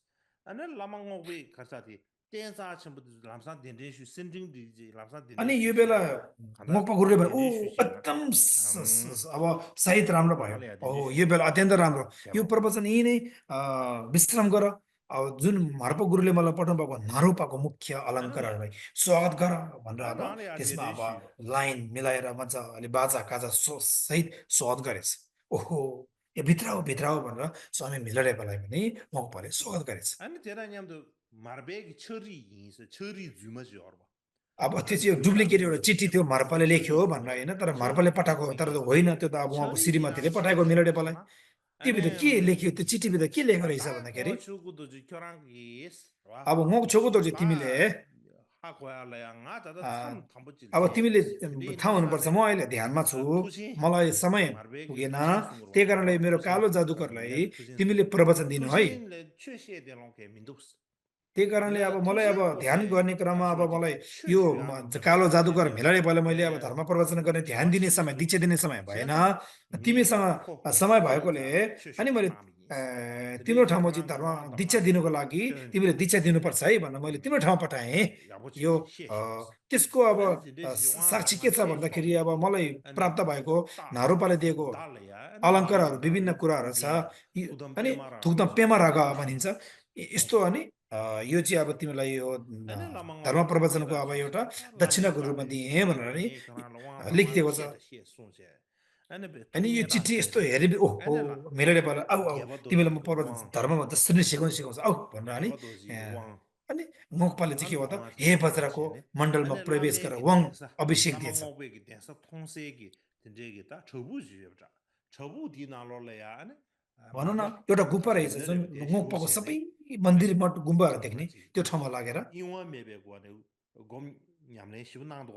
A: 아니 라망오베 가사디 댄사 첨부도 람산 댄댄슈 신딩디지 람산
B: अनि
A: 댄댄슈
B: यो बेला
A: 시야 간다
B: मोक्पा गुरुले भने ओ
A: 댄댄슈 시야
B: एकदम
A: 음
B: अब साहित्य राम्रो भयो
A: 달래야
B: ओ
A: 댄댄슈
B: यो बेला अत्यन्त राम्रो यो
A: 대박
B: प्रवचन यही नै विश्राम गर अब जुन मार्पा गुरुले मलाई पठाउनु भएको नारोपाको मुख्य
A: 아니
B: अलङ्कारहरूलाई स्वागत गर भनेर अब
A: 나나야
B: त्यसमा अब
A: 댄댄슈
B: लाइन मिलाएर मजाले बाजा गाजा सहित स्वागत गरेछ ओहो यो भित्र हो भनेर स्वामी मिलरेपालाई पनि मोक्पाले स्वागत गरेछ
A: 아니 대단님도 마르베기 처리 인서 처리 주마지 알아
B: अब त्यो
A: 아니
B: चाहिँ डुप्लिकेट एउटा
A: 듀란도
B: चिठी थियो मार्पाले लेख्यो
A: 처리
B: भनेर होइन तर मार्पाले
A: 처리
B: पठाएको तर
A: 주마지
B: होइन त्यो त अब उहाँको
A: 처리
B: श्रीमतीले पठाएको
A: 지나시에
B: मिलरेपालाई
A: 되겠으나
B: त्योभित्र के
A: 아니
B: लेख्यो त्यो चिठीभित्र के लेखेको रहेछ भन्दाखेरि
A: 다고 주고도 교랑기 와
B: अब उहाँको छोको त तिमीले
A: 다 하고야라야 나다다
B: आ,
A: 참 담보질
B: अब तिमीले
A: 근데
B: थाहा हुनुपर्छ म
A: 인도산에
B: अहिले ध्यानमा छु
A: 투시
B: मलाई समय
A: 마르베기
B: पुगेन
A: 투신 숭으로
B: त्यही कारणले
A: 와
B: मेरो
A: 투신
B: कालो जादुकरलाई
A: 밀레 투신
B: तिमीले प्रवचन दिनु है
A: 투신레 최시에 대한 게 민도스
B: त्यही कारणले अब
A: 밀레
B: मलाई अब
A: 투신
B: ध्यान
A: 곳에
B: गर्ने क्रममा अब
A: 가시오지
B: मलाई यो
A: 최주야는
B: कालो
A: 거다
B: जादुकर
A: 근데
B: भेलाले पहिला मैले अब
A: 네
B: धर्म प्रवचन गर्ने ध्यान दिने समय
A: 저치수
B: दीक्षा दिने समय भएन
A: 제사
B: तिमीसँग
A: 니 코코
B: समय भएकोले
A: 댄사
B: अनि
A: 최슈
B: मैले
A: 마미니스
B: तिम्रो
A: 드레
B: ठाउँमा चाहिँ
A: 교랑
B: धर्म
A: 교랑
B: दीक्षा
A: 담라
B: दिनुको लागि तिमीले
A: 쩐디
B: दीक्षा दिनुपर्छ है भनेर मैले तिम्रो ठाउँमा पठाएँ यो
A: 야보치지 시에시오스
B: त्यसको अब
A: 아니 데시
B: साक्षी
A: 요한라
B: के छ
A: 마체
B: भन्दाखेरि अब
A: 쇼도
B: मलाई
A: 아니
B: प्राप्त भएको
A: 다
B: नारोपाले दिएको
A: 달래야 아니
B: अलङ्कारहरू
A: 라마
B: विभिन्न
A: 마르베
B: कुराहरू छ
A: 니
B: अनि
A: 두덤
B: थुक्दम
A: 빼마라
B: पेमाराग
A: 쇼쇼
B: भनिन्छ यस्तो अनि यो चाहिँ अब तिमीलाई यो
A: 아니
B: धर्म
A: 라망오베
B: प्रवचनको
A: 땅에바
B: अब एउटा
A: 소소야
B: दक्षिणाको
A: 라메
B: रूपमा
A: 자데
B: दिएँ भनेर नि
A: 니 그나 로왕
B: लेखिदिएको छ
A: 시에다 시에 손세 아니 베
B: अनि यो
A: 투니에다
B: चिठी यस्तो
A: 셔세
B: हेरे ओहो
A: 아니 라
B: मेरो नेपाल आऊ आऊ तिमीलाई
A: 게바도지
B: म
A: 그
B: प्रवचन
A: 왕
B: धर्ममा जसरी सिकाउँछ आऊ भनेर अनि
A: 게바도지 왕
B: अनि मोक्पाले चाहिँ के
A: 아니
B: हो त
A: 왕아
B: हे
A: 지
B: बज्राको
A: 왕시네
B: मण्डलमा
A: 아니
B: प्रवेश गर
A: 라메기
B: वाङ
A: 댄사
B: अभिषेक दिएछ
A: 라망오베기 댄사 통세기 된제기다 저부지여자 저부 디나로래야 아니
B: भनौँ न
A: 마르베
B: एउटा गुम्बा रहेछ जुन
A: 밀레레베 대
B: मोक्पाको
A: 쇼세네
B: सबै मन्दिर
A: 아니
B: मठ गुम्बाहरू देख्ने
A: 저버지
B: त्यो ठाउँमा लागेर
A: 이원 메베고네 곰 냠네 시분나도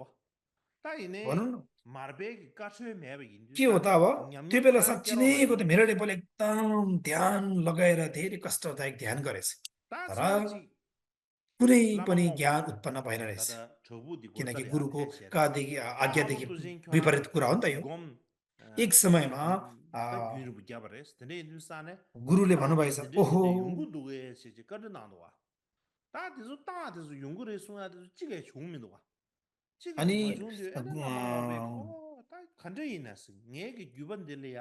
A: 따이네
B: भनौँ न
A: 마르베기 까츠에 메베
B: के हो
A: 인두산
B: त अब त्यो
A: 냠냠
B: बेला
A: 다
B: साँच्ची नै को
A: 깨러래
B: त मेरो नेपाल एकदम ध्यान लगाएर धेरै कष्टदायक ध्यान गरेछ
A: 다
B: तर
A: 지나지
B: कुनै पनि ज्ञान
A: 라망오베
B: उत्पन्न भएन रहेछ
A: 다다 저부디
B: किनकि
A: 고사리아
B: गुरुको
A: 페시에다
B: कादेखि
A: 다하고
B: आज्ञादेखि
A: तुझे
B: विपरीत
A: 교랑
B: कुरा हो नि त यो
A: 곰
B: एक समयमा
A: 다 균을 붙잡아래서 근데 인두산에
B: गुरुले
A: 다
B: भन्नुभएछ
A: 근데
B: ओहो
A: 근데 연구도에 시지 꺼져나도 와 다들 연구를 해서야도 찌게 좋으면도 와 찌게
B: अनि
A: 뭐 좋은데
B: अ,
A: 애들 라망오베 다 간절히 났어 얘기 유반들이야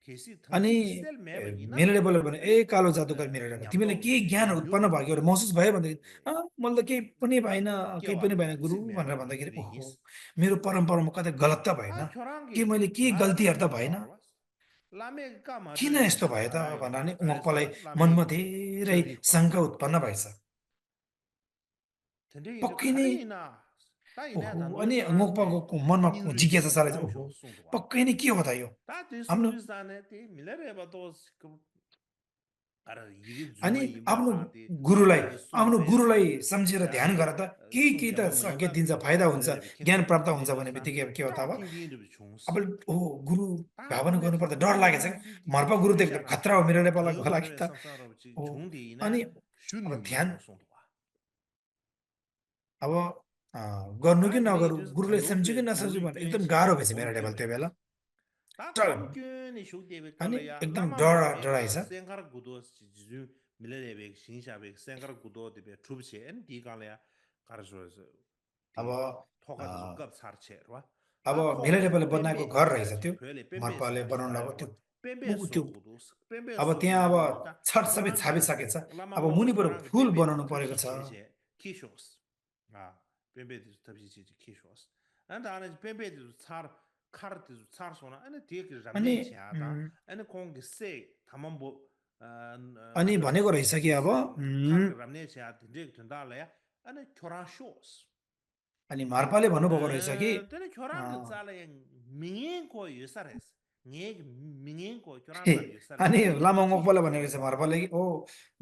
A: केसी
B: अनि
A: थंसी स्टेल में बगी ना
B: मेरोले बोल्यो भने ए कालो जादुगर मेरोले
A: न्याम्दो
B: तिमीलाई केही ज्ञान उत्पन्न
A: न्याम्दो
B: भयो एउटा महसुस भयो भनेदेखि मैले त केही पनि भएन केही पनि भएन गुरु
A: केवाले
B: भनेर
A: मेबे
B: भन्दाखेरि ओहो
A: रिगिस
B: मेरो परम्परामा कतै गलत त भएन
A: 아
B: के
A: 교랑기
B: मैले केही गल्तीहरू त
A: 나르베
B: भएन
A: 파르와 라메
B: किन
A: 까마르
B: यस्तो भयो त भनेर नि उहाँलाई
A: 알았어
B: मनमा
A: 라메
B: धेरै
A: 저리
B: शङ्का
A: 파르와
B: उत्पन्न भएछ
A: 근데 이제
B: पक्कै नै
A: 카레이나 따이네
B: ओहो
A: 단도
B: अनि
A: 교랑게
B: उहाँको मनमा जिज्ञासा
A: 민르시
B: चालेछ ओहो
A: 삼쇼 송도와
B: पक्कै नै के हो त यो
A: 따디
B: आफ्नो
A: 수두산에 티 밀레레바도 그 알아 이게
B: अनि
A: 주마
B: आफ्नो
A: 임바사디
B: गुरुलाई
A: 따디
B: आफ्नो गुरुलाई
A: 송세스
B: सम्झेर ध्यान गर
A: 야네
B: त केही केही त
A: 송대모
B: के
A: 뭐냐다
B: दिन्छ फाइदा हुन्छ
A: 밀레레베
B: ज्ञान
A: 킨디
B: प्राप्त हुन्छ भन्ने
A: 딘딘두산
B: बित्तिकै अब के हो त
A: 다
B: अब
A: 딘딘드
B: अब
A: 종스
B: ओ गुरु
A: 다
B: भावना
A: 근데
B: गर्नुपर्दा डर लागेछ क्या
A: 라마수디
B: मर्पा गुरु त एकदम
A: 퓨샤라
B: खतरा हो मेरो नेपालको लागि
A: 더마르베
B: त
A: 삼사로지
B: हो अनि
A: 종디나
B: अब
A: 슈누
B: ध्यान
A: 마고 송도와
B: अब गर्नु कि
A: 다
B: नगरौँ
A: 드네도
B: गुरुले सम्झ्यो कि
A: 단독의
B: नसम्झ्यो
A: 교류
B: भने एकदम
A: 교인시
B: गाह्रो भएछ मेरो
A: 고루
B: लेभल त्यो
A: 되베
B: बेला
A: 다
B: तर
A: 고루견이 쇼데베
B: अनि
A: 깔려야
B: एकदम
A: 라마
B: डराइ
A: 마르베가
B: छ
A: 생가르 구도 지주 밀레베 신샤베 생가르 구도 데베 트루브시 엔디 깔려야 가르소서
B: अब
A: 디
B: अ,
A: 토가지고 갑 사르체와
B: अब
A: 다
B: मेलै
A: 토가지고
B: नेपालले बनाएको
A: 뱀베
B: घर रहेछ
A: 디샤체
B: त्यो
A: 별에 뱀베
B: मर्पाले बनाउनु लगाएको
A: 사야와
B: त्यो
A: 뱀베
B: त्यो
A: 소구도 뱀베
B: अब त्यहाँ अब
A: 소구도
B: छत सबै
A: 코랑게
B: छापिसकेछ
A: 라마
B: अब
A: 모모
B: मुनिबाट
A: 코랑게
B: फुल
A: 뱀베
B: बनाउनु परेको छ
A: 탑시체제 키쇼스 아 뱀베 탑시체제 키쇼스 안다 안에 뱀베 차 카르트 차르소나 아니 디에게
B: अनि
A: ramne치아다 아니 공기세 담만보
B: अनि भनेको रहेछ कि अब
A: 카르 ramne치아 디렉 된다래 아니 교란쇼스
B: अनि मार्पाले भन्नुभएको रहेछ कि
A: 근데
B: अ,
A: 교란 그 잘에 민행고 유사레스 네 민행고 교란 잘
B: अनि
A: 유사레스 네
B: लामा मकवाला भनेको रहेछ
A: 키쇼스
B: मार्पाले कि ओ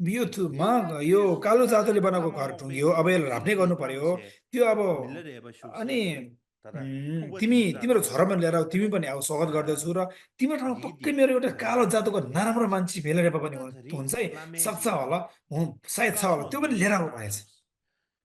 B: यो
A: 디가
B: यो
A: 티
B: कालो
A: 송다라
B: जातोले
A: 안
B: बनाएको
A: 라마
B: घर टुङ्ग्यो
A: 먹베기
B: अब यसलाई राख्ने गर्नु
A: 딜리
B: पर्यो
A: 람세
B: त्यो अब
A: 밀레레
B: अनि
A: 버슈스 다다
B: तिमी
A: 통과티
B: तिम्रो
A: 자라
B: छोरामा ल्याएर तिमी
A: 아니
B: पनि अब स्वागत गर्दैछु र तिम्रो ठाउँमा पक्कै
A: 디디
B: मेरो एउटा कालो
A: 다다
B: जातको नराम्रो मान्छे भेलेर पनि
A: 안다
B: हुन्छ
A: धरी
B: है सक्छ
A: 라메기
B: होला सायद छ होला त्यो पनि
A: 가소니
B: लिएर आउनु भनेछ
A: 카라쇼스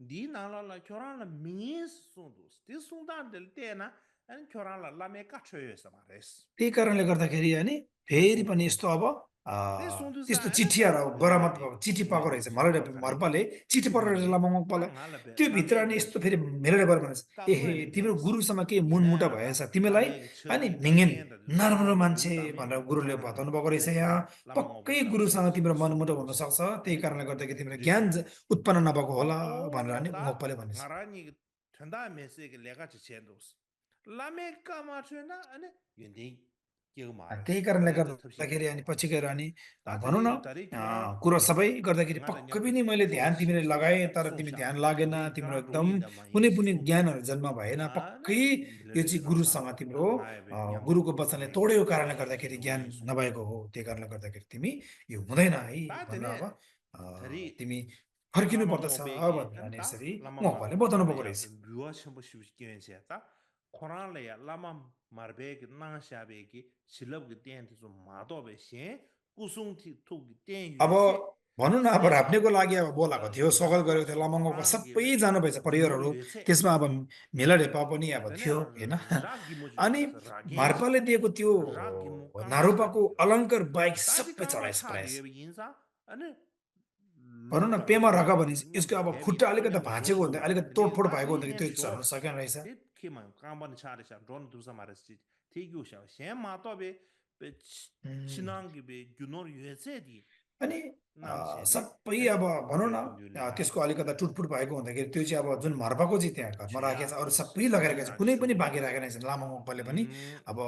A: 디 나라라 교란라 민스 송도스 디 송단들 때나 아니 교란라 라메 까쳐요서 말레스
B: त्यही कारणले गर्दाखेरि अनि
A: 디
B: फेरि पनि
A: 송도스
B: यस्तो अब
A: 데 송도스
B: त्यस्तो
A: 아니
B: चिठीहरू
A: 다
B: बरामद
A: 밀레레베
B: चिठी पाएको रहेछ मलाई
A: 송도 다리
B: मर्पाले चिठी पठाएको रहेछ
A: 튜비
B: लामा
A: 땅알라베
B: त्यो भित्र अनि
A: 라메게
B: यस्तो फेरि मेलेर बर भनेछ एहे
A: 까소에레
B: तिम्रो
A: 베스
B: गुरुसँग के मुनमुटा भएछ
A: 이나다
B: तिमीलाई
A: 라메게
B: अनि
A: 처기
B: मिङेन
A: 담겐다
B: नराम्रो
A: 사르
B: मान्छे
A: 윤담에
B: भनेर
A: 뭐
B: गुरुले
A: 카라라
B: बताउनु भएको रहेछ
A: 데스
B: यहाँ
A: 라망고
B: पक्कै गुरुसँग
A: 잡시
B: तिम्रो मनमुटाव
A: 송도스
B: हुनसक्छ त्यही कारणले गर्दाखेरि तिमीलाई ज्ञान
A: 리세
B: उत्पन्न नभएको होला भनेर अनि
A: 오다
B: मोक्पाले भनेछ
A: 나란히 된다 메시지 내가 지체도스 라메까 맞추나 아니 윤디 이거
B: त्यही
A: 말했어
B: कारणले
A: 내가
B: गर्दाखेरि अनि
A: 탑시체와
B: पछि गएर अनि भनौँ न
A: 다들이 다리 교란
B: कुरो सबै गर्दाखेरि
A: ngada
B: पक्कै
A: nyam
B: पनि मैले ध्यान
A: shows
B: तिमीले लगाएँ तर तिमी
A: sungsha
B: ध्यान लागेन
A: tene
B: तिम्रो
A: 교란
B: एकदम
A: 로이다
B: कुनै
A: 마이
B: पनि
A: 송도
B: ज्ञानहरू जन्म भएन
A: 아네
B: पक्कै यो चाहिँ
A: 밀레레베
B: गुरुसँग
A: 사
B: तिम्रो
A: 나에베 냠바
B: गुरुको वचनले
A: 라메
B: तोडेको
A: 소
B: कारणले गर्दाखेरि ज्ञान
A: 로이 송도
B: नभएको हो त्यही कारणले गर्दाखेरि तिमी यो हुँदैन है भनेर अब
A: 다드네 다리
B: तिमी फर्किनु
A: 라마
B: पर्दछ
A: 모베기
B: भनेर अनि
A: 안다
B: यसरी
A: 라마마
B: उहाँहरूले बताउनु भएको
A: 라메야
B: रहेछ
A: 뮤아 첨부 시키겐시다 코란레야 라마 마르베기 나샤베기 실럽기 땡티 좀 마도베 신 कुसुङथि थुक त्यही
B: अब
A: युसे
B: भनौँ न अब
A: सेवा
B: राप्नेको लागि अब बोलाएको थियो स्वागत गरेको थियो लामङ्गलको
A: कोराङ्गे
B: सबै जानुभएछ
A: जुनोर
B: परिवारहरू
A: युसे
B: त्यसमा अब मेला रेपा पनि अब
A: तने
B: थियो होइन
A: रागी
B: अनि
A: मुजुस रागेन्स
B: मार्पाले दिएको त्यो
A: रागी मु कांगे
B: नारूपाको
A: छाडी
B: अलङ्कार बाइक
A: ताति
B: सबै
A: कांगा
B: चढाएछ
A: छाडी
B: प्रायः
A: अब यिनसा अनि
B: भनौँ न पेमा रका भने यसको अब खुट्टा अलिकति भाँचेको हुँदा अलिकति
A: अनि
B: तोडफोड भएको
A: ताति
B: हुँदाखेरि
A: एन
B: त्यो चढ्न
A: शोस
B: सकेन रहेछ
A: ते केमा कामबन छाडी छ ड्रोन दुसा मारे छि थिगु छ सेम मातो बे
B: उम्,
A: छिनाङ्गी बे जुनोर युसे दि
B: अनि
A: नाम छेले
B: सबै
A: अनि
B: अब भनौँ न
A: बेकुन जुले
B: त्यसको
A: लास
B: अलिकता टुटफुट भएको हुँदाखेरि त्यो चाहिँ अब जुन मर्पाको चाहिँ त्यहाँ घरमा राखेको छ अरू
A: छियागोस
B: सबै लगाएर गएको छ
A: नाजी
B: कुनै पनि बाँकी
A: सुगुदोस
B: राखेको छैन लामा मकपाले पनि अब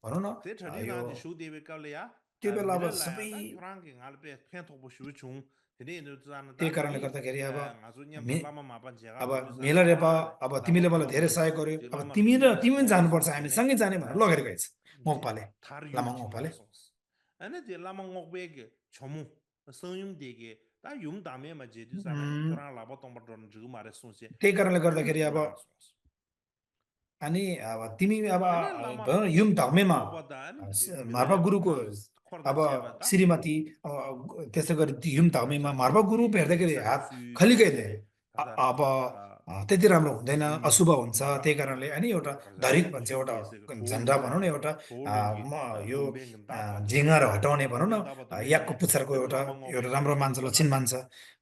B: भनौँ न
A: ते थडी
B: यो
A: नाजी सुदेवे कलया
B: त्यो बेला अब
A: मिले
B: सबै
A: लाया क्राङ्गी ngalpe pento bo shu chung tene ndo zana da
B: त्यही कारणले
A: thari
B: गर्दाखेरि अब
A: ngazu nyam
B: मे
A: lama ma ban jaga
B: अब
A: bu du zana
B: मेला रेपा
A: kora
B: अब
A: lama
B: तिमीले मलाई धेरै
A: ngokbe
B: सहयोग गर्यो
A: de
B: अब
A: lama
B: तिमी पनि
A: sos
B: जानुपर्छ हामी
A: tene
B: सँगै जाने भनेर लगेर गएछ
A: de
B: मोक्पाले
A: thar yu
B: लामा
A: chima
B: मोक्पाले
A: sos ane de lama ngokbe ge chomu संयम देगे ता युम दामे ma je du zana
B: उम्,
A: kora laba tong ba don ju ma re song se
B: त्यही कारणले
A: chu
B: गर्दाखेरि अब
A: kuran sos
B: अनि अब तिमी अब
A: ane lama
B: भनौँ न युम धर्मेमा
A: ngokba da ane
B: Marpa
A: milare ba
B: गुरुको
A: nga khor da
B: अब
A: cheba da
B: श्रीमती त्यसै गरी ती युम धाउमीमा
A: Tari
B: मार्पा गुरु हेर्दाखेरि
A: Yusari
B: हात
A: Su
B: खलिगइदिए
A: Tene Tada
B: अब त्यति राम्रो हुँदैन
A: Sungyu
B: अशुभ हुन्छ
A: Mara
B: त्यही कारणले अनि एउटा
A: Kaza
B: धरिक भन्छ एउटा
A: Shugi Sega
B: झन्डा
A: Tolu
B: भनौँ न
A: Zane
B: एउटा
A: Tolugi
B: यो
A: Lumbeng Daba
B: झिँगाहरू हटाउने भनौँ न
A: Lumbeng Daba Daba
B: याकको
A: Dene
B: पुच्छरको
A: Tene
B: एउटा
A: Lama
B: एउटा
A: Ngokbe
B: राम्रो मान्छ
A: Chungwa
B: लक्षण
A: Da
B: मान्छ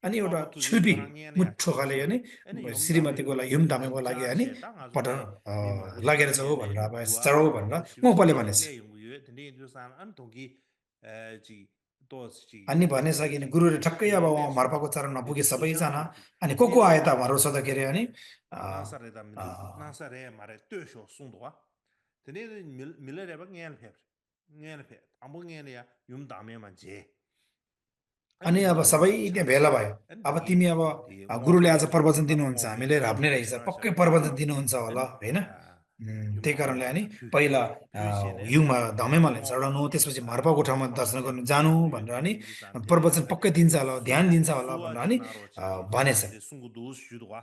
B: अनि एउटा
A: Lama Tuzi
B: छुर्पी
A: Karangye Ne
B: मुठो खाले
A: Achungsu
B: अनि
A: Ene Yom Dame
B: श्रीमतीको लागि युम
A: Mujung
B: धामेको लागि
A: Char
B: अनि
A: She Da Ngazu
B: पठ
A: Nye Mima
B: लगेर
A: Usari
B: जाऊ
A: Le
B: भनेर अब
A: Yua
B: चढाउ
A: Pento
B: भनेर
A: Bo Shiu
B: मोपाले
A: Tene
B: भनेछ
A: Le Yung Yue Tene Yusan An Tongi Ji Dos Ji
B: अनि भनेछ कि गुरुले ठक्कै अब
A: Milele
B: उहाँ
A: Su
B: मर्पाको चरणमा पुगे
A: Bedi Sujang
B: सबैजना
A: Yuki
B: अनि को आयो
A: Tene
B: त भनेर सोद्धाखेरि अनि
A: 나사레다 민두 나사레 말에 뜨쇼 송도와 드네 밀레레바 녜르페 녜르페 아무 녜리야 윰 다메만 제 아니
B: अनि अब सबै
A: 녜르페
B: त्यहाँ भेला
A: 차르세
B: भयो
A: 아니
B: अब
A: 디기
B: तिमी अब
A: 디
B: गुरुले आज
A: ngok베
B: प्रवचन
A: 라마
B: दिनुहुन्छ
A: ngok베
B: हामीले
A: 쳔
B: राप्ने रहेछ
A: 쳔나
B: पक्कै
A: 샤베
B: प्रवचन
A: 다
B: दिनुहुन्छ होला
A: 아니
B: होइन
A: 윰
B: त्यही कारणले
A: 다메
B: अनि
A: 퓨
B: पहिला
A: 퓨시네
B: युङमा धमेमालाई
A: ngok
B: चढाउनु त्यसपछि मर्पाको ठाउँमा दर्शन गर्नु जानु
A: 퓨
B: भनेर अनि
A: 드네 인두 산테네
B: प्रवचन पक्कै दिन्छ होला ध्यान
A: 수
B: दिन्छ होला भनेर
A: 수아
B: अनि
A: 지나로 치지
B: भनेछ
A: 데 숭구도 슈도와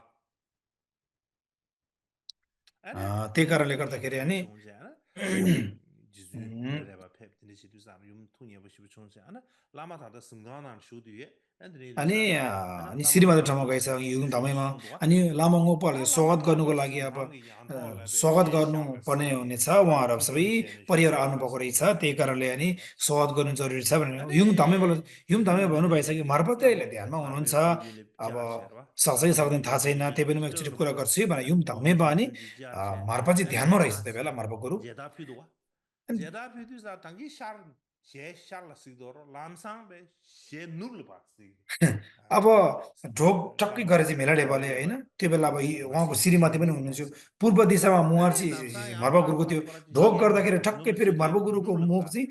A: 아니
B: त्यही कारणले
A: 디
B: गर्दाखेरि अनि
A: 송제 디 지주
B: उम्,
A: 밀레레바
B: अनि श्रीमती ठाउँमा गएछ युङ धामैमा अनि लामा ngopaले स्वागत गर्नुको लागि अब स्वागत गर्नु पर्ने हुनेछ उहाँहरू सबै परिवार आउनुभएको रहेछ त्यही कारणले अनि स्वागत गर्नु जरुरी छ भनेर युङ धामे भन्नुभएछ कि मार्फत अहिले ध्यानमा हुनुहुन्छ अब सक्छ कि सक्दैन थाहा छैन त्यही पनि म एकचोटि कुरा गर्छु भनेर युङ धामे अनि मार्फत चाहिँ ध्यानमा रहेछ त्यही बेला मार्फत गुरु अनि अब ढोक टक्कै गरे चाहिँ मेला लेभलले होइन त्यो बेला अब उहाँको श्रीमती पनि हुनुहुन्छ पूर्व दिशामा मुहार चाहिँ मर्ब गुरुको त्यो ढोक गर्दाखेरि ठक्कै फेरि मर्ब गुरुको मुख चाहिँ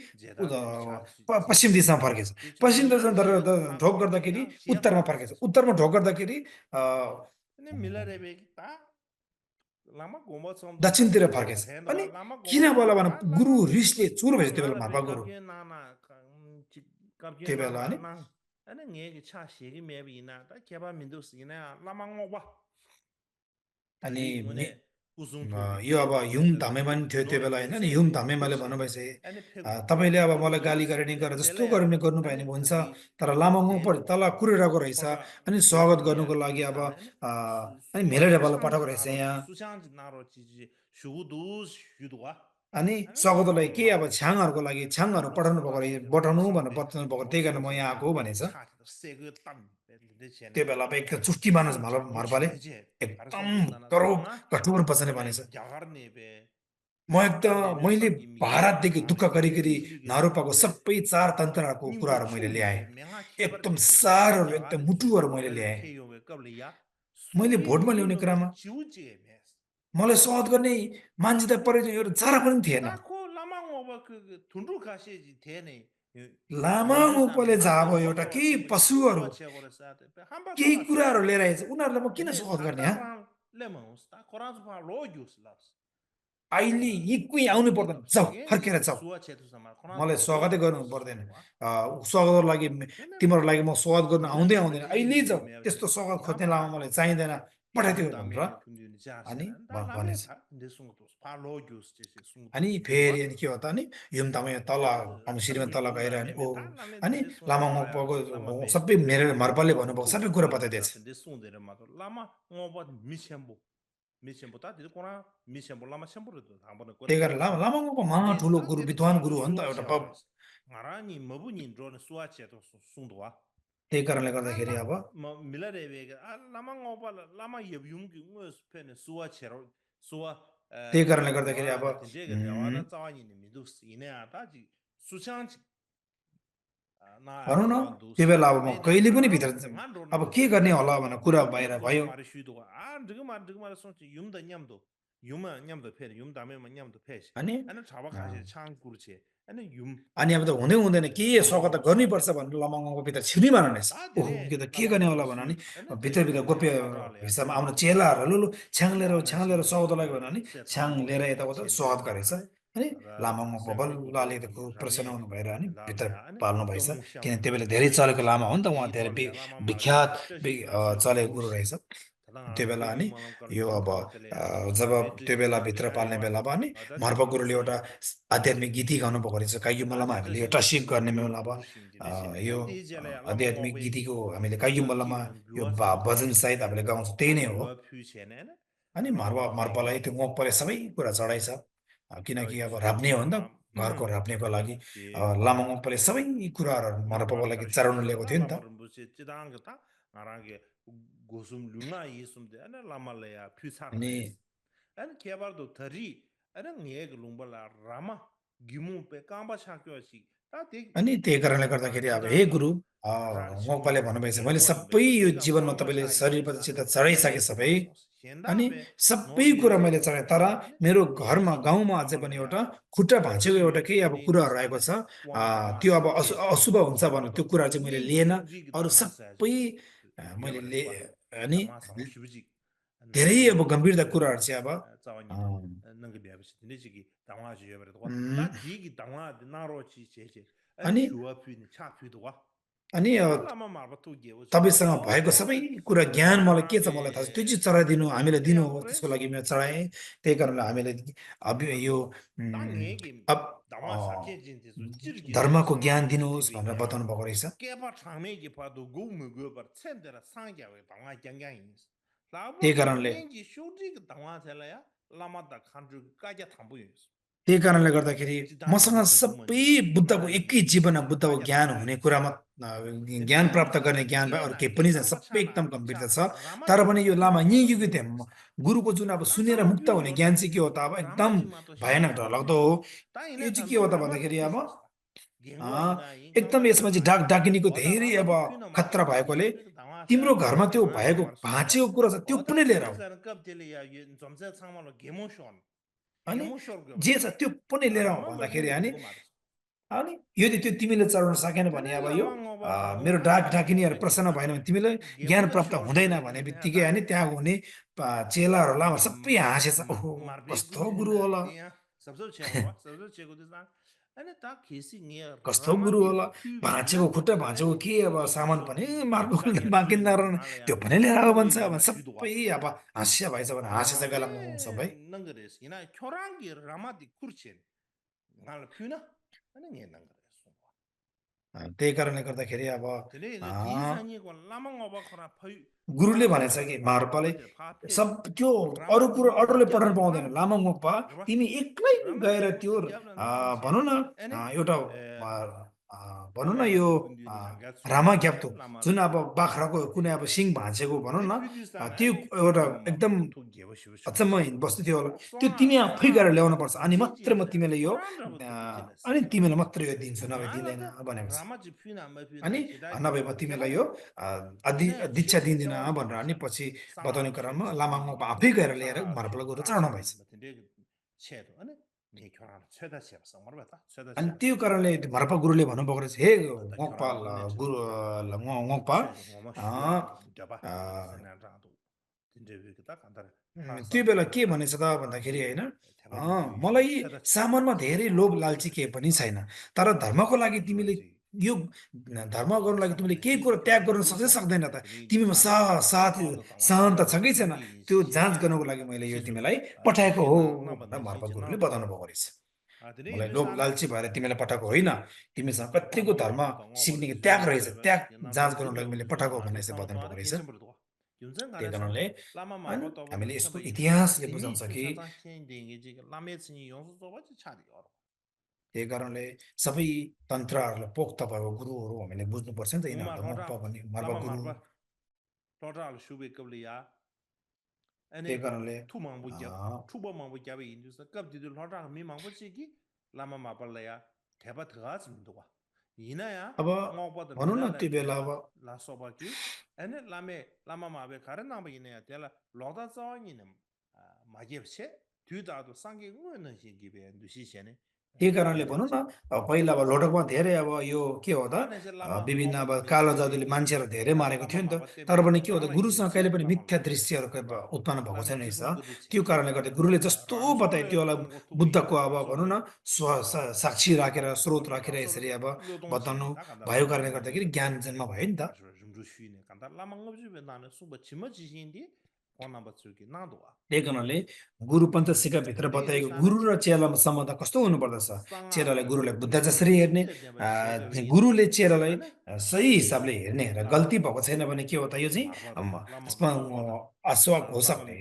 B: पश्चिम दिशामा फर्केछ पश्चिम दिशामा ढोक गर्दाखेरि उत्तरमा फर्केछ उत्तरमा ढोक गर्दाखेरि दक्षिणतिर फर्केछ अनि किन बोला भने गुरु रिसले चुर भएछ त्यो बेला मर्ब गुरु त्यो बेला अनि अनि यो अब युङ धामेमा नि थियो त्यो बेला होइन नि युङ धामेमाले भन्नुभएछ तपाईँले अब मलाई गाली गर्ने गरेर जस्तो गर्ने गर्नु भयो भने हुन्छ तर लामाङमा पऱ्यो तल कुरेराको रहेछ अनि स्वागत गर्नुको लागि अब अनि मेला लेभललाई पठाएको रहेछ यहाँ अनि स्वागतको लागि के अब छ्याङहरूको लागि छ्याङहरू पठाउनु भएको बटाउनु भनेर बताउनु भएको त्यही कारण म यहाँ आएको भनेछ त्यो बेला अब एक चुट्टी मानस मर्पाले एकदम कठोर वचनले भनेछ म एकदम मैले भारतदेखि दुःख गरिकरी नारूपाको सबै चार तन्त्रहरूको कुराहरू मैले ल्याएँ एकदम सारहरू एकदम मुटुहरू मैले ल्याएँ मैले भोटमा ल्याउने क्रममा मलाई स्वागत गर्ने मान्छे त परे एउटा चारा पनि थिएन लामा उपले जाब एउटा केही पशुहरू केही कुराहरू लिएर आएछ उनीहरूलाई म किन स्वागत गर्ने अहिले यी कोही आउनु पर्दैन जाऊ फर्केर जाऊ मलाई स्वागतै गर्नु पर्दैन स्वागतको लागि तिम्रो लागि म स्वागत गर्न आउँदै आउँदैन अहिले जाऊ त्यस्तो स्वागत खोज्ने लामा मलाई चाहिँदैन पठाइदियो भनेर अनि भनेछ अनि फेरि अनि के हो त अनि युम धामे तल हामी श्रीमान तल गएर अनि ओ अनि लामा सबै मेरो मर्पलले भन्नुभएको सबै कुरा बताइदिएछ त्यही कारण लामाङको महा ठुलो गुरु विद्वान गुरु हो नि त एउटा त्यही कारणले गर्दाखेरि अब त्यही कारणले गर्दाखेरि अब भनौँ न त्यो बेला अब म कहिले पनि भित्र अब के गर्ने होला भनेर कुरा बाहिर भयो अनि अब त हुँदै हुँदैन के स्वागत त गर्नैपर्छ भनेर लमङको भित्र छिर्नै मान्नेछ ओहो के त के गर्ने होला भने नि भित्रभित्र गोप्य हिसाबमा आउनु चेलाहरू लु छ्याङ लिएर स्वागत लाग्यो भने छ्याङ लिएर यताउता स्वागत गरेछ अनि लामाङको बल्ल अलिकति प्रसन्न हुनु भएर अनि भित्र पाल्नु भएछ किन त्यो बेला धेरै चलेको लामा हो नि त उहाँ धेरै विख्यात चलेको गुरु रहेछ त्यो बेला अनि यो अब जब त्यो बेला भित्र पाल्ने बेलामा अनि मर्प गुरुले एउटा आध्यात्मिक गीति गाउनु भएको रहेछ कायु मल्लमा हामीले एउटा सिप गर्ने बेलामा यो आध्यात्मिक गीतिको हामीले कायु मल्लमा यो भजन सहित हामीले गाउँछ त्यही नै हो अनि मर्पलाई त्यो मोपले सबै कुरा चढाइछ किनकि अब राप्ने हो नि त घरको राप्नेको लागि लामा मोपले सबै कुराहरू मर्पको लागि चढाउनु ल्याएको थियो नि त अनि त्यही कारणले गर्दाखेरि अब हे गुरु मोक्पाले भन्नुभएछ मैले सबै यो जीवनमा तपाईँले शरीरसित चढाइसके सबै अनि सबै कुरा मैले चढाएँ तर मेरो घरमा गाउँमा अझै पनि एउटा खुट्टा भाँचेको एउटा केही अब कुराहरू आएको छ त्यो अब अशुभ हुन्छ भने त्यो कुरा चाहिँ मैले लिएन अरू सबै मैले अनि धेरै अब गम्भीरता कुराहरू चाहिँ अब अनि तपाईँसँग भएको सबै कुरा ज्ञान मलाई के छ मलाई थाहा छ त्यो चाहिँ चढाइदिनु हामीलाई दिनु हो त्यसको लागि मैले चढाएँ त्यही कारणले हामीले अब यो अब
A: 당와 사케 진지수 찌르기래
B: धर्मको ज्ञान
A: 상황이
B: दिनुहोस्
A: 되게
B: भनेर बताउनु भएको रहेछ।
A: केबा ठामेगी पादो गोमुगो बर छेन्दरा सांग्यावे 당와 경향이
B: त्यही
A: 라버지
B: कारणले
A: 겐지 쇼지가 당와 텔라야 라마다 칸주 까자 탐부요
B: त्यही कारणले गर्दाखेरि
A: 지다니
B: मसँग
A: 마서
B: सबै
A: 주머니
B: बुद्धको
A: 라니
B: एकै जीवनमा बुद्धको
A: 까자
B: ज्ञान
A: 탐부요
B: हुने कुरामा ज्ञान प्राप्त गर्ने ज्ञान भए अरू केही पनि छैन, सबै एकदम गम्भीर छ। तर पनि यो लामा यही गुरुको जुन अब सुनेर मुक्त हुने ज्ञान चाहिँ के हो त, अब एकदम भयानक डरलाग्दो हो। यो चाहिँ के हो त भन्दाखेरि अब एकदम यसमा चाहिँ डाकिनीको धेरै अब खतरा भएकोले तिम्रो घरमा त्यो भएको भाँचेको कुरा छ त्यो पनि लिएर आऊ, अनि जे छ त्यो पनि लिएर आऊ भन्दाखेरि अनि यदि त्यो तिमीले चढाउन सकेन भने अब यो मेरो डाकिनीहरू प्रसन्न भएन भने तिमीलाई ज्ञान प्राप्त हुँदैन भने बित्तिकै अनि त्यहाँ हुने चेलाहरूलाई सबै हाँसेछ, ओहो कस्तो गुरु होला, कस्तो गुरु होला, भाँचेको खुट्टा भाँचेको के अब सामान पनि मार्को बाँकी नरहन त्यो पनि लिएर आऊ भन्छ। अब सबै अब हाँस्य भएछ भने हाँसेछ गला सबै। त्यही कारणले गर्दाखेरि अब गुरुले भनेछ कि मार्पाले सब त्यो अरू कुरो अरूले पढ्न पाउँदैन, लामा मोक्पा तिमी एक्लै गएर त्यो भनौँ न एउटा भनौँ न यो रामा ग्याप्तो जुन अब बाख्राको कुनै अब सिङ भाँचेको भनौँ न त्यो एउटा एकदम अचम्म वस्तु थियो होला, त्यो तिमी आफै गएर ल्याउनु पर्छ अनि मात्र म तिमीलाई यो अनि तिमीलाई मात्र यो दिन्छु नभए दिँदैन भनेको छ। अनि नभए म तिमीलाई यो दीक्षा दिँदिन भनेर अनि पछि बताउने क्रममा लामाङ आफै गएर लिएर मार्पल गुरु चढाउनु भएछ। अनि त्यो कारणले मार्पा गुरुले भन्नुभएको रहेछ, हे मोक्पा गुरु मोक्पा त्यो बेला के भनेछ त भन्दाखेरि होइन, मलाई सामानमा धेरै लोभ लालची केही पनि छैन, तर धर्मको लागि तिमीले यो धर्म गर्नु लागि तिमीले केही कुरो त्याग गर्न सक्छै सक्दैन त, तिमीमा साथ सहन त छ कि छैन, त्यो जाँच गर्नको लागि मैले यो तिमीलाई पठाएको हो भनेर मार्पा गुरुले बताउनु भएको रहेछ। मलाई लोभ लालची भएर तिमीलाई पठाएको होइन, तिमीसँग कतिको धर्म सिक्ने त्याग रहेछ, त्याग जाँच गर्नको लागि मैले पठाएको भनेर चाहिँ बताउनु भएको रहेछ। त्यही कारणले हामीले यसको इतिहासले बुझाउँछ कि त्यही कारणले सबै तन्त्रहरूलाई पोख्त भएको गुरुहरू हामीले बुझ्नुपर्छ नि त, यिनीहरू मार्पा गुरु। त्यही कारणले अब भनौँ न त्यो बेला अब त्यही कारणले भनौँ न पहिला अब लोटकमा धेरै अब यो के हो त विभिन्न अब कालो जादुले मान्छेहरू धेरै मारेको थियो नि त, तर पनि के हो त गुरुसँग कहिले पनि मिथ्या दृश्यहरूको उत्पन्न भएको छैन रहेछ। त्यो कारणले गर्दा गुरुले जस्तो बताए त्योलाई बुद्धको अब भनौँ न साक्षी राखेर स्रोत राखेर यसरी अब बताउनु भएको कारणले गर्दाखेरि ज्ञान जन्म भयो नि त। त्यही कारणले गुरु पञ्चसिकाभित्र बताएको गुरु र चेलामा सम्बन्ध कस्तो हुनुपर्दछ, चेलालाई गुरुलाई बुद्ध जसरी हेर्ने, गुरुले चेलालाई सही हिसाबले हेर्ने र गल्ती भएको छैन भने के हो त यो चाहिँ अश्वक घोषकले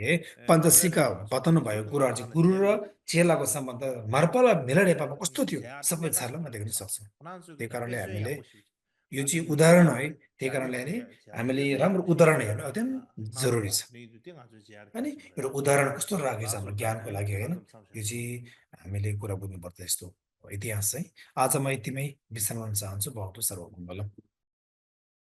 B: पञ्चसिका बताउनु भएको कुराहरू चाहिँ गुरु र चेलाको सम्बन्ध मार्पाला मेला नेपालमा कस्तो थियो सबै छाडलाई म देख्न सक्छु। त्यही कारणले हामीले यो चाहिँ उदाहरण है, त्यही कारणले नि हामीले राम्रो उदाहरण हेर्नु अत्यन्त जरुरी छ। अनि एउटा उदाहरण कस्तो राखेको छ हाम्रो ज्ञानको लागि होइन, यो चाहिँ हामीले कुरा बुझ्नुपर्छ। यस्तो इतिहास चाहिँ आज म यतिमै विश्राम गर्न चाहन्छु। बहुत सर्वमङ्गलम।